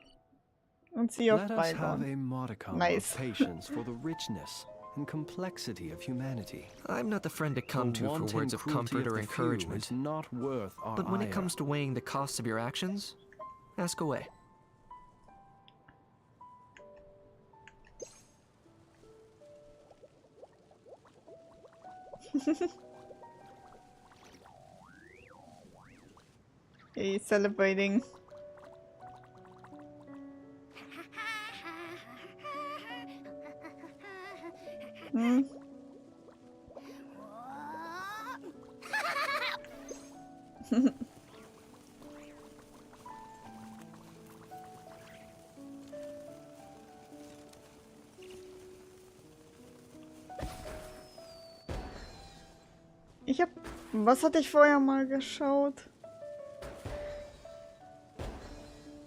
und Sea of Let us have Bygone. a modicum Nice. of patience for the richness and complexity of humanity. I'm not the friend to come The to for wanton words of cruelty comfort of or the few encouragement. is not worth our But when it ire. comes to weighing the costs of your actions, ask away. He's celebrating. Hm. Was hatte ich vorher mal geschaut?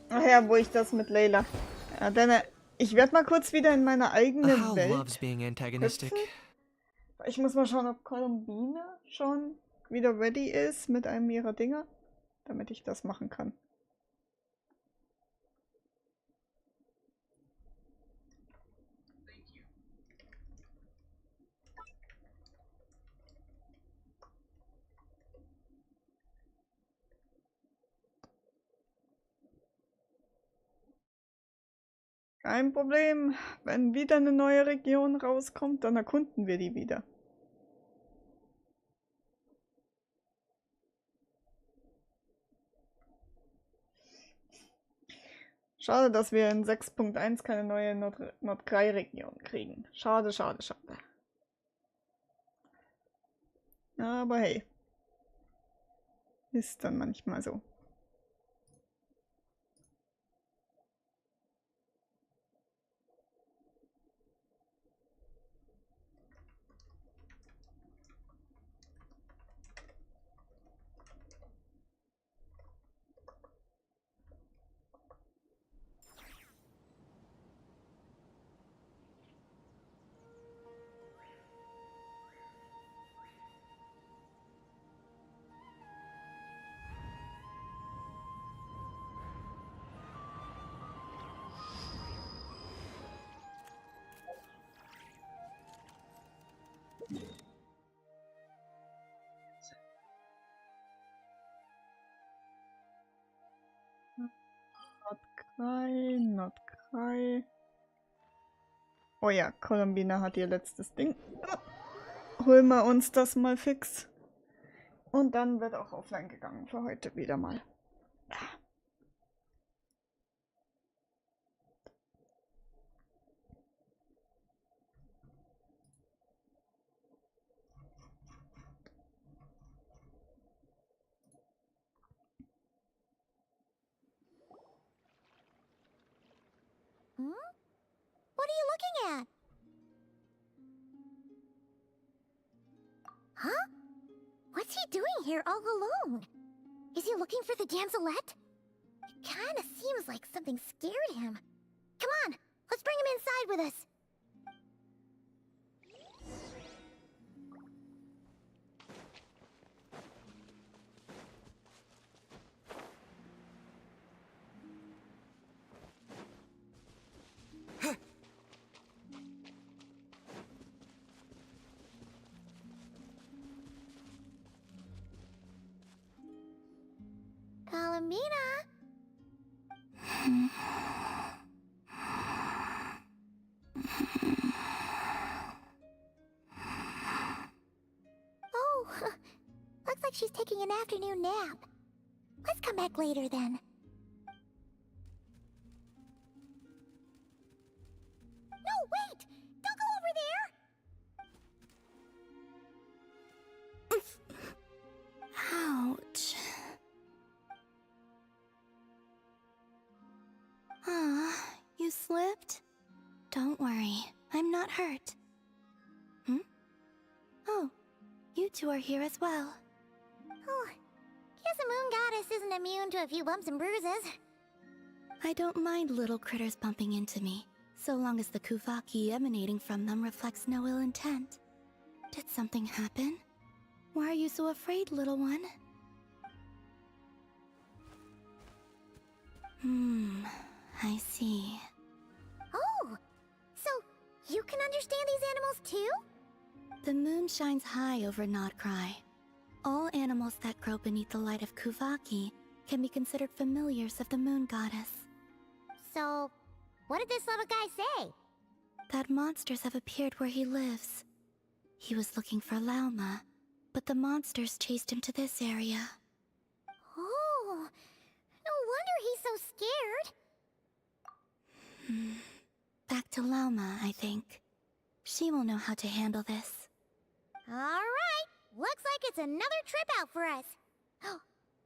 Ach ja, wo ich das mit Layla. Ja, denn ich werde mal kurz wieder in meine eigene Hal Welt loves being antagonistic. hüpfen. Ich muss mal schauen, ob Columbine schon wieder ready ist mit einem ihrer Dinger, damit ich das machen kann. Kein Problem. Wenn wieder eine neue Region rauskommt, dann erkunden wir die wieder. Schade, dass wir in 6.1 keine neue Nordkrei-Region kriegen. Schade, schade, schade. Aber hey. Ist dann manchmal so. Nordcry. Oh ja, Columbina hat ihr letztes Ding. Holen wir uns das mal fix. Und dann wird auch offline gegangen für heute wieder mal. Hmm? What are you looking at? Huh? What's he doing here all alone? Is he looking for the damselette? It kinda seems like something scared him. Come on, let's bring him inside with us. Columbina! Oh, looks like she's taking an afternoon nap. Let's come back later then. No, wait! Don't go over there! Ouch. Ah, you slipped? Don't worry, I'm not hurt. Hmm? Oh, you two are here as well. Oh, guess a moon goddess isn't immune to a few bumps and bruises. I don't mind little critters bumping into me, so long as the kuvaki emanating from them reflects no ill intent. Did something happen? Why are you so afraid, little one? I see. Oh, so you can understand these animals too? The moon shines high over Nodcry. All animals that grow beneath the light of Kuvaki can be considered familiars of the moon goddess. So, what did this little guy say? That monsters have appeared where he lives. He was looking for Lauma, but the monsters chased him to this area. Oh, no wonder he's so scared. Back to Lauma, I think. She will know how to handle this. Alright, looks like it's another trip out for us.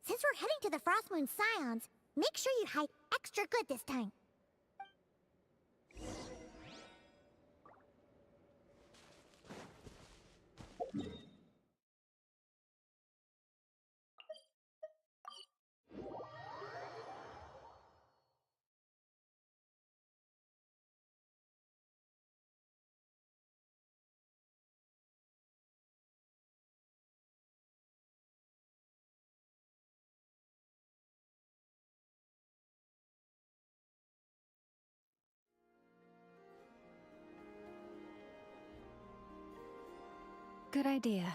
Since we're heading to the Frost Moon Scions, make sure you hide extra good this time. Good idea.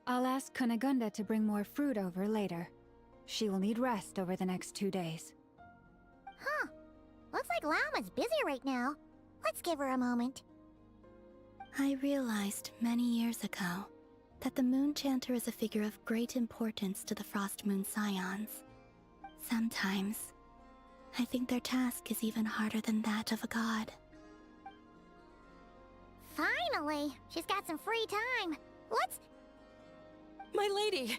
I'll ask Kunigunda to bring more fruit over later. She will need rest over the next 2 days. Huh. Looks like Lauma's busy right now. Let's give her a moment. I realized many years ago that the Moon Chanter is a figure of great importance to the Frost Moon Scions. Sometimes, I think their task is even harder than that of a god. Finally, she's got some free time. Let's... My lady,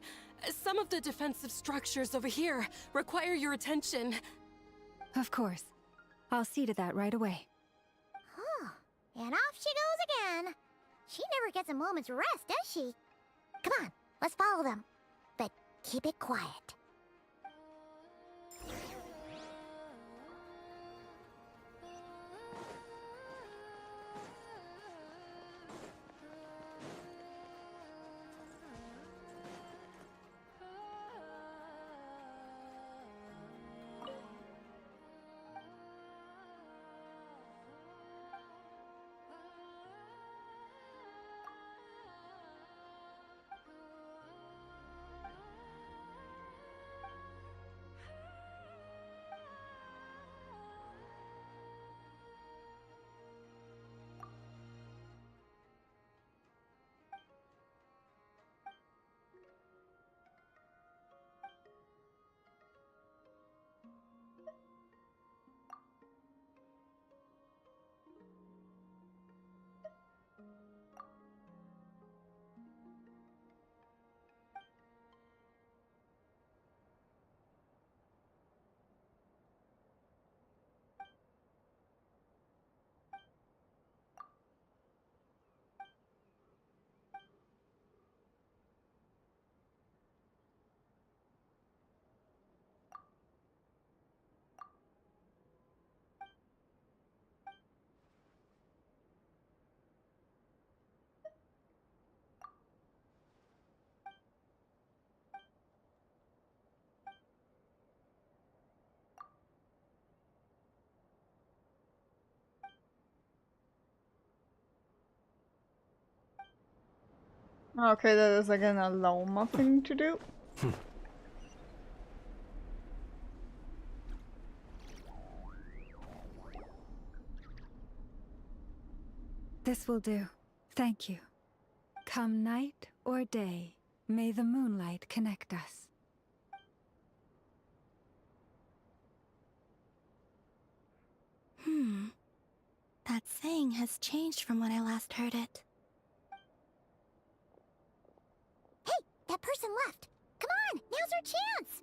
some of the defensive structures over here require your attention. Of course. I'll see to that right away. Huh. And off she goes again. She never gets a moment's rest, does she? Come on, let's follow them. But keep it quiet. Okay, that is again a llama thing to do. This will do. Thank you. Come night or day, may the moonlight connect us. That saying has changed from when I last heard it. Hey! That person left! Come on! Now's our chance!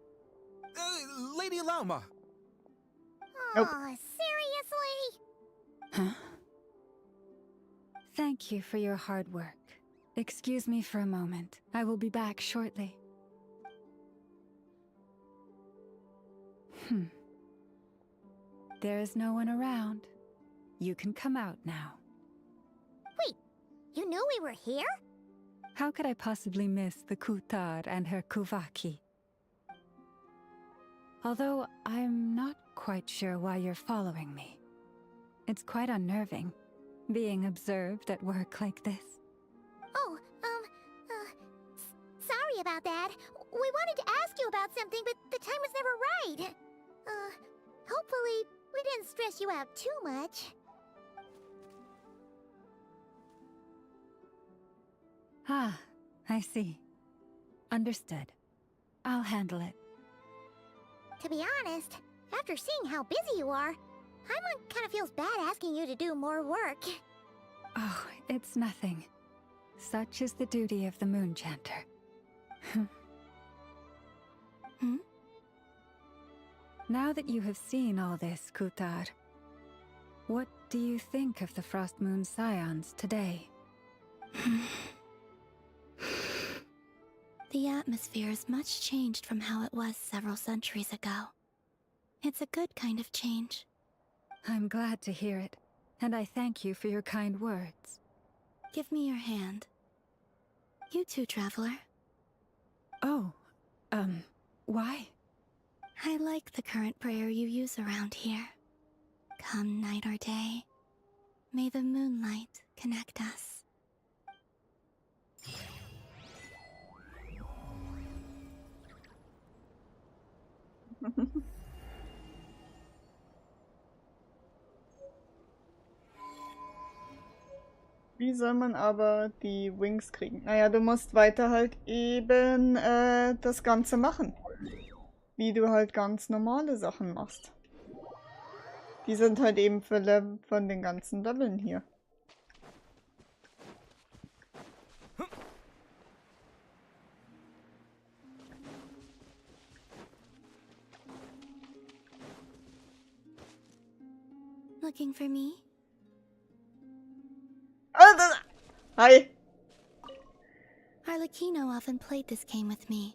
Lady Llama! Nope. Aw, seriously? Huh? Thank you for your hard work. Excuse me for a moment. I will be back shortly. There is no one around. You can come out now. Wait, you knew we were here? How could I possibly miss the Kutar and her Kuvaki? Although I'm not quite sure why you're following me. It's quite unnerving, being observed at work like this. Oh, sorry about that. We wanted to ask you about something, but the time was never right. Hopefully we didn't stress you out too much. Ah, I see. Understood. I'll handle it. To be honest, after seeing how busy you are, Paimon kind of feels bad asking you to do more work. Oh, it's nothing. Such is the duty of the Moon Chanter. Now that you have seen all this, Kutar, what do you think of the Frost Moon Scions today? The atmosphere is much changed from how it was several centuries ago. It's a good kind of change. I'm glad to hear it, and I thank you for your kind words. Give me your hand. You too, traveler. Oh, why? I like the current prayer you use around here. Come night or day, may the moonlight connect us. Wie soll man aber die Wings kriegen? Naja, du musst weiter halt eben das Ganze machen. Wie du halt ganz normale Sachen machst. Die sind halt eben von den ganzen Leveln hier. Looking for me? Hi! Arlecchino often played this game with me,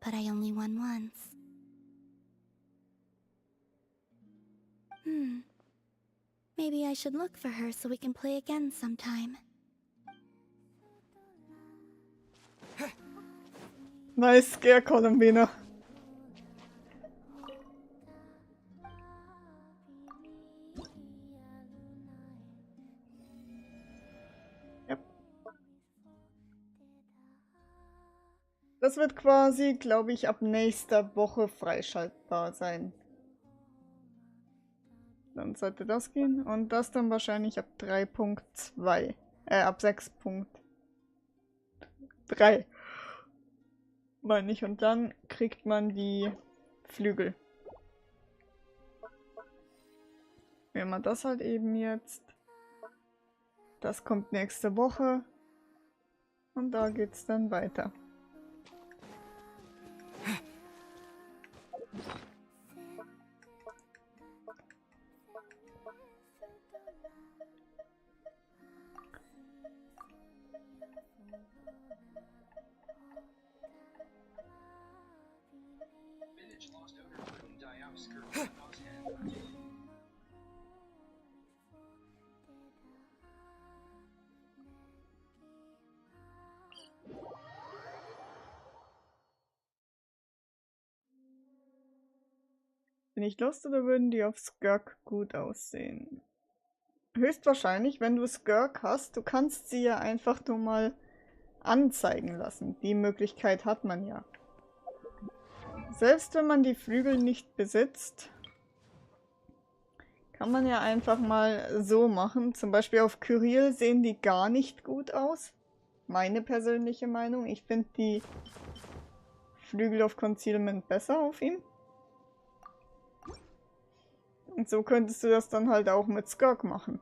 but I only won once. Maybe I should look for her so we can play again sometime. Nice scare, Columbina. Yep. Das wird quasi, glaube ich, ab nächster Woche freischaltbar sein. Dann sollte das gehen und das dann wahrscheinlich ab 3.2. Ab 6.3. Meine ich. Und dann kriegt man die Flügel. Wenn man das halt eben jetzt. Das kommt nächste Woche. Und da geht's dann weiter. Bin ich Lust oder würden die auf Skirk gut aussehen? Höchstwahrscheinlich, wenn du Skirk hast, du kannst sie ja einfach nur mal anzeigen lassen. Die Möglichkeit hat man ja. Selbst wenn man die Flügel nicht besitzt, kann man ja einfach mal so machen. Zum Beispiel auf Kyrill sehen die gar nicht gut aus. Meine persönliche Meinung. Ich finde die Flügel auf Concealment besser auf ihm. Und so könntest du das dann halt auch mit Skirk machen.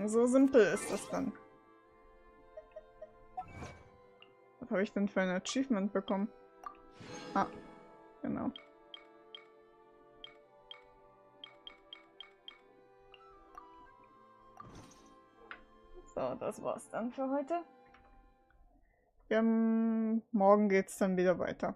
So simpel ist das dann. Was habe ich denn für ein Achievement bekommen? Ah, genau. So, das war's dann für heute. Morgen geht's dann wieder weiter.